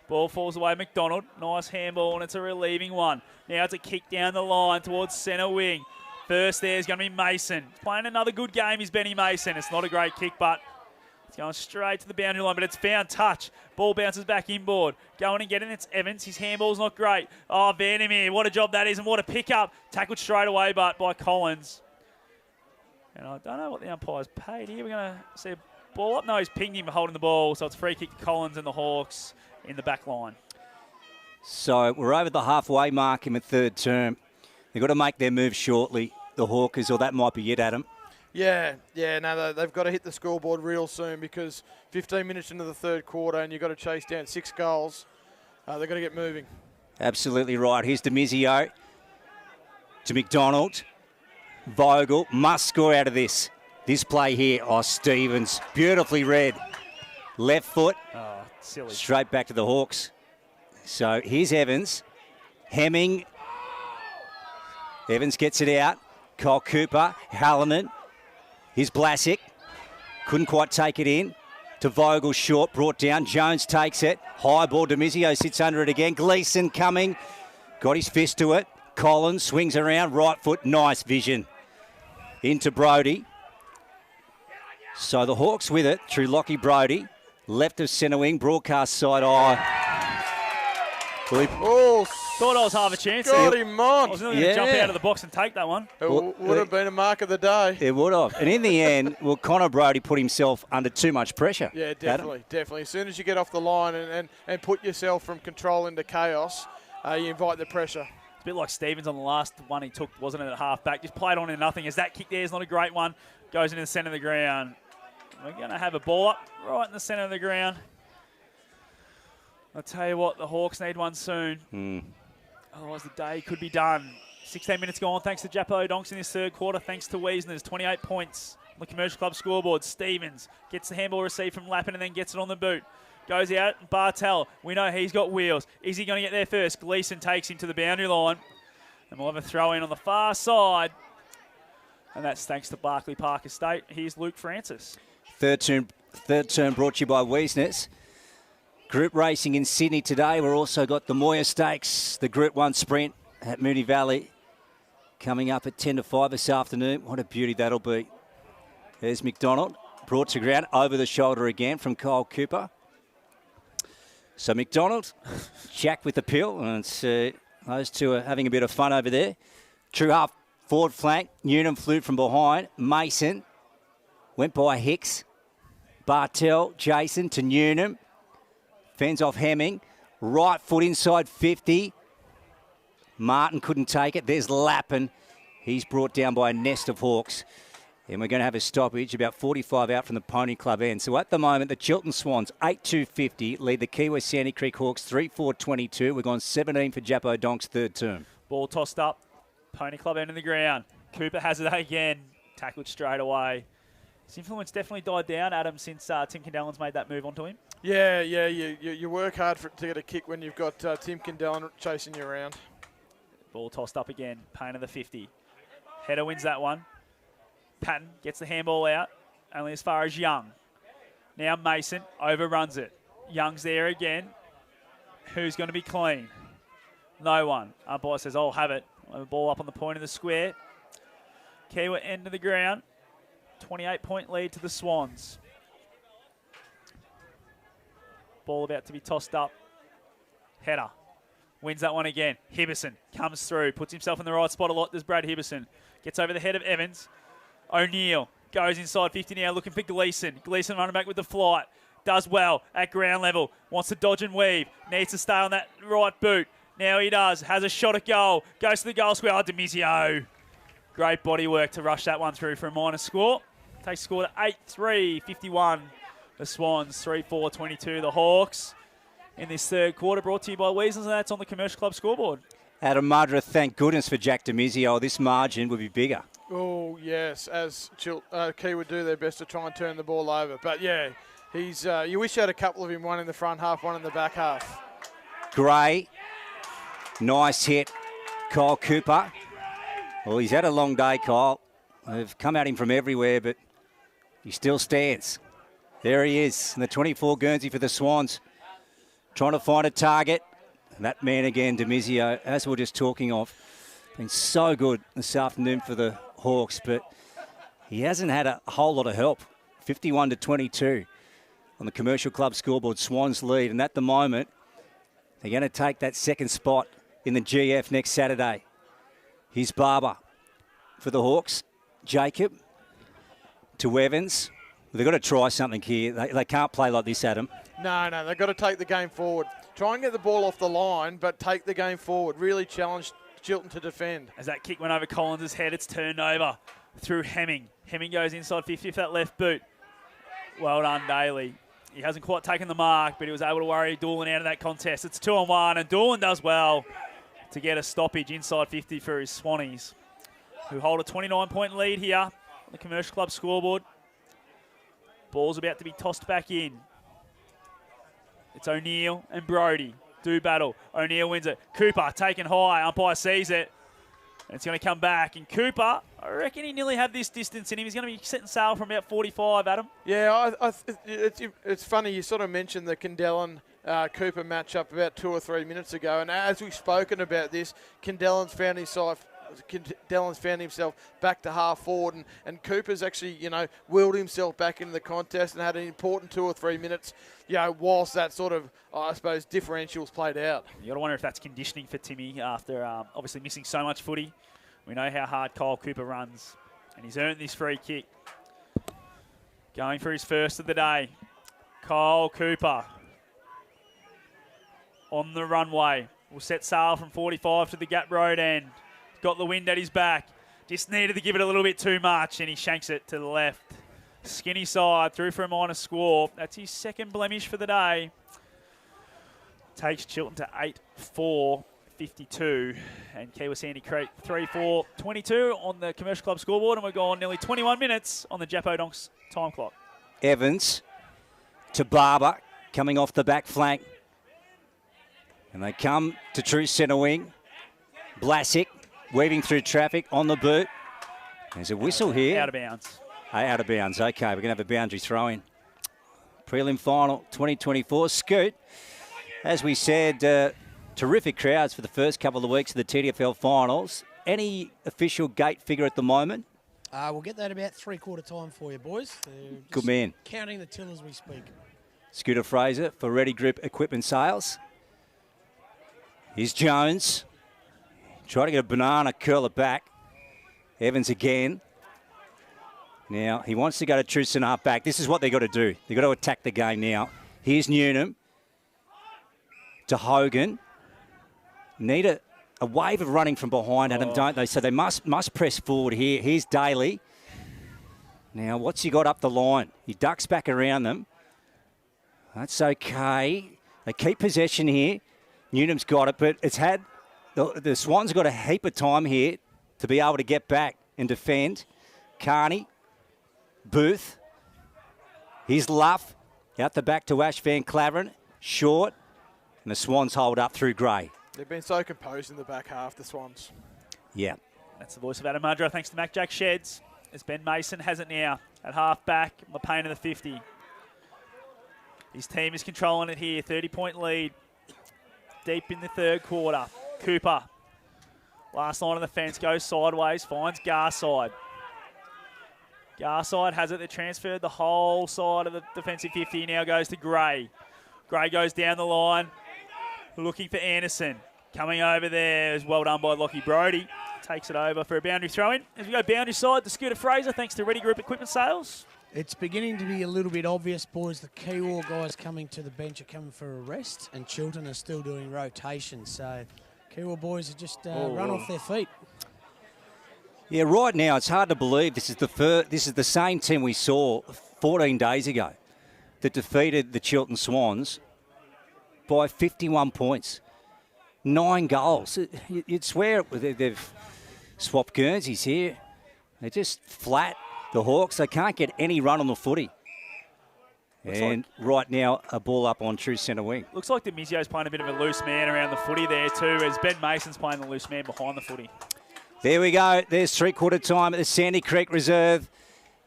Ball falls away, McDonald. Nice handball, and it's a relieving one. Now it's a kick down the line towards centre wing. First there is going to be Mason. He's playing another good game, is Benny Mason. It's not a great kick, but it's going straight to the boundary line, but it's found touch. Ball bounces back inboard. Going and getting it. It's Evans. His handball's not great. Oh, Vandermeer, what a job that is, and what a pickup. Tackled straight away, but by Collins. And I don't know what the umpire's paid here. We're going to see a ball up. No, he's pinged him holding the ball, so it's free kick to Collins and the Hawks in the back line. So we're over the halfway mark in the third term. They've got to make their move shortly, the Hawkers, or that might be it, Adam. Yeah, no, they've got to hit the scoreboard real soon because 15 minutes into the third quarter and you've got to chase down 6 goals. They've got to get moving. Absolutely right. Here's Demizio to McDonald. Vogel must score out of this. This play here. Oh, Stevens, beautifully read. Left foot. Oh, silly. Straight back to the Hawks. So here's Evans. Hemming. Evans gets it out. Kyle Cooper. Hallinan. Here's Blasick. Couldn't quite take it in. To Vogel, short, brought down. Jones takes it. High ball. Demizio sits under it again. Gleeson coming. Got his fist to it. Collins swings around. Right foot. Nice vision. Into Brodie. So the Hawks with it through Lockie Brodie. Left of centre wing. Broadcast side. Oh, thought I was half a chance. got him on. I was going to jump out of the box and take that one. It would have been a mark of the day. It would have. And in the end, well, Connor Brodie put himself under too much pressure. Yeah, definitely. As soon as you get off the line and put yourself from control into chaos, you invite the pressure. a bit like Stevens on the last one he took, wasn't it, at half-back? Just played on in nothing. As that kick there is not a great one. Goes into the centre of the ground. We're going to have a ball up right in the centre of the ground. I'll tell you what, the Hawks need one soon. Otherwise, the day could be done. 16 minutes gone, thanks to Japo Donks in this third quarter. Thanks to Wiesner's, 28 points on the Commercial Club scoreboard. Stevens gets the handball received from Lappin and then gets it on the boot. Goes out, Bartel, we know he's got wheels. Is he going to get there first? Gleeson takes him to the boundary line. And we'll have a throw in on the far side. And that's thanks to Barclay Park Estate. Here's Luke Francis. Third term brought to you by Wiesner's. Group racing in Sydney today. We've also got the Moya Stakes, the Group 1 Sprint at Moonee Valley, coming up at 10 to 5 this afternoon. What a beauty that'll be. There's McDonald, brought to ground over the shoulder again from Kyle Cooper. So McDonald, Jack with the pill, and it's, those two are having a bit of fun over there. True half forward flank, Newnham flew from behind. Mason went by Hicks. Bartel, Jason to Newnham. Fends off Hemming. Right foot inside 50. Martin couldn't take it. There's Lappin. He's brought down by a nest of Hawks. And we're going to have a stoppage, about 45 out from the Pony Club end. So at the moment, the Chiltern Swans, 8-2-50, lead the Kiewa Sandy Creek Hawks 3-4-22. We've gone 17 for Japo Donk's third term. Ball tossed up. Pony Club end of the ground. Cooper has it again. Tackled straight away. His influence definitely died down, Adam, since Tim Candellon's made that move onto him. Yeah. You work hard to get a kick when you've got Tim Candellon chasing you around. Ball tossed up again. Payne of the 50. Header wins that one. Patton gets the handball out, only as far as Young. Now Mason overruns it. Young's there again. Who's going to be clean? No one. Umpire says, I'll have it. I'll have a ball up on the point of the square. Kiewa end of the ground. 28-point lead to the Swans. Ball about to be tossed up. Header. Wins that one again. Hibberson comes through. Puts himself in the right spot a lot. Does Brad Hibberson. Gets over the head of Evans. O'Neill goes inside 50 now, looking for Gleeson. Gleeson running back with the flight. Does well at ground level. Wants to dodge and weave. Needs to stay on that right boot. Now he does. Has a shot at goal. Goes to the goal square. Demizio. Great body work to rush that one through for a minor score. Takes score to 8-3, 51. The Swans, 3-4, 22. The Hawks in this third quarter, brought to you by Weasels, and that's on the Commercial Club scoreboard. Adam Mudra, thank goodness for Jack Demizio. This margin would be bigger. Oh, yes, as Key would do their best to try and turn the ball over. But, yeah, he's. You wish you had a couple of him, one in the front half, one in the back half. Gray, nice hit. Kyle Cooper. Well, he's had a long day, Kyle. They've come at him from everywhere, but he still stands. There he is, in the 24 Guernsey for the Swans. Trying to find a target. And that man again, Demizio, as we were just talking of, been so good this afternoon for the Hawks, but he hasn't had a whole lot of help. 51-22 on the Commercial Club scoreboard. Swans lead, and at the moment, they're going to take that second spot in the GF next Saturday. Here's Barber for the Hawks. Jacob to Evans. They've got to try something here. They can't play like this, Adam. No, they've got to take the game forward. Try and get the ball off the line, but take the game forward. Really challenge Chiltern to defend. As that kick went over Collins' head, it's turned over through Hemming. Hemming goes inside 50 for that left boot. Well done, Daly. He hasn't quite taken the mark, but he was able to worry Doolan out of that contest. It's 2-on-1, and Doolan does well to get a stoppage inside 50 for his Swannies, who hold a 29-point lead here on the Commercial Club scoreboard. Ball's about to be tossed back in. It's O'Neill and Brody do battle. O'Neill wins it. Cooper taken high. Umpire sees it. And it's going to come back. And Cooper, I reckon he nearly had this distance in him. He's going to be setting sail from about 45, Adam. Yeah, it's funny. You sort of mentioned the Candellon-Cooper matchup about 2 or 3 minutes ago. And as we've spoken about this, Candellon's found himself back to half forward, and Cooper's actually, wheeled himself back into the contest and had an important 2 or 3 minutes, whilst that sort of, I suppose, differentials played out. You got to wonder if that's conditioning for Timmy after obviously missing so much footy. We know how hard Kyle Cooper runs, and he's earned this free kick. Going for his first of the day. Kyle Cooper on the runway. will set sail from 45 to the Gap Road end. Got the wind at his back. Just needed to give it a little bit too much, and he shanks it to the left. Skinny side, through for a minor score. That's his second blemish for the day. Takes Chiltern to 8-4-52, and Kiewa Sandy Creek 3-4-22 on the Commercial Club scoreboard, and we're going nearly 21 minutes on the Japo Donks time clock. Evans to Barber, coming off the back flank. And they come to true centre wing. Blasick weaving through traffic on the boot. There's a whistle here. Out of bounds. Out of bounds. Okay, we're going to have a boundary throw-in. Prelim final 2024. Scoot, as we said, terrific crowds for the first couple of weeks of the TDFL finals. Any official gate figure at the moment? We'll get that about three-quarter time for you, boys. Good man. Counting the till as we speak. Scooter Fraser for Ready Group Equipment Sales. Here's Jones. Try to get a banana, curl it back. Evans again. Now, he wants to go to true centre half back. This is what they've got to do. They've got to attack the game now. Here's Newnham to Hogan. Need a wave of running from behind at them, don't they? So they must press forward here. Here's Daly. Now, what's he got up the line? He ducks back around them. That's okay. They keep possession here. Newnham's got it, but it's had... The Swans got a heap of time here to be able to get back and defend. Carney. Booth. Here's Luff. Out the back to Ash Van Claveren. Short. And the Swans hold up through Gray. They've been so composed in the back half, the Swans. Yeah. That's the voice of Adam Mudra, thanks to Mac Jack Sheds. As Ben Mason has it now at half back on the pain of the 50. His team is controlling it here. 30-point lead. Deep in the third quarter. Cooper. Last line of the fence goes sideways. Finds Garside. Garside has it. They transferred the whole side of the defensive 50. Now goes to Gray. Gray goes down the line. Looking for Anderson. Coming over there is well done by Lockie Brodie. Takes it over for a boundary throw-in. As we go boundary side to Scooter Fraser, thanks to Ready Group Equipment Sales. It's beginning to be a little bit obvious, boys. The Kiewa guys coming to the bench are coming for a rest, and Chiltern are still doing rotations. So Kiewa boys are just run off their feet. Yeah, right now it's hard to believe this is the same team we saw 14 days ago that defeated the Chiltern Swans by 51 points. 9 goals. You'd swear they've swapped Guernseys here. They're just flat. The Hawks, they can't get any run on the footy. And right now, a ball up on true centre wing. Looks like Demizio's playing a bit of a loose man around the footy there too, as Ben Mason's playing the loose man behind the footy. There we go. There's three-quarter time at the Sandy Creek Reserve.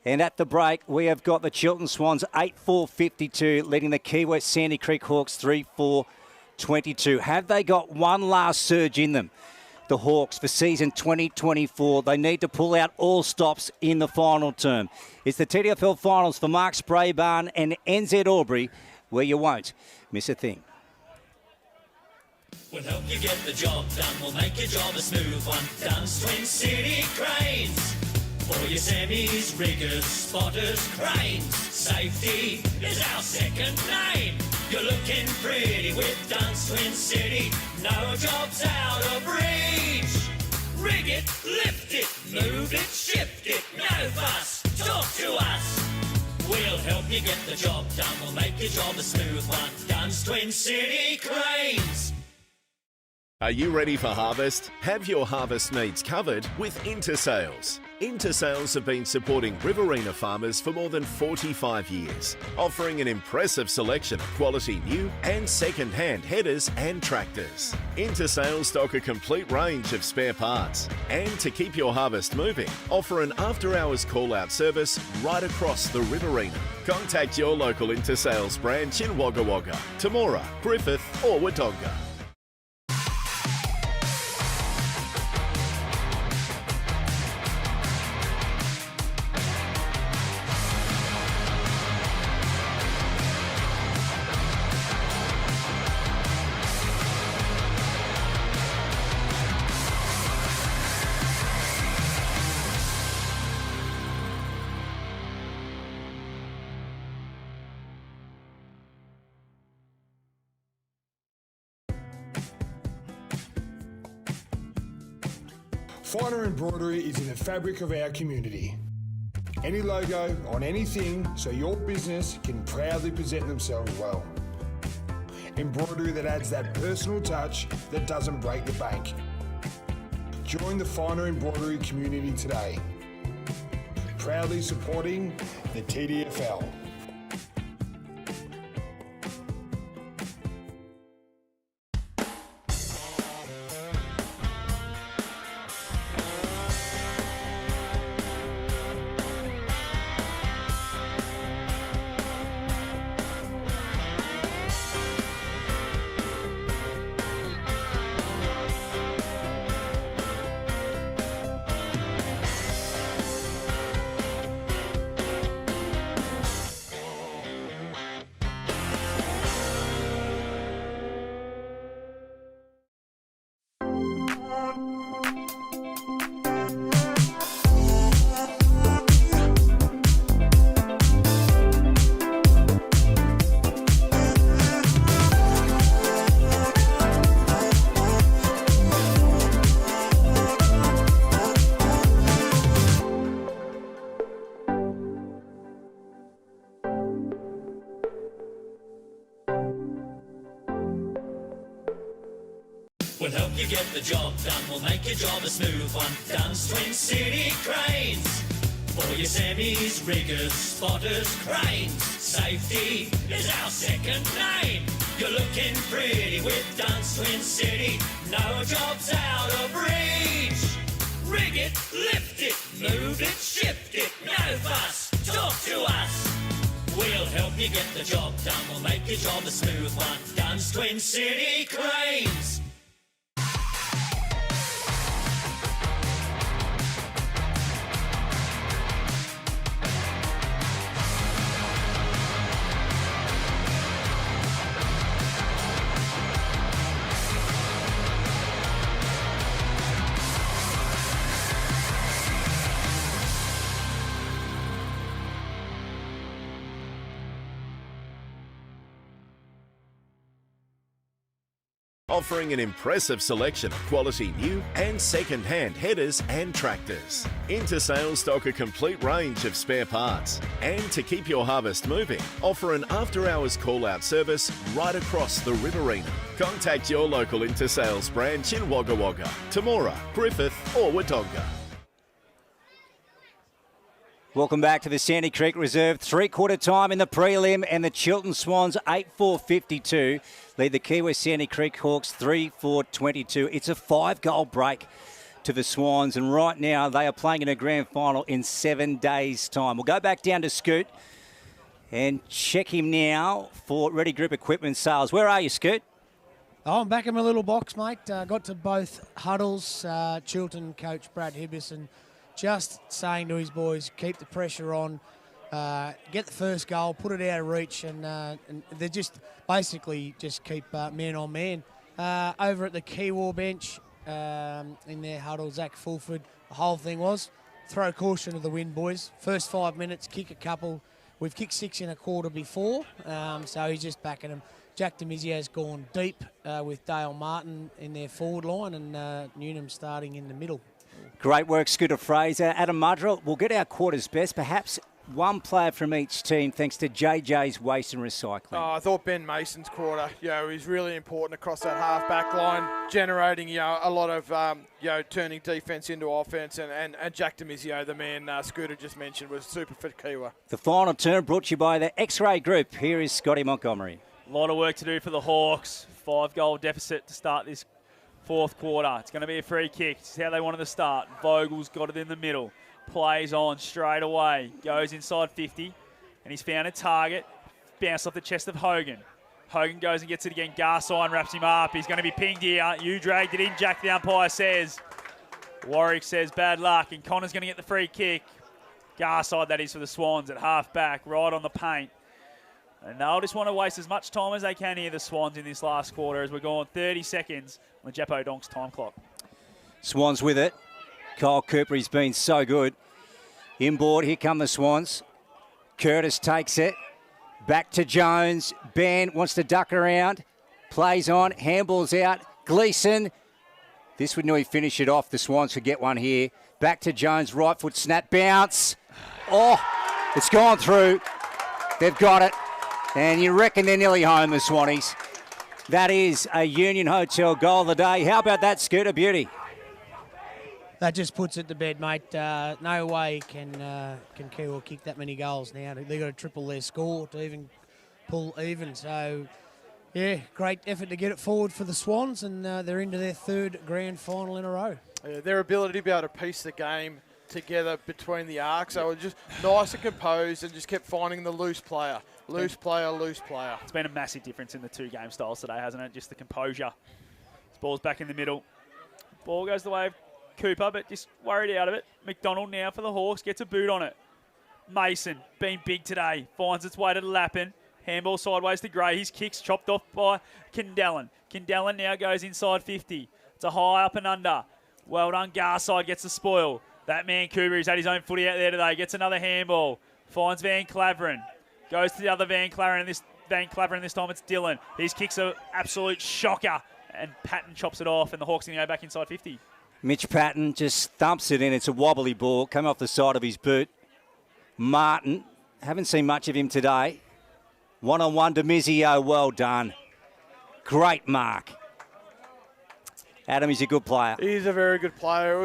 And at the break, we have got the Chiltern Swans 8-4-52, leading the Kiewa Sandy Creek Hawks 3-4-22. Have they got one last surge in them? The Hawks for season 2024. They need to pull out all stops in the final term. It's the TDFL finals for Mark Spraybarn and NZ Albury, where you won't miss a thing. We'll help you get the job done. We'll make your job a smooth one. Dunn's Twin City Cranes. For your semis, riggers, spotters, cranes. Safety is our second name. You're looking pretty with Dunn's Twin City. No job's out of reach. Rig it, lift it, move it, shift it. No fuss, talk to us. We'll help you get the job done. We'll make your job a smooth one. Dunn's Twin City Cranes. Are you ready for harvest? Have your harvest needs covered with Intersales. Intersales have been supporting Riverina farmers for more than 45 years, offering an impressive selection of quality new and second-hand headers and tractors. Intersales stock a complete range of spare parts, and to keep your harvest moving, offer an after-hours call-out service right across the Riverina. Contact your local Intersales branch in Wagga Wagga, Temora, Griffith or Wodonga. Finer embroidery is in the fabric of our community. Any logo on anything so your business can proudly present themselves well. Embroidery that adds that personal touch that doesn't break the bank. Join the Finer embroidery community today. Proudly supporting the TDFL. We'll help you get the job done. We'll make your job a smooth one. Dunn's Twin City Cranes. For your semis, riggers, spotters, cranes. Safety is our second name. You're looking pretty with Dunn's Twin City. No job's out of reach. Rig it, lift it, move it, shift it. No fuss, talk to us. We'll help you get the job done. We'll make your job a smooth one. Dunn's Twin City Cranes. Offering an impressive selection of quality new and second-hand headers and tractors. Intersales stock a complete range of spare parts. And to keep your harvest moving, offer an after-hours call-out service right across the Riverina. Contact your local Intersales branch in Wagga Wagga, Temora, Griffith or Wodonga. Welcome back to the Sandy Creek Reserve. Three-quarter time in the prelim, and the Chiltern Swans 8-4-52 lead the Kiewa Sandy Creek Hawks 3-4-22. It's a 5-goal break to the Swans, and right now they are playing in a grand final in 7 days' time. We'll go back down to Scoot and check him now for Ready Group Equipment Sales. Where are you, Scoot? Oh, I'm back in my little box, mate. Got to both huddles. Chiltern coach Brad Hibbison just saying to his boys, keep the pressure on, get the first goal, put it out of reach, and they just basically just keep man on man. Over at the Kiewa bench in their huddle, Zach Fulford, the whole thing was throw caution to the wind, boys. First 5 minutes, kick a couple. We've kicked 6 in a quarter before, so he's just backing them. Jack Demizio's gone deep with Dale Martin in their forward line, and Newnham starting in the middle. Great work, Scooter Fraser. Adam Mudrell, we'll get our quarters best. Perhaps one player from each team, thanks to JJ's waste and recycling. Oh, I thought Ben Mason's quarter, is really important across that half-back line, generating, a lot of, turning defence into offence. And Jack Demizio, the man Scooter just mentioned, was super for Kiewa. The final turn brought to you by the X-Ray Group. Here is Scotty Montgomery. A lot of work to do for the Hawks. 5-goal deficit to start this fourth quarter. It's going to be a free kick. It's how they wanted to start. Vogel's got it in the middle. Plays on straight away. Goes inside 50. And he's found a target. Bounced off the chest of Hogan. Hogan goes and gets it again. Garside wraps him up. He's going to be pinged here. You dragged it in, Jack, the umpire says. Warwick says bad luck. And Connor's going to get the free kick. Garside, that is, for the Swans at half back. Right on the paint. And they'll just want to waste as much time as they can here, the Swans, in this last quarter, as we're going 30 seconds on the Jeppo Donks time clock. Swans with it. Kyle Cooper, he's been so good. Inboard, here come the Swans. Curtis takes it. Back to Jones. Ben wants to duck around. Plays on. Handball's out. Gleeson This would nearly finish it off. The Swans could get one here. Back to Jones, right foot snap, bounce. Oh, it's gone through. They've got it. And you reckon they're nearly home, the Swannies. That is a Union Hotel goal of the day. How about that, Scooter Beauty? That just puts it to bed, mate. No way can Kiewa kick that many goals now. They've got to triple their score to even pull even. So, yeah, great effort to get it forward for the Swans, and they're into their third grand final in a row. Yeah, their ability to be able to piece the game together between the arcs, they were just nice and composed and just kept finding the loose player. Loose player. It's been a massive difference in the two game styles today, hasn't it? Just the composure. This ball's back in the middle. Ball goes the way of Cooper, but just worried out of it. McDonald now for the Hawks, gets a boot on it. Mason, been big today, finds its way to Lappin. Handball sideways to Gray. His kick's chopped off by Kindellan. Kindellan now goes inside 50. It's a high up and under. Well done, Garside gets the spoil. That man Cooper, he's had his own footy out there today, gets another handball. Finds Van Claveren. Goes to the other Van Claveren, and this time it's Dillon. His kick's an absolute shocker. And Patton chops it off, and the Hawks going to go back inside 50. Mitch Patton just thumps it in. It's a wobbly ball, come off the side of his boot. Martin, haven't seen much of him today. One-on-one to Mizio, well done. Great mark. Adam, he's a good player. He's a very good player.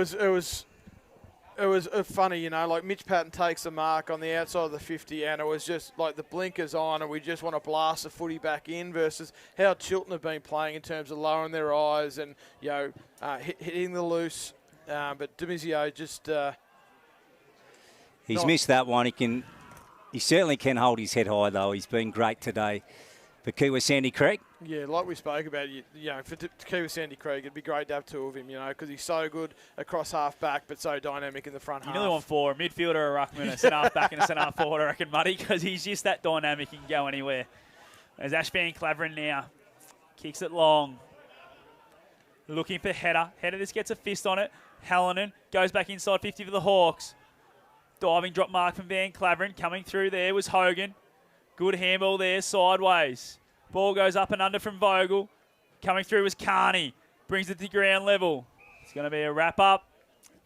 It was funny, you know, like Mitch Patton takes the mark on the outside of the 50, and it was just like the blinkers on, and we just want to blast the footy back in versus how Chiltern have been playing in terms of lowering their eyes and, you know, hitting the loose. But Demizio just... He's missed that one. He certainly can hold his head high, though. He's been great today for Kiewa Sandy Creek. Yeah, like we spoke about, you know, for Kiewa Sandy Creek, it'd be great to have two of him, you know, because he's so good across half back, but so dynamic in the front half. You nearly want four, a midfielder, a ruckman, a centre half back, and a centre half forward, I reckon, Muddy, because he's just that dynamic. He can go anywhere. There's Ash Van Claveren now. Kicks it long. Looking for Header. Header just gets a fist on it. Hallinan goes back inside 50 for the Hawks. Diving drop mark from Van Claveren. Coming through there was Hogan. Good handball there, sideways. Ball goes up and under from Vogel. Coming through was Carney. Brings it to ground level. It's going to be a wrap-up.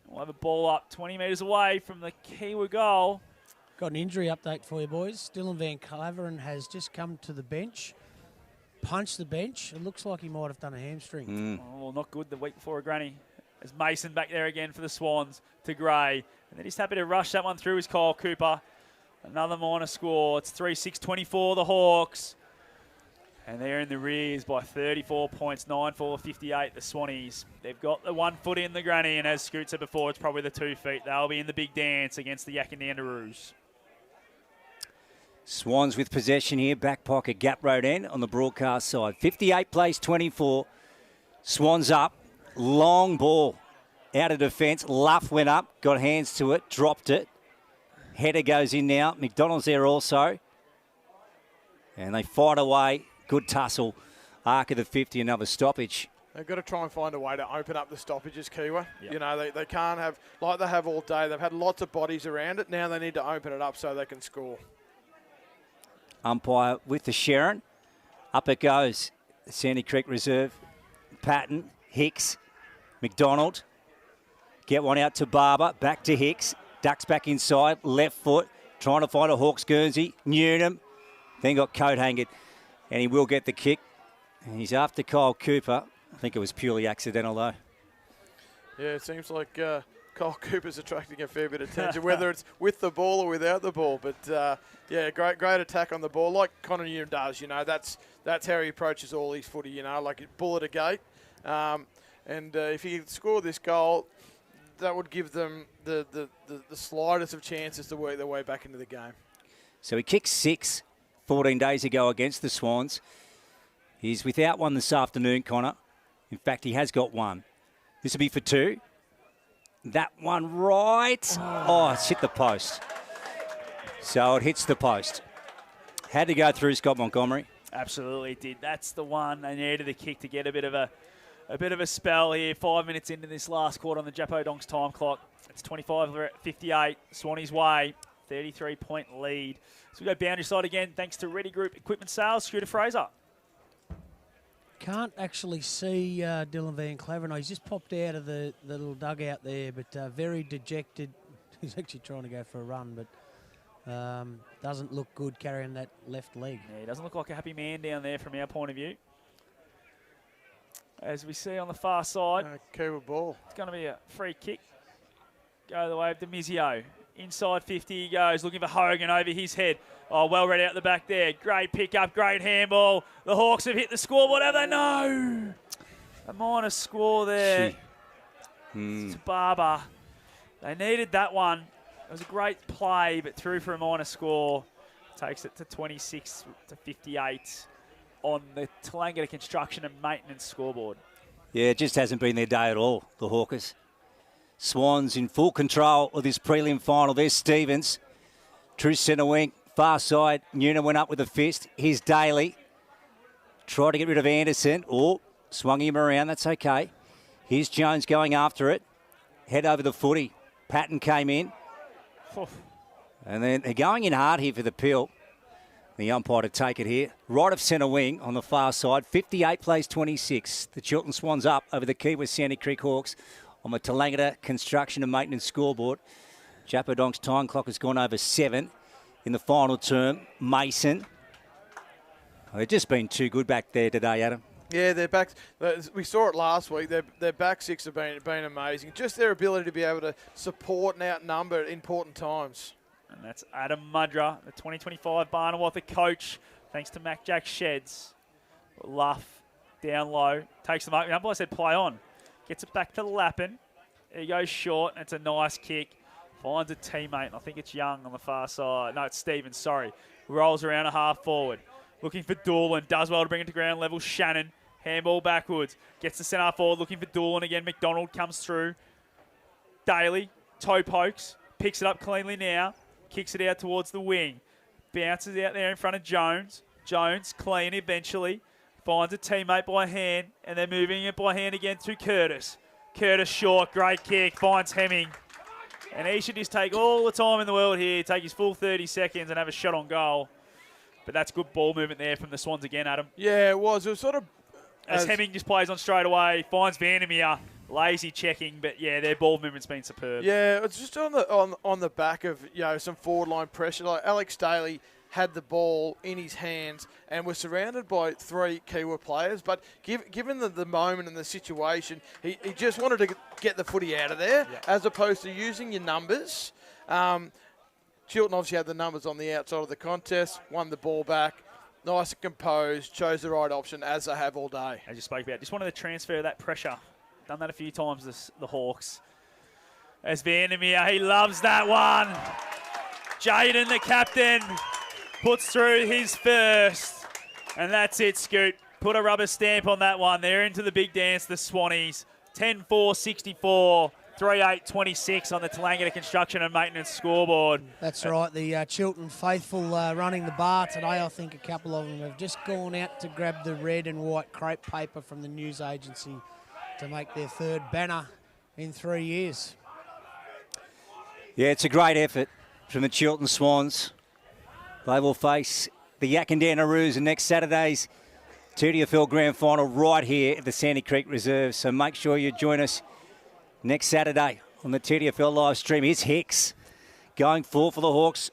We'll have a ball up 20 metres away from the Kiewa goal. Got an injury update for you, boys. Dylan Van Claveren has just come to the bench, punched the bench. It looks like he might have done a hamstring. Oh, not good the week before a granny. There's Mason back there again for the Swans to Gray. And then he's happy to rush that one through is Kyle Cooper. Another minor score. It's 3-6-24, the Hawks. And they're in the rears by 34 points, 9-4-58, the Swannies. They've got the 1 foot in the granny, and as Scoot said before, it's probably the 2 feet. They'll be in the big dance against the Yakandandaroos. Swans with possession here, back pocket, Gap Road end on the broadcast side. 58 plays 24. Swans up, long ball out of defence. Luff went up, got hands to it, dropped it. Header goes in now. McDonald's there also. And they fight away. Good tussle. Arc of the 50, another stoppage. They've got to try and find a way to open up the stoppages, Kiewa. Yep. You know, they can't have, like they have all day, they've had lots of bodies around it. Now they need to open it up so they can score. Umpire with the Sharon. Up it goes. Sandy Creek Reserve. Patton, Hicks, McDonald. Get one out to Barber. Back to Hicks. Ducks back inside. Left foot. Trying to find a Hawks Guernsey. Newnham. Then got coat hanged. And he will get the kick. And he's after Kyle Cooper. I think it was purely accidental, though. Yeah, it seems like Kyle Cooper's attracting a fair bit of attention, whether it's with the ball or without the ball. But, yeah, great attack on the ball, like Connor Newnham does. You know, that's how he approaches all his footy, you know, like a bull at a gate. And if he could score this goal, that would give them the slightest of chances to work their way back into the game. So he kicked 6 14 days ago against the Swans. He's without one this afternoon, Connor. In fact, he has got one. This will be for 2. That one right. Oh, it's hit the post. So it hits the post. Had to go through Scott Montgomery. Absolutely did. That's the one. They needed a kick to get a bit of a spell here. 5 minutes into this last quarter on the Japo Donks time clock. It's 25-58. Swannies way. 33-point lead. So we go boundary side again. Thanks to Ready Group Equipment Sales. Scooter Fraser. can't actually see Dylan Van Cleven. He's just popped out of the little dugout there, but very dejected. He's actually trying to go for a run, but doesn't look good carrying that left leg. Yeah, he doesn't look like a happy man down there from our point of view. As we see on the far side, Kiewa ball. it's going to be a free kick. Go the way of Demizio. Inside 50 he goes, looking for Hogan over his head. Oh, well read out the back there. Great pick-up, great handball. The Hawks have hit the scoreboard, have they? No! A minor score there. It's Barber. They needed that one. It was a great play, but through for a minor score. Takes it to 26 to 58 on the Tallangatta Construction and Maintenance scoreboard. Yeah, it just hasn't been their day at all, the Hawkers. Swans in full control of this prelim final. There's Stevens. True centre wing. Far side. Nuna went up with a fist. Here's Daly. Tried to get rid of Anderson. Oh, swung him around. That's okay. Here's Jones going after it. Head over the footy. Patton came in. And then they're going in hard here for the pill. The umpire to take it here. Right of centre wing on the far side. 58 plays 26. The Chiltern Swans up over the Kiewa Sandy Creek Hawks on the Tallangatta Construction and Maintenance scoreboard. Chapadonk's time clock has gone over 7 in the final term. Mason. They've just been too good back there today, Adam. Yeah, their backs. We saw it last week. Their back six have been amazing. Just their ability to be able to support and outnumber at important times. And that's Adam Mudra, the 2025 Barnawatta coach, thanks to Mac Jack Sheds. Luff down low, takes them up. The umpire said play on. Gets it back to Lappin. He goes short, and it's a nice kick. Finds a teammate, and I think it's Young on the far side. No, it's Stevens, sorry. Rolls around a half forward. Looking for Doolan, does well to bring it to ground level. Shannon, handball backwards. Gets the centre forward, looking for Doolan again. McDonald comes through. Daly, toe pokes, picks it up cleanly now. Kicks it out towards the wing. Bounces out there in front of Jones. Jones, clean eventually. Finds a teammate by hand, and they're moving it by hand again to Curtis. Curtis short, great kick, finds Hemming. And he should just take all the time in the world here, take his full 30 seconds and have a shot on goal. But that's good ball movement there from the Swans again, Adam. Yeah, it was. It was sort of... As Hemming just plays on straight away, finds Vandermeer. Lazy checking, but yeah, their ball movement's been superb. Yeah, it's just on the back of some forward line pressure. Like Alex Daly had the ball in his hands and was surrounded by 3 Kiewa players. But given the moment and the situation, he just wanted to get the footy out of there, as opposed to using your numbers. Chiltern obviously had the numbers on the outside of the contest, won the ball back. Nice and composed, chose the right option, as they have all day. As you spoke about, just wanted to transfer that pressure. Done that a few times, the Hawks. As Vandermeer, he loves that one. Jaden, the captain, puts through his first. And that's it, Scoot. Put a rubber stamp on that one. They're into the big dance, the Swannies. 10-4-64, 3-8-26 on the Tallangatta Construction and Maintenance scoreboard. That's right. The Chiltern faithful running the bar today. I think a couple of them have just gone out to grab the red and white crepe paper from the news agency to make their 3rd banner in 3 years. Yeah, it's a great effort from the Chiltern Swans. They will face the Yakandannaroos in next Saturday's TDFL Grand Final right here at the Sandy Creek Reserve. So make sure you join us next Saturday on the TDFL live stream. Here's Hicks going for the Hawks.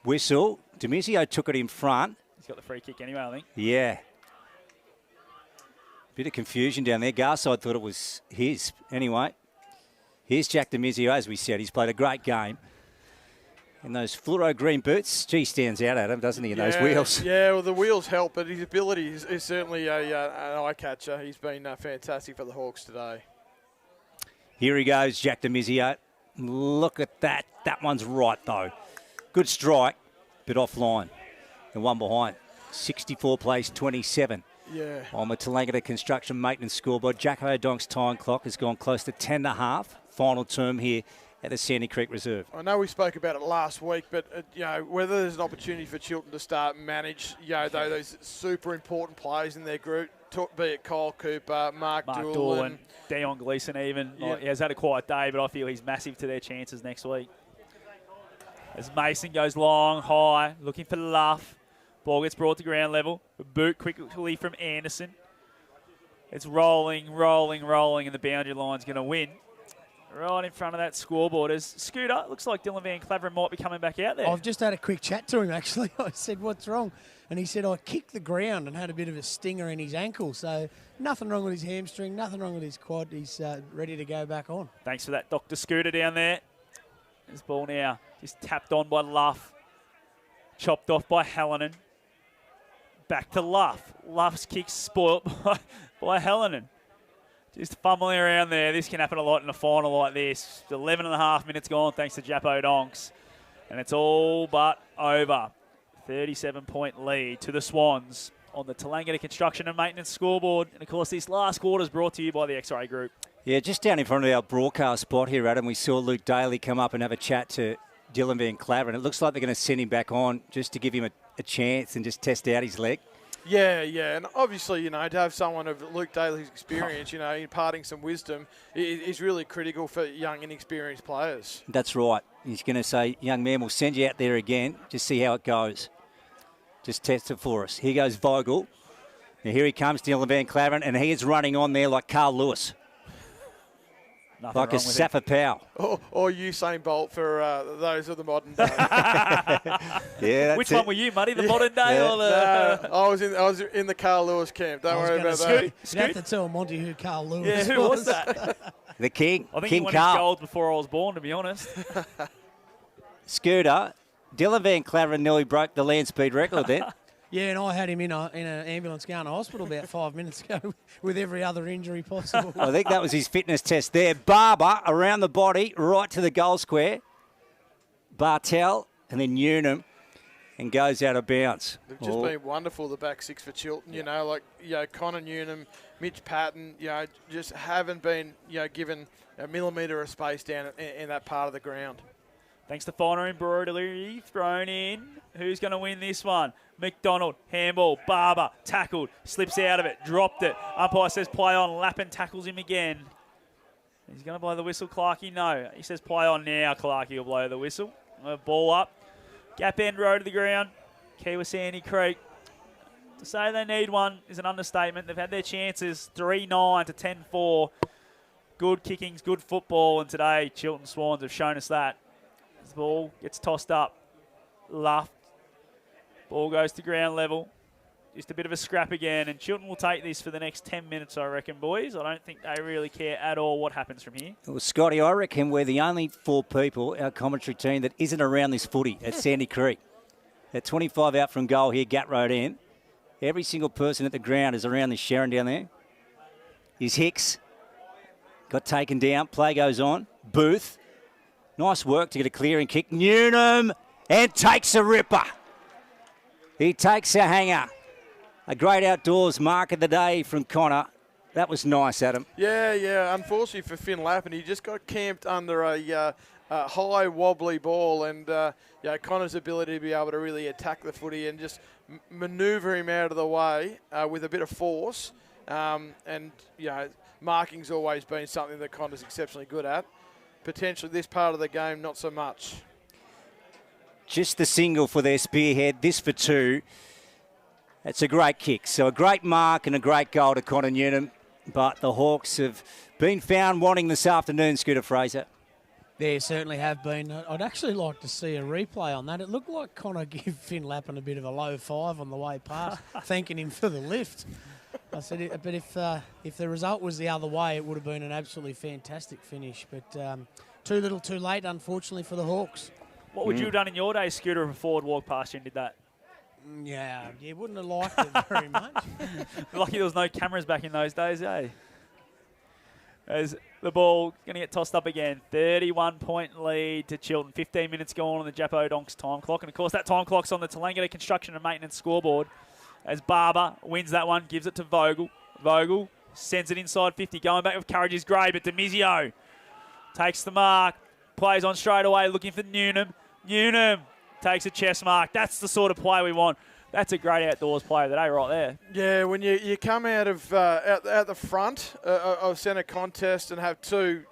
Whistle. Demizio took it in front. He's got the free kick anyway, I think. Yeah. Bit of confusion down there. Garside thought it was his. Anyway, here's Jack Demizio, as we said. He's played a great game. In those fluoro green boots, gee, stands out at him, doesn't he, in those wheels? Yeah, well, the wheels help, but his ability is certainly an eye-catcher. He's been fantastic for the Hawks today. Here he goes, Jack Demizio. Look at that. That one's right, though. Good strike, but offline. The one behind. 64 plays 27. Yeah. On the Tallangatta Construction Maintenance scoreboard, Jacko Donk's time clock has gone close to 10.5. Final term here at the Sandy Creek Reserve. I know we spoke about it last week, but whether there's an opportunity for Chiltern to start and manage those super important players in their group, be it Kyle Cooper, Mark Doolan, Dion Gleeson even. Yeah. He has had a quiet day, but I feel he's massive to their chances next week. As Mason goes long, high, looking for Luff. Ball gets brought to ground level. A boot quickly from Anderson. It's rolling, and the boundary line's going to win. Right in front of that scoreboard is Scooter. Looks like Dylan Van Claveren might be coming back out there. I've just had a quick chat to him, actually. I said, what's wrong? And he said, I kicked the ground and had a bit of a stinger in his ankle. So nothing wrong with his hamstring, nothing wrong with his quad. He's ready to go back on. Thanks for that, Dr. Scooter down there. This ball now just tapped on by Luff. Chopped off by Hallinan. Back to Luff. Luff's kick spoilt by Hallinan. Just fumbling around there. This can happen a lot in a final like this. 11 and a half minutes gone thanks to Japo Donks. And it's all but over. 37-point lead to the Swans on the Tallangatta Construction and Maintenance scoreboard. And, of course, this last quarter is brought to you by the X-Ray Group. Yeah, just down in front of our broadcast spot here, Adam, we saw Luke Daly come up and have a chat to Dylan Van Claveren. It looks like they're going to send him back on just to give him a chance and just test out his leg. Yeah, and obviously, to have someone of Luke Daly's experience, imparting some wisdom is really critical for young, inexperienced players. That's right. He's going to say, young man, we'll send you out there again. Just see how it goes. Just test it for us. Here goes Vogel. Now here he comes, Dylan Van Claveren, and he is running on there like Carl Lewis. Nothing like a Safa Powell. Or Usain Bolt for those of the modern day. Yeah, Which one were you, Muddy? The modern day or the... I was in the Carl Lewis camp. Don't worry about that. You have to tell Monty who Carl Lewis Yeah, who was that? The King. I think King he won Carl. his gold before I was born, to be honest. Scooter. Dylan Van Claveren nearly broke the land speed record then. Yeah, and I had him in an ambulance going to hospital about 5 minutes ago with every other injury possible. I think that was his fitness test there. Barber around the body, right to the goal square. Bartel and then Newnham, and goes out of bounds. They've just been wonderful, the back six for Chiltern. Connor Newnham, Mitch Patton, just haven't been, given a millimetre of space down in that part of the ground. Thanks to Finer and Brodery, thrown in. Who's going to win this one? McDonald, handball, Barber, tackled, slips out of it, dropped it. Umpire says play on, Lappin tackles him again. He's going to blow the whistle, Clarkey? No. He says play on now, Clarkey will blow the whistle. Ball up. Gap end row to the ground. Kiewa Sandy Creek. To say they need one is an understatement. They've had their chances, 3-9 to 10-4. Good kickings, good football, and today Chiltern Swans have shown us that. The ball gets tossed up. Luff. Ball goes to ground level. Just a bit of a scrap again, and Chiltern will take this for the next 10 minutes, I reckon, boys. I don't think they really care at all what happens from here. Well, Scotty, I reckon we're the only four people, our commentary team, that isn't around this footy at Sandy Creek. At 25 out from goal here, Gat Road end. Every single person at the ground is around this Sharon down there. Is Hicks. Got taken down. Play goes on. Booth. Nice work to get a clearing kick. Newnham, and takes a ripper. He takes a hanger. A great outdoors mark of the day from Connor. That was nice, Adam. Yeah. Unfortunately for Finn Lappin, he just got camped under a high wobbly ball, and Connor's ability to be able to really attack the footy and just manoeuvre him out of the way with a bit of force. Marking's always been something that Connor's exceptionally good at. Potentially this part of the game, not so much. Just the single for their spearhead. This for two. It's a great kick. So a great mark and a great goal to Connor Newnham. But the Hawks have been found wanting this afternoon, Scooter Fraser. There certainly have been. I'd actually like to see a replay on that. It looked like Connor gave Finn Lappin a bit of a low five on the way past, thanking him for the lift. I said, but if the result was the other way, it would have been an absolutely fantastic finish. But too little too late, unfortunately, for the Hawks. What would you have done in your day, Scooter, if a forward walked past you and did that? Yeah, you wouldn't have liked it very much. Lucky there was no cameras back in those days, eh? As the ball going to get tossed up again. 31-point lead to Chiltern. 15 minutes gone on the Japo Donks time clock. And, of course, that time clock's on the Tallangatta Construction and Maintenance scoreboard. As Barber wins that one, gives it to Vogel. Vogel sends it inside 50. Going back with courage is great, but Demizio takes the mark. Plays on straight away, looking for Newnham. Newnham takes a chest mark. That's the sort of play we want. That's a great outdoors play of the day right there. Yeah, when you come out of out the front of centre contest and have two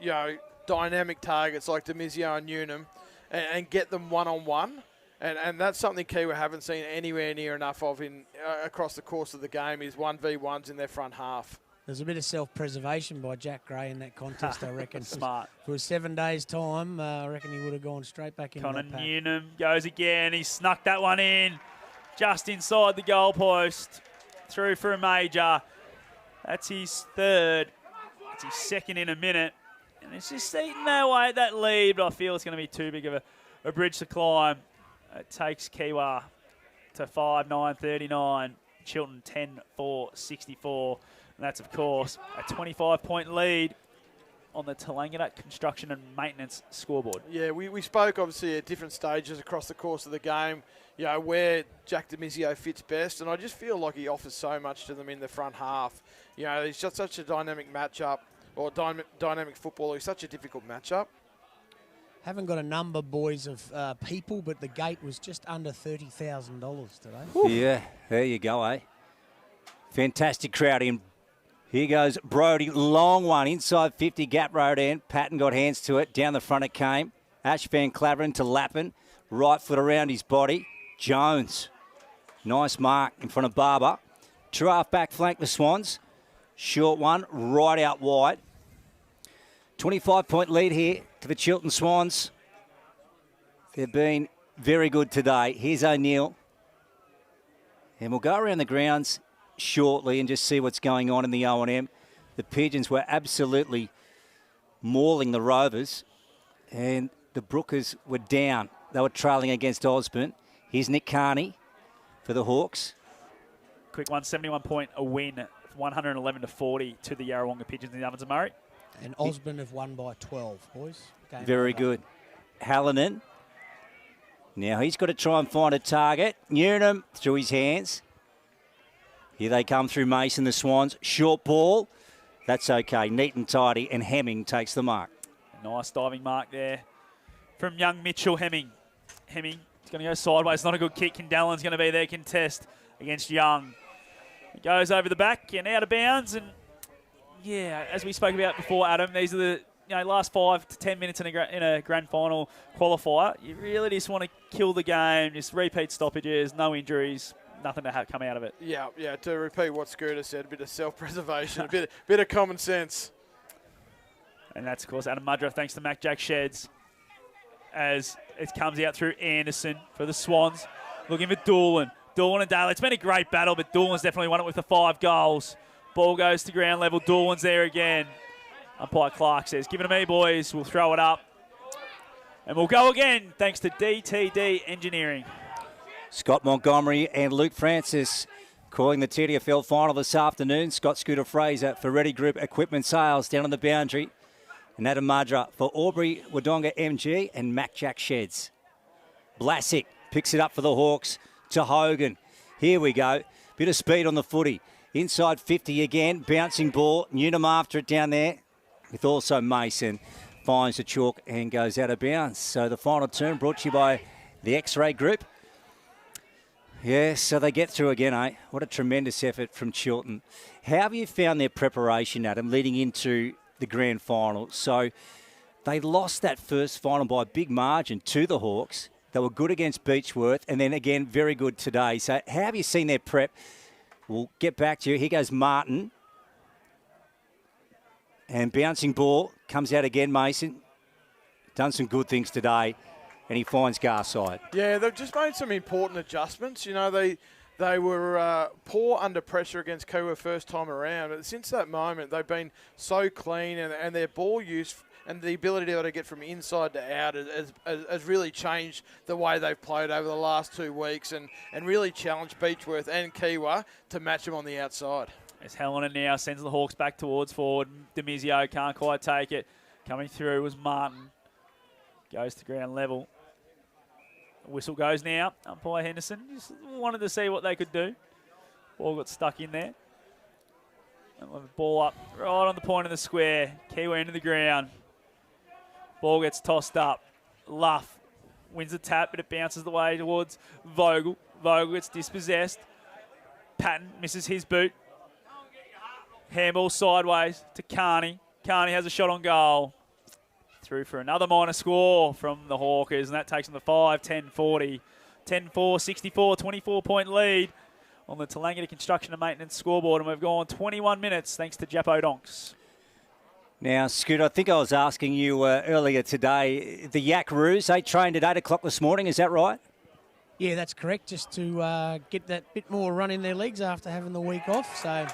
dynamic targets like Demizio and Newnham and get them one-on-one, and that's something Kiewa haven't seen anywhere near enough of in across the course of the game is 1v1s in their front half. There's a bit of self-preservation by Jack Gray in that contest, I reckon. Smart. If it was 7 days' time, I reckon he would have gone straight back into Connor that pack. Newnham goes again. He snuck that one in just inside the goalpost. Through for a major. That's his third. It's his second in a minute. And it's just eating their way at that lead, but I feel it's going to be too big of a bridge to climb. It takes Kiewa to 5-9-39. Chiltern 10-4-64. And that's, of course, a 25-point lead on the Tallangatta Construction and Maintenance scoreboard. Yeah, we spoke obviously at different stages across the course of the game, you know, where Jack Demizio fits best, and I just feel like he offers so much to them in the front half. You know, he's just such a dynamic matchup, or dynamic footballer. He's such a difficult matchup. Haven't got a number, boys, of people, but the gate was just under $30,000 today. Whew. Yeah, there you go, eh? Fantastic crowd in. Here goes Brody, long one, inside 50, gap road end. Patton got hands to it, down the front it came. Ash Van Claveren to Lappin, right foot around his body. Jones, nice mark in front of Barber. True half back flank the Swans. Short one, right out wide. 25-point lead here to the Chiltern Swans. They've been very good today. Here's O'Neill. And we'll go around the grounds shortly and just see what's going on in the O&M. The Pigeons were absolutely mauling the Rovers, and the Brookers were down. They were trailing against Osborne. Here's Nick Carney for the Hawks. Quick one, 71-point a win, 111-40 to the Yarrawonga Pigeons in the Ovens of Murray. And Osborne have won by 12, boys. Game Very over. good. Hallinan. Now he's got to try and find a target. Newnham through his hands. Here they come through Mason, the Swans. Short ball. That's okay. Neat and tidy. And Hemming takes the mark. Nice diving mark there from young Mitchell Hemming. Hemming is going to go sideways. Not a good kick. Kendallen's going to be there contest against Young. It goes over the back and out of bounds. And, yeah, as we spoke about before, Adam, these are the last 5 to 10 minutes in a grand final qualifier. You really just want to kill the game, just repeat stoppages, no injuries. Nothing to come out of it. Yeah. To repeat what Scooter said, a bit of self-preservation, a bit of common sense. And that's, of course, Adam Mudra, thanks to Mac Jack Sheds, as it comes out through Anderson for the Swans. Looking for Doolan. Doolan and Dale. It's been a great battle, but Doolan's definitely won it with the 5 goals. Ball goes to ground level. Doolan's there again. Umpire Clark says, give it to me, boys. We'll throw it up. And we'll go again, thanks to DTD Engineering. Scott Montgomery and Luke Francis calling the TDFL final this afternoon. Scott Scooter Fraser for Ready Group Equipment Sales down on the boundary. And Adam Madra for Aubrey Wodonga MG and Mac Jack Sheds. Blasick picks it up for the Hawks to Hogan. Here we go. Bit of speed on the footy. Inside 50 again. Bouncing ball. Newnham after it down there. With also Mason. Finds the chalk and goes out of bounds. So the final turn brought to you by the X-Ray Group. Yeah, so they get through again, eh? What a tremendous effort from Chiltern. How have you found their preparation, Adam, leading into the grand final? So they lost that first final by a big margin to the Hawks. They were good against Beechworth and then again very good today. So how have you seen their prep? We'll get back to you. Here goes Martin. And bouncing ball comes out again, Mason. Done some good things today. And he finds Garside. Yeah, they've just made some important adjustments. You know, they were poor under pressure against Kiewa first time around. But since that moment, they've been so clean, and their ball use and the ability to get from inside to out has really changed the way they've played over the last 2 weeks and really challenged Beechworth and Kiewa to match them on the outside. As Helena now sends the Hawks back towards forward. Demizio can't quite take it. Coming through was Martin. Goes to ground level. Whistle goes now. Umpire Henderson just wanted to see what they could do. Ball got stuck in there. And the ball up right on the point of the square. Kiewa into the ground. Ball gets tossed up. Luff wins the tap, but it bounces the way towards Vogel. Vogel gets dispossessed. Patton misses his boot. Handball sideways to Carney. Carney has a shot on goal. Through for another minor score from the Hawkers, and that takes them to 5-10-40. 10-4, 64, 24-point lead on the Tallangatta Construction and Maintenance scoreboard, and we've gone 21 minutes thanks to Jappo Donks. Now, Scoot, I think I was asking you earlier today, the Yakaroos, they trained at 8 o'clock this morning, is that right? Yeah, that's correct, just to get that bit more run in their legs after having the week off. So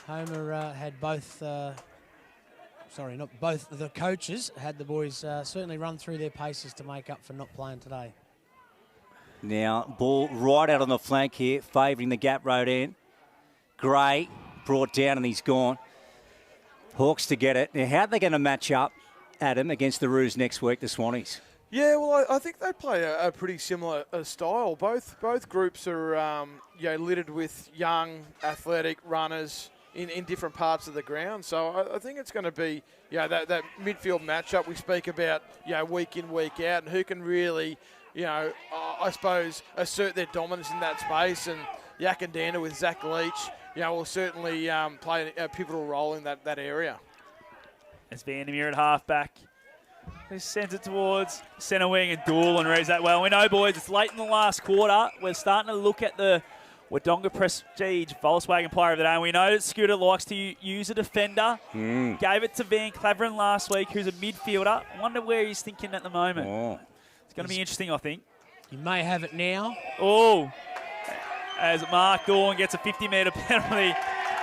Homer had both, not both the coaches had the boys certainly run through their paces to make up for not playing today. Now, ball right out on the flank here, favouring the Gap Road end. Gray brought down and he's gone. Hawks to get it. Now, how are they going to match up, Adam, against the Roos next week, the Swannies? Yeah, well, I think they play a pretty similar style. Both groups are littered with young, athletic runners in different parts of the ground. So I think it's going to be that midfield matchup we speak about week in, week out, and who can really I suppose assert their dominance in that space. And Yakandana with Zach Leach will certainly play a pivotal role in that area. It's Vandermeer at halfback. He sends it towards centre wing, and Doolan reads that well. We know, boys, it's late in the last quarter. We're starting to look at the Wodonga Prestige Volkswagen Player of the Day, and we know that Scooter likes to use a defender. Gave it to Van Claveren last week, who's a midfielder. I wonder where he's thinking at the moment. Oh. It's going to be interesting, I think. You may have it now. Oh, as Mark Doolan gets a 50-metre penalty,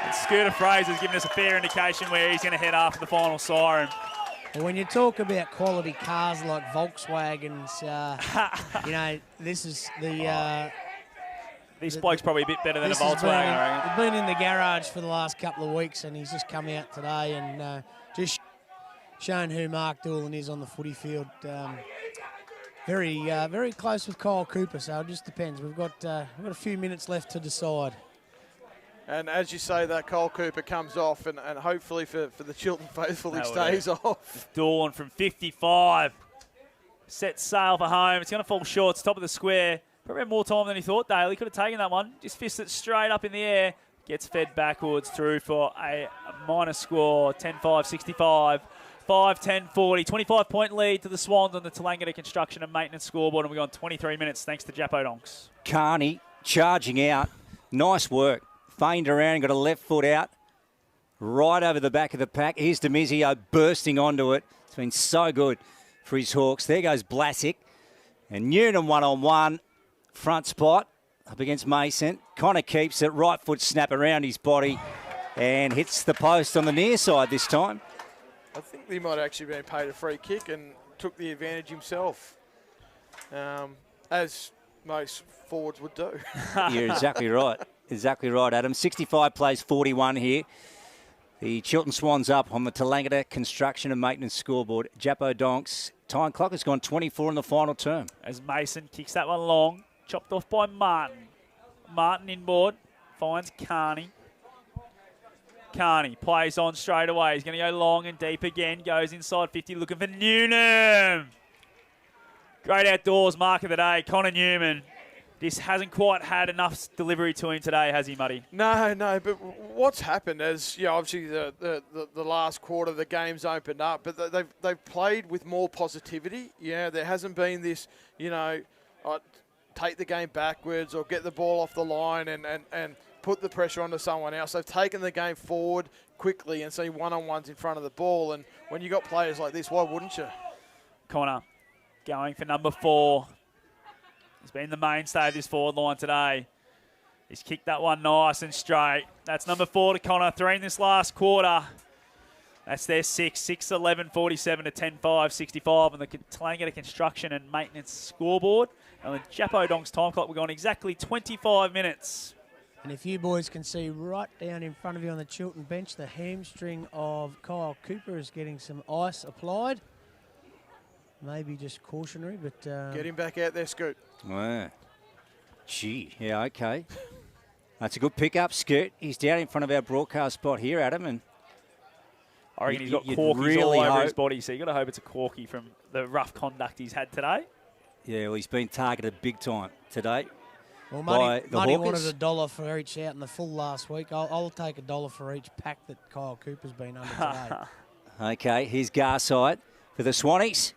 and Scooter Fraser's giving us a fair indication where he's going to head after the final siren. Well, when you talk about quality cars like Volkswagens, this is the... This bloke's probably a bit better than a Volkswagen, I reckon. He's been in the garage for the last couple of weeks, and he's just come out today and just shown who Mark Doolan is on the footy field. Very close with Kyle Cooper, so it just depends. We've got a few minutes left to decide. And as you say, that Kyle Cooper comes off, and hopefully for the Chiltern faithful, he stays off. Doolan from 55 sets sail for home. It's going to fall short. It's top of the square. Probably had more time than he thought, Daly. Could have taken that one. Just fists it straight up in the air. Gets fed backwards through for a minor score, 10-5-65. 5-10-40. 25-point lead to the Swans on the Tallangatta Construction and Maintenance scoreboard, and we've gone 23 minutes thanks to Jappo Donks. Carney charging out. Nice work. Feigned around, got a left foot out. Right over the back of the pack. Here's Demizio bursting onto it. It's been so good for his Hawks. There goes Blasick. And Newnham one-on-one. Front spot up against Mason. Connor keeps it. Right foot snap around his body and hits the post on the near side this time. I think he might have actually been paid a free kick and took the advantage himself, as most forwards would do. You're exactly right. Exactly right, Adam. 65 plays 41 here. The Chiltern Swans up on the Tallangatta Construction and Maintenance scoreboard. Jappo Donks. Time clock has gone 24 in the final term. As Mason kicks that one long. Chopped off by Martin. Martin inboard. Finds Carney. Carney plays on straight away. He's going to go long and deep again. Goes inside 50 looking for Newnham. Great outdoors mark of the day. Connor Newman. This hasn't quite had enough delivery to him today, has he, Muddy? No, but what's happened is, obviously the last quarter the game's opened up, but they've played with more positivity. There hasn't been this, take the game backwards or get the ball off the line and put the pressure onto someone else. They've taken the game forward quickly and seen one-on-ones in front of the ball. And when you got players like this, why wouldn't you? Connor going for number 4. He's been the mainstay of this forward line today. He's kicked that one nice and straight. That's number 4 to Connor. 3 in this last quarter. That's their 6. 6-11-47 to 10-5-65 on the Tallangatta Construction and Maintenance scoreboard. And the Jappo Donks time clock, we're going exactly 25 minutes. And if you boys can see right down in front of you on the Chiltern bench, the hamstring of Kyle Cooper is getting some ice applied. Maybe just cautionary, but... Get him back out there, Scoot. Wow. Gee, yeah, okay. That's a good pick-up, Scoot. He's down in front of our broadcast spot here, Adam, and... I reckon he's got corkies all over his body, so you've got to hope it's a corky from the rough conduct he's had today. Yeah, well, he's been targeted big time today. Well, Muddy wanted $1 for each out in the full last week. I'll take $1 for each pack that Kyle Cooper's been under today. Okay, here's Garside for the Swannies.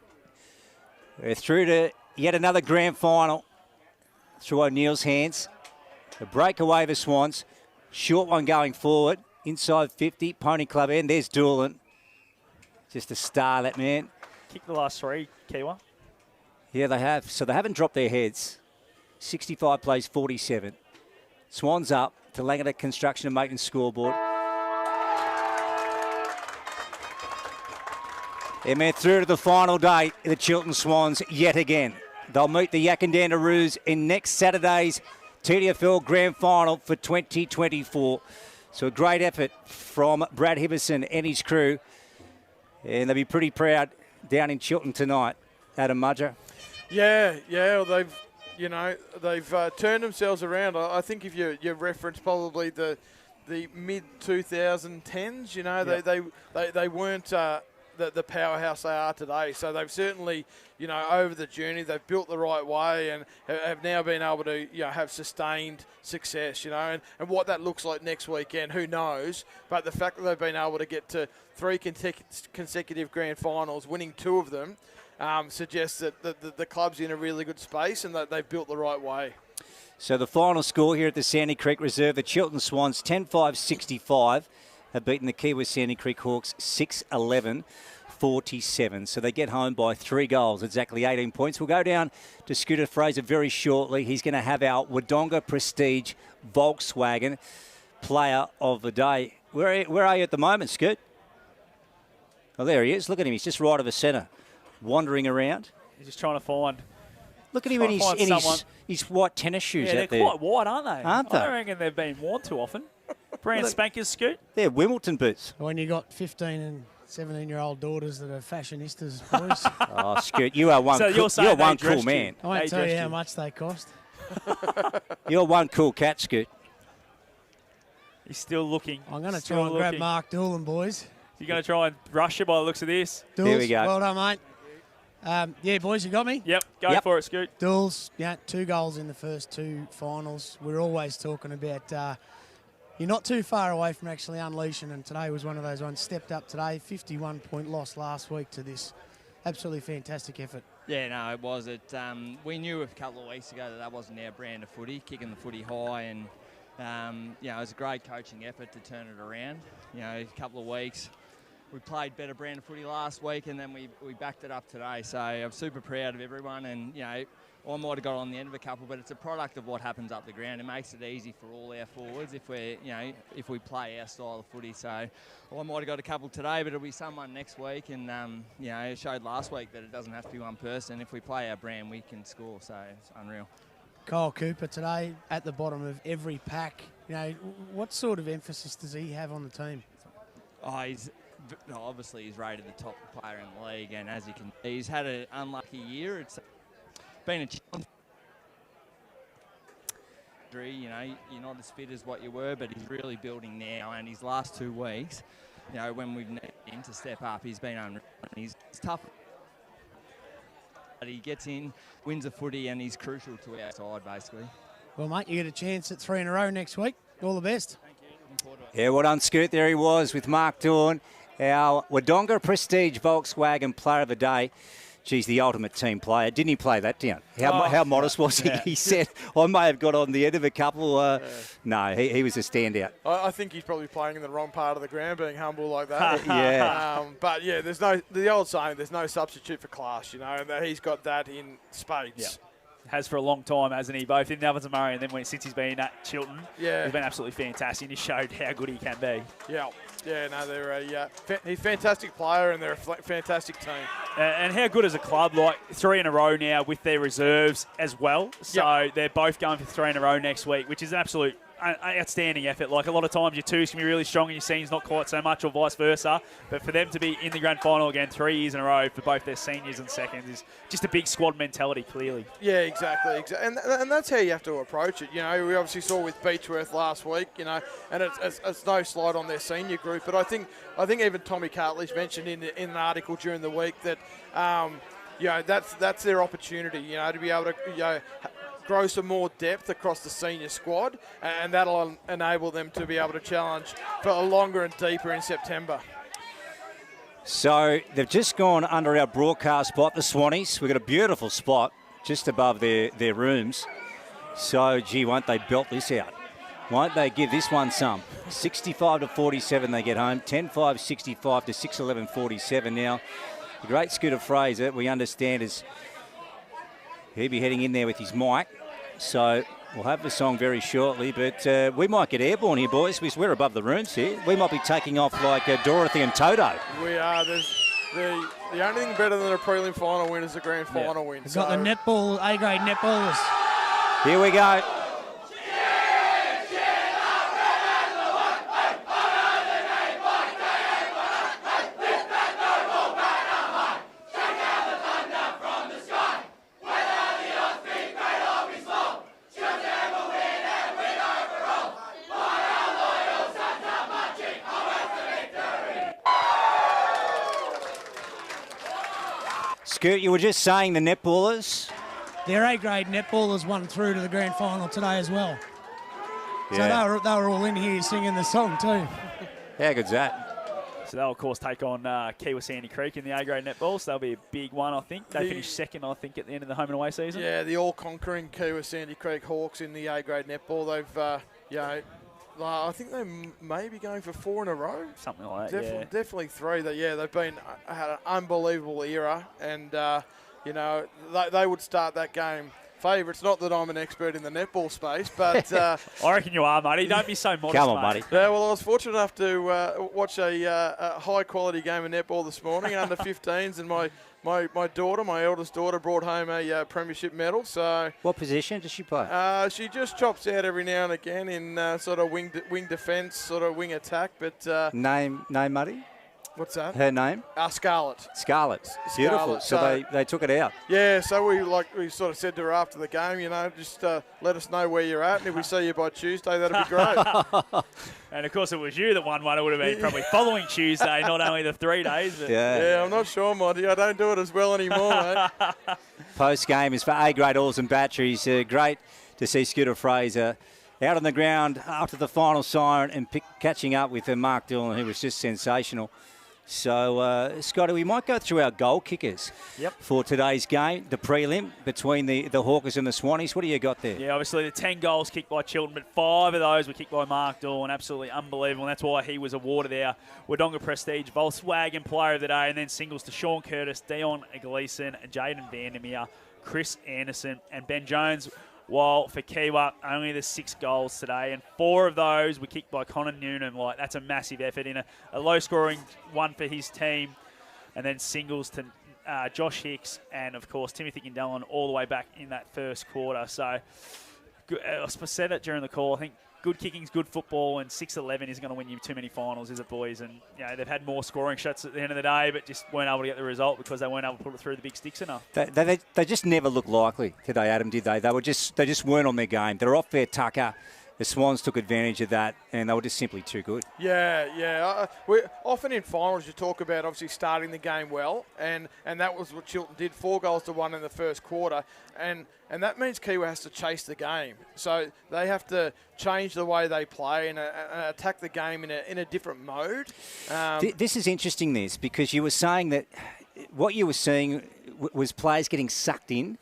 We're through to yet another grand final through O'Neill's hands. The breakaway, the Swans. Short one going forward. Inside 50, Pony Club end. There's Doolan. Just a star, that man. Kicked the last 3, Kiewa. Yeah, they have. So they haven't dropped their heads. 65 plays 47. Swans up. Tallangatta Construction and Maintenance scoreboard. And they're through to the final day, the Chiltern Swans yet again. They'll meet the Yakandandaroos in next Saturday's TDFL Grand Final for 2024. So a great effort from Brad Hibberson and his crew. And they'll be pretty proud down in Chiltern tonight. Adam Mudger. Yeah, well, they've turned themselves around. I think if you reference probably the mid 2010s, they weren't the powerhouse they are today. So they've certainly, over the journey, they've built the right way and have now been able to, have sustained success, and what that looks like next weekend, who knows? But the fact that they've been able to get to 3 consecutive grand finals, winning 2 of them, suggests that the club's in a really good space and that they've built the right way. So the final score here at the Sandy Creek Reserve, the Chiltern Swans 10-5-65 have beaten the Kiewa Sandy Creek Hawks 6-11-47. So they get home by 3 goals, exactly 18 points. We'll go down to Scooter Fraser very shortly. He's going to have our Wodonga Prestige Volkswagen Player of the Day. Where are you at the moment, Scoot? Oh, there he is. Look at him. He's just right of the centre, wandering around. He's just trying to find. Look at him in his white tennis shoes yeah, out there. They're quite wide, aren't they? Aren't they? I don't reckon they've been worn too often. Brand spankers, Scoot. They're Wimbledon boots. When you got 15 and 17-year-old daughters that are fashionistas, boys. Oh, Scoot, you are one. So you're one cool man. I won't tell you how much they cost. You're one cool cat, Scoot. He's still looking. I'm going to try and grab Mark Doolan, boys. You're going to try and rush it by the looks of this. Dools, here we go. Well done, mate. Yeah, boys, you got me? Yep, go for it, Scoot. Dools, 2 goals in the first 2 finals. We're always talking about you're not too far away from actually unleashing, and today was one of those ones. Stepped up today, 51-point loss last week to this. Absolutely fantastic effort. Yeah, no, it was. We knew a couple of weeks ago that wasn't our brand of footy, kicking the footy high, and it was a great coaching effort to turn it around. A couple of weeks. We played better brand of footy last week, and then we backed it up today. So I'm super proud of everyone, and I might have got on the end of a couple, but it's a product of what happens up the ground. It makes it easy for all our forwards if we play our style of footy. So I might have got a couple today, but it'll be someone next week. And it showed last week that it doesn't have to be one person. If we play our brand, we can score. So it's unreal. Kyle Cooper today at the bottom of every pack. What sort of emphasis does he have on the team? Obviously he's rated the top player in the league, and as you can see, he's had an unlucky year. It's been a challenge. You're not as fit as what you were, but he's really building now, and his last 2 weeks, when we've needed him to step up, he's been unreal. He's tough. But he gets in, wins a footy, and he's crucial to our side, basically. Well, mate, you get a chance at 3 in a row next week. All the best. Thank you. Looking forward to it. Yeah, well done, Scoot. There he was with Mark Dawn, our Wodonga Prestige Volkswagen Player of the Day. Geez, the ultimate team player. Didn't he play that down? How modest was he? Yeah. He said, I may have got on the end of a couple. No, he was a standout. I think he's probably playing in the wrong part of the ground, being humble like that. Yeah. But, yeah, the old saying, there's no substitute for class, and that he's got that in spades. Yeah. Has for a long time, hasn't he? Both in the Ovens and Murray, and then since he's been at Chiltern, he's been absolutely fantastic. He showed how good he can be. Yeah, no, they're he's a fantastic player, and they're a fantastic team. And how good is a club? Like 3 in a row now with their reserves as well. So they're both going for 3 in a row next week, which is an absolute outstanding effort. Like a lot of times your 2s can be really strong and your seniors not quite so much, or vice versa. But for them to be in the grand final again 3 years in a row for both their seniors and seconds is just a big squad mentality, clearly. Yeah, exactly. And that's how you have to approach it. We obviously saw with Beechworth last week, and it's no slight on their senior group. But I think even Tommy Cartley's mentioned in an article during the week that that's their opportunity. To be able to grow some more depth across the senior squad, and that'll enable them to be able to challenge for a longer and deeper in September. So they've just gone under our broadcast spot, the Swannies. We've got a beautiful spot just above their rooms. So, gee, won't they belt this out? Won't they give this one some? 65-47 they get home. 10-5, 65 to 6-11-47 now. The great Scooter Fraser, we understand, is he'll be heading in there with his mic. So we'll have the song very shortly, but we might get airborne here, boys, because we're above the rooms here. We might be taking off like Dorothy and Toto. We are. There's the only thing better than a prelim final win is a grand final win. We've got the netball, A-grade netballers. Here we go. Scoot, you were just saying the netballers. Their A-grade netballers won through to the grand final today as well. Yeah. So they were all in here singing the song too. How good's that? So they'll, of course, take on Kiewa Sandy Creek in the A-grade netball, so that'll be a big one, I think. They finished second, I think, at the end of the home and away season. Yeah, the all-conquering Kiewa Sandy Creek Hawks in the A-grade netball. They've, I think they may be going for 4 in a row. Something like that, Definitely 3. They've had an unbelievable era, and they would start that game favourites. Not that I'm an expert in the netball space, but I reckon you are, buddy. Don't be so modest. Come on, mate. buddy. Yeah, well, I was fortunate enough to watch a high-quality game of netball this morning, under 15s, and my daughter, my eldest daughter, brought home a premiership medal. So What position does she play? she just chops out every now and again in sort of wing defence, sort of wing attack. But Name, Muddy? what's that? Her name? Scarlett. Scarlett. Beautiful. Scarlett. So they took it out. Yeah, so we sort of said to her after the game, just let us know where you're at, and if we see you by Tuesday, that'll be great. And, of course, it was you that won one. It would have been probably following Tuesday, not only the 3 days. But Yeah, I'm not sure, Monty. I don't do it as well anymore, mate. Post-game is for A-grade oils and batteries. Great to see Scooter Fraser out on the ground after the final siren and catching up with Mark Dillon, who was just sensational. So, Scotty, we might go through our goal kickers for today's game, the prelim between the Hawkers and the Swannies. What do you got there? Yeah, obviously the 10 goals kicked by Chiltern, but 5 of those were kicked by Mark Dawn. Absolutely unbelievable, and that's why he was awarded our Wodonga Prestige Volkswagen Player of the Day, and then singles to Sean Curtis, Dion Gleeson, Jaden Vandermeer, Chris Anderson, and Ben Jones. While for Kiewa, only the 6 goals today, and 4 of those were kicked by Connor Noonan. That's a massive effort in a low-scoring one for his team. And then singles to Josh Hicks and, of course, Timothy Gindellan all the way back in that first quarter. So I said it during the call. I think good kicking's good football, and 6-11 isn't going to win you too many finals, is it, boys? And they've had more scoring shots at the end of the day, but just weren't able to get the result because they weren't able to put it through the big sticks enough. They just never looked likely today, Adam, did they? They just weren't on their game. They're off their tucker. The Swans took advantage of that, and they were just simply too good. Yeah. Often in finals, you talk about obviously starting the game well, and that was what Chiltern did. 4 goals to 1 in the first quarter, and that means Kiewa has to chase the game. So they have to change the way they play and attack the game in a different mode. This is interesting, because you were saying that what you were seeing was players getting sucked in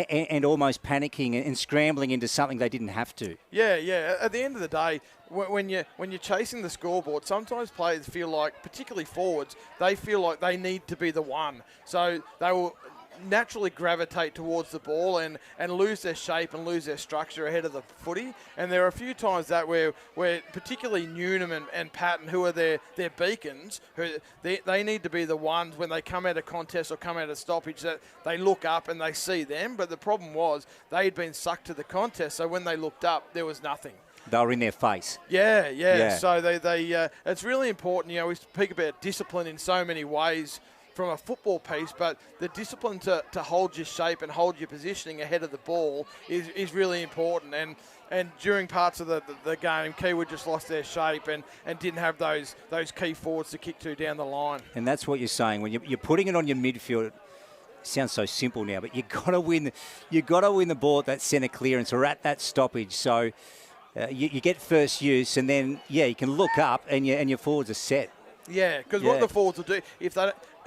and almost panicking and scrambling into something they didn't have to. Yeah. At the end of the day, when you're chasing the scoreboard, sometimes players feel like, particularly forwards, they feel like they need to be the one. So they will naturally gravitate towards the ball and lose their shape and lose their structure ahead of the footy. And there are a few times that where particularly Newnham and Patton, who are their beacons, who they need to be the ones when they come out of contest or come out of stoppage that they look up and they see them. But the problem was they'd been sucked to the contest, so when they looked up, there was nothing. They were in their face. Yeah. So they it's really important. We speak about discipline in so many ways from a football piece, but the discipline to hold your shape and hold your positioning ahead of the ball is really important. And during parts of the game, Kiewa just lost their shape and didn't have those key forwards to kick to down the line. And that's what you're saying. When you're putting it on your midfield, it sounds so simple now, but you've got to win the ball at that centre clearance or at that stoppage. So you get first use, and then, you can look up and your forwards are set. Yeah, because what the forwards will do,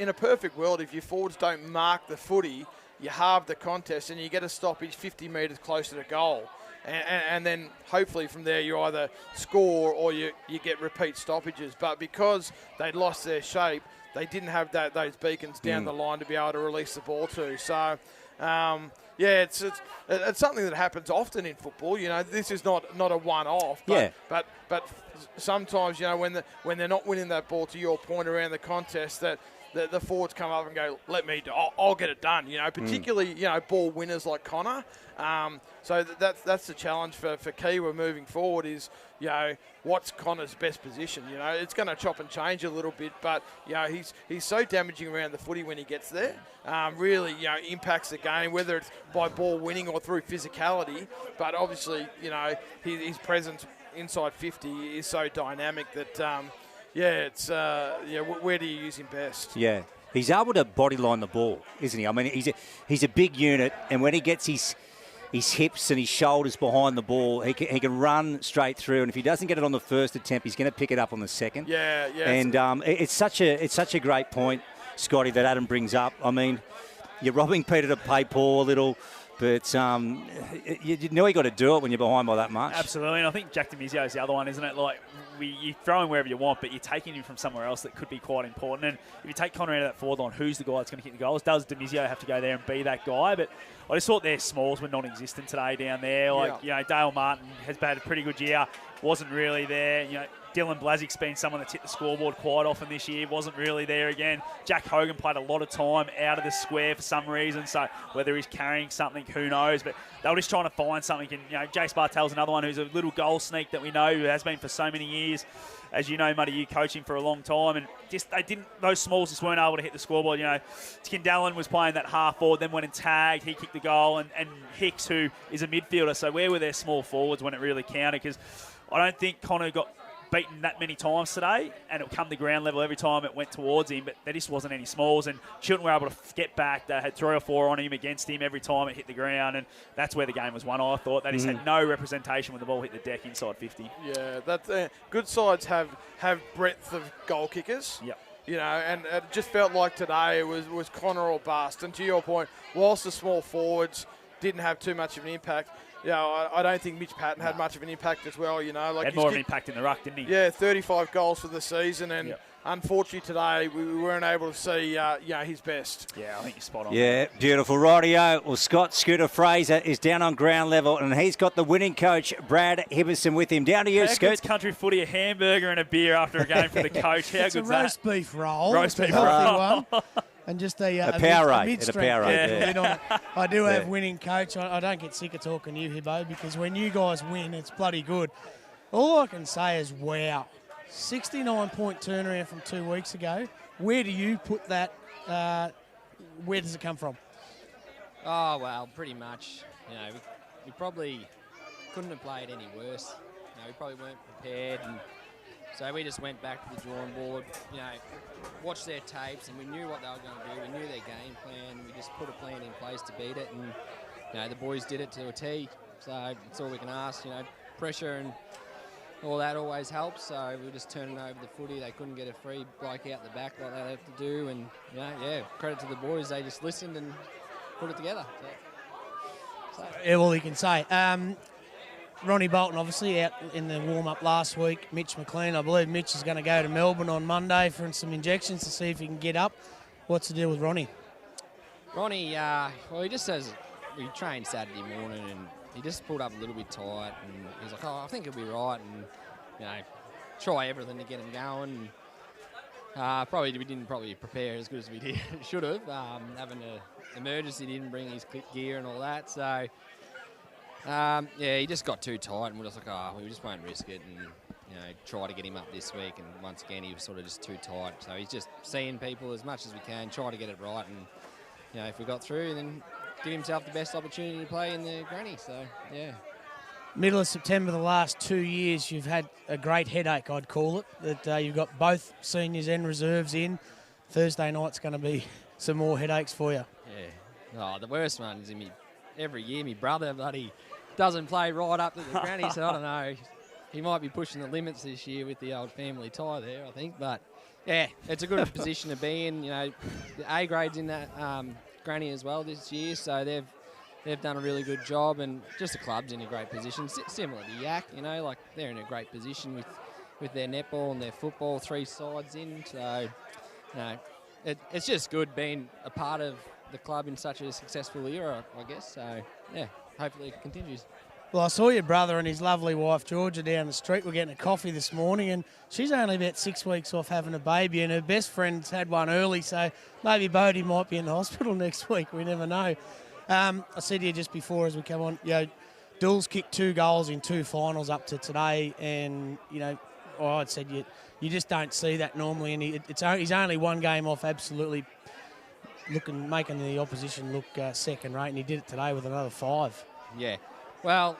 in a perfect world, if your forwards don't mark the footy, you halve the contest and you get a stoppage 50 metres closer to goal. and then hopefully from there you either score or you get repeat stoppages. But because they'd lost their shape, they didn't have those beacons down the line to be able to release the ball to. So, it's something that happens often in football. This is not a one-off. But sometimes, when they're not winning that ball, to your point around the contest, that the forwards come up and go, let me do, I'll get it done. Particularly ball winners like Connor. So that's the challenge for Kiewa moving forward is, what's Connor's best position? It's going to chop and change a little bit, but he's so damaging around the footy when he gets there. Really, impacts the game, whether it's by ball winning or through physicality. But obviously, his presence inside 50 is so dynamic that, where do you use him best? Yeah, he's able to bodyline the ball, isn't he? I mean, he's a big unit, and when he gets his hips and his shoulders behind the ball, he can run straight through. And if he doesn't get it on the first attempt, he's going to pick it up on the second. Yeah. And it's such a great point, Scotty, that Adam brings up. I mean, you're robbing Peter to pay Paul a little, but you know you got to do it when you're behind by that much. Absolutely, and I think Jack Demizio is the other one, isn't it? Like, you throw him wherever you want, but you're taking him from somewhere else that could be quite important. And if you take Connor out of that forward line, who's the guy that's going to kick the goals? Does Demizio have to go there and be that guy? But I just thought their smalls were non-existent today down there. Dale Martin has had a pretty good year, wasn't really there. Dylan Blazik's been someone that's hit the scoreboard quite often this year, wasn't really there again. Jack Hogan played a lot of time out of the square for some reason, so whether he's carrying something, who knows. But they were just trying to find something. And Jace Bartel's another one who's a little goal sneak that we know who has been for so many years. As you know, Muddy, you coaching for a long time, and those smalls just weren't able to hit the scoreboard. Skindallen was playing that half forward, then went and tagged, he kicked the goal, and Hicks, who is a midfielder. So where were their small forwards when it really counted? Because I don't think Connor got beaten that many times today, and it come to ground level every time it went towards him, but there just wasn't any smalls, and Chiltern were able to get back. They had 3 or 4 on him against him every time it hit the ground, and that's where the game was won, I thought. They just had no representation when the ball hit the deck inside 50. Yeah, that's good sides have breadth of goal kickers. Yep. And it just felt like today it was Connor or bust. And to your point, whilst the small forwards didn't have too much of an impact, I don't think Mitch Patton had much of an impact as well. Had more of an impact in the ruck, didn't he? Yeah, 35 goals for the season, and unfortunately today we weren't able to see his best. Yeah, I think you're spot on. Yeah, beautiful. Rightio. Well, Scott Scooter Fraser is down on ground level, and he's got the winning coach, Brad Hibberson, with him. Down to you, Scoot. It's country footy, a hamburger and a beer after a game for the coach. How it's good's a roast beef roll. Roast beef roll. And just a Powerade. I do have winning coach. I don't get sick of talking to you, Hibbo, because when you guys win, it's bloody good. All I can say is, wow, 69-point turnaround from 2 weeks ago. Where do you put that? Where does it come from? Oh, well, pretty much. We probably couldn't have played any worse. We probably weren't prepared, and so we just went back to the drawing board, watched their tapes, and we knew what they were going to do. We knew their game plan. We just put a plan in place to beat it, and the boys did it to a T. So that's all we can ask. Pressure and all that always helps. So we were just turning over the footy. They couldn't get a free bloke out the back like they have to do, and credit to the boys. They just listened and put it together. Yeah, all you can say. Ronnie Bolton, obviously, out in the warm-up last week. Mitch McLean, I believe Mitch is going to go to Melbourne on Monday for some injections to see if he can get up. What's the deal with Ronnie? Ronnie, he just says we trained Saturday morning and he just pulled up a little bit tight, and he's like, I think he'll be right, and, try everything to get him going. And, we didn't prepare as good as we should have. Having an emergency, didn't bring his gear and all that, so... he just got too tight, and we're just like, we just won't risk it, and try to get him up this week. And once again, he was sort of just too tight. So he's just seeing people as much as we can, try to get it right, and if we got through, then give himself the best opportunity to play in the granny. So Middle of September, the last 2 years, you've had a great headache, I'd call it. That you've got both seniors and reserves in. Thursday night's going to be some more headaches for you. Yeah. The worst one is every year, my brother, bloody doesn't play right up to the granny, so I don't know. He might be pushing the limits this year with the old family tie there, I think. But, it's a good position to be in. The A grade's in that granny as well this year, so they've they've done a really good job, and just the club's in a great position, similar to Yak, like they're in a great position with their netball and their football, 3 sides in. So, it's just good being a part of the club in such a successful era, I guess. So, yeah, hopefully it continues. Well, I saw your brother and his lovely wife, Georgia, down the street. We're getting a coffee this morning, and she's only about 6 weeks off having a baby, and her best friend's had one early, so maybe Bodie might be in the hospital next week. We never know. I said to you just before as we come on, Dools kicked 2 goals in 2 finals up to today, and, I'd said you just don't see that normally, and he's only 1 game off absolutely making the opposition look second rate, and he did it today with another 5. Yeah. Well,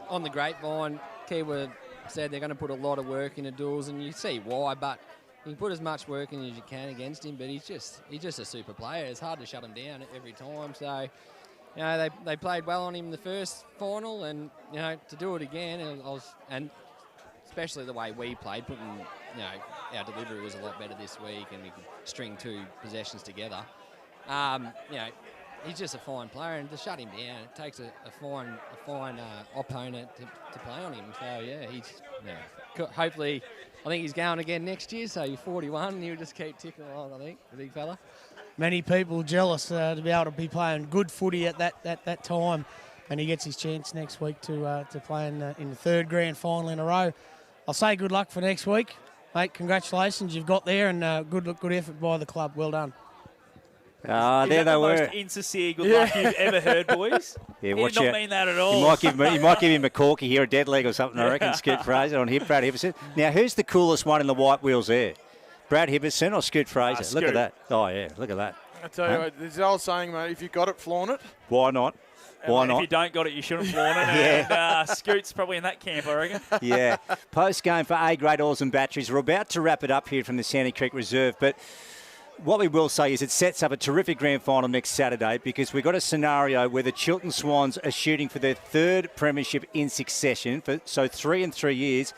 on the grapevine, Kiewa said they're going to put a lot of work into Dools, and you see why, but you can put as much work in as you can against him, but he's just a super player. It's hard to shut him down every time. So, they played well on him in the first final, and, to do it again, and especially the way we played, our delivery was a lot better this week, and we could string 2 possessions together. He's just a fine player, and to shut him down, it takes a fine opponent to play on him. So, hopefully, I think he's going again next year, so he's 41, and he'll just keep ticking along, I think, the big fella. Many people jealous to be able to be playing good footy at that time, and he gets his chance next week to play in the 3rd grand final in a row. I'll say good luck for next week. Mate, congratulations, you've got there, and good effort by the club. Well done. There they the were. Most insincere good luck you've ever heard, boys. Yeah, he watch did not out. mean that at all. You might give him a corky here, a dead leg or something, I reckon. Scoot Fraser on Brad Hibberson. Now, who's the coolest one in the white wheels there? Brad Hibberson or Scoot Fraser? Scoot. Look at that. Oh, yeah, look at that. I tell you what, there's the old saying, mate, if you got it, flaunt it. Why not? Why If not? you don't got it, you shouldn't flaunt it. Yeah. And Scoot's probably in that camp, I reckon. Yeah. Post-game for A-grade oils and batteries. We're about to wrap it up here from the Sandy Creek Reserve, but what we will say is it sets up a terrific grand final next Saturday, because we've got a scenario where the Chiltern Swans are shooting for their 3rd premiership in succession, so 3 in 3 years,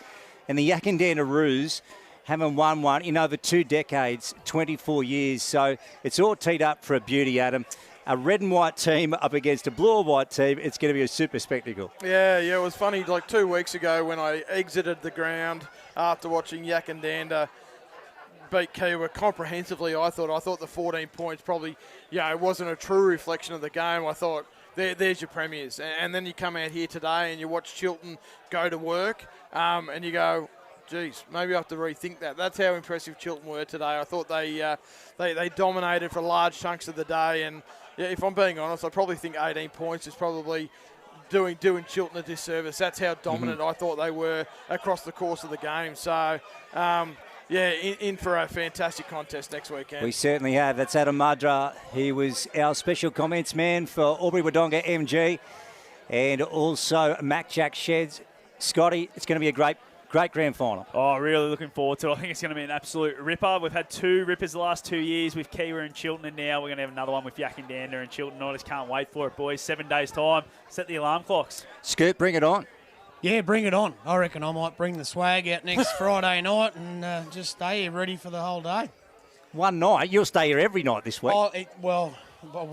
and the Yakandanda Roos haven't won one in over 2 decades, 24 years. So it's all teed up for a beauty, Adam. A red and white team up against a blue and white team. It's going to be a super spectacle. Yeah, it was funny. Like 2 weeks ago when I exited the ground after watching Yakandanda beat Kiewa comprehensively, I thought the 14 points probably, it wasn't a true reflection of the game. I thought, there's your premiers. And then you come out here today and you watch Chiltern go to work, and you go, geez, maybe I have to rethink that. That's how impressive Chiltern were today. I thought they dominated for large chunks of the day, and if I'm being honest, I probably think 18 points is probably doing Chiltern a disservice. That's how dominant I thought they were across the course of the game. So, in for a fantastic contest next weekend. We certainly have. That's Adam Madra. He was our special comments man for Albury Wodonga MG, and also Mac Jack Sheds. Scotty, it's going to be a great grand final. Oh, really looking forward to it. I think it's going to be an absolute ripper. We've had 2 rippers the last 2 years with Kiewa and Chiltern, and now we're going to have another one with Yakandanda and Chiltern. I just can't wait for it, boys. 7 days' time. Set the alarm clocks. Scoot, bring it on. Yeah, bring it on. I reckon I might bring the swag out next Friday night and just stay here ready for the whole day. One night? You'll stay here every night this week. We'll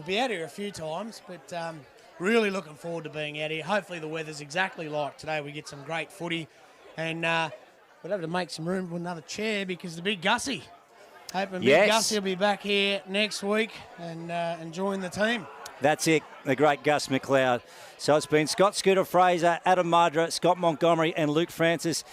be out here a few times, but really looking forward to being out here. Hopefully the weather's exactly like today. We get some great footy, and we'll have to make some room for another chair because the big Gussie. Hoping Big Gussie will be back here next week and join the team. That's it, the great Gus McLeod. So it's been Scott Scooter Fraser, Adam Madra, Scott Montgomery and Luke Francis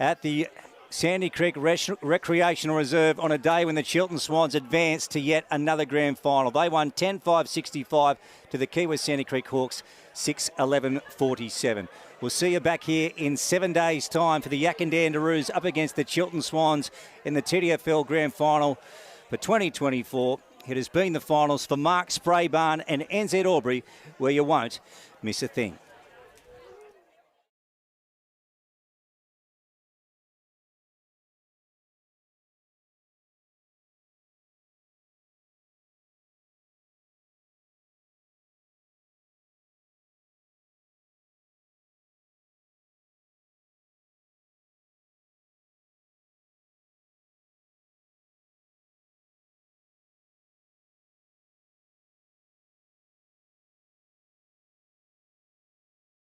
at the Sandy Creek Recreational Reserve on a day when the Chiltern Swans advanced to yet another grand final. They won 10-5-65 to the Kiewa Sandy Creek Hawks 6-11-47. We'll see you back here in 7 days' time for the Yakandanda Roos up against the Chiltern Swans in the TDFL Grand Final for 2024. It has been the finals for Mark Spraybarn and NZ Albury, where you won't miss a thing.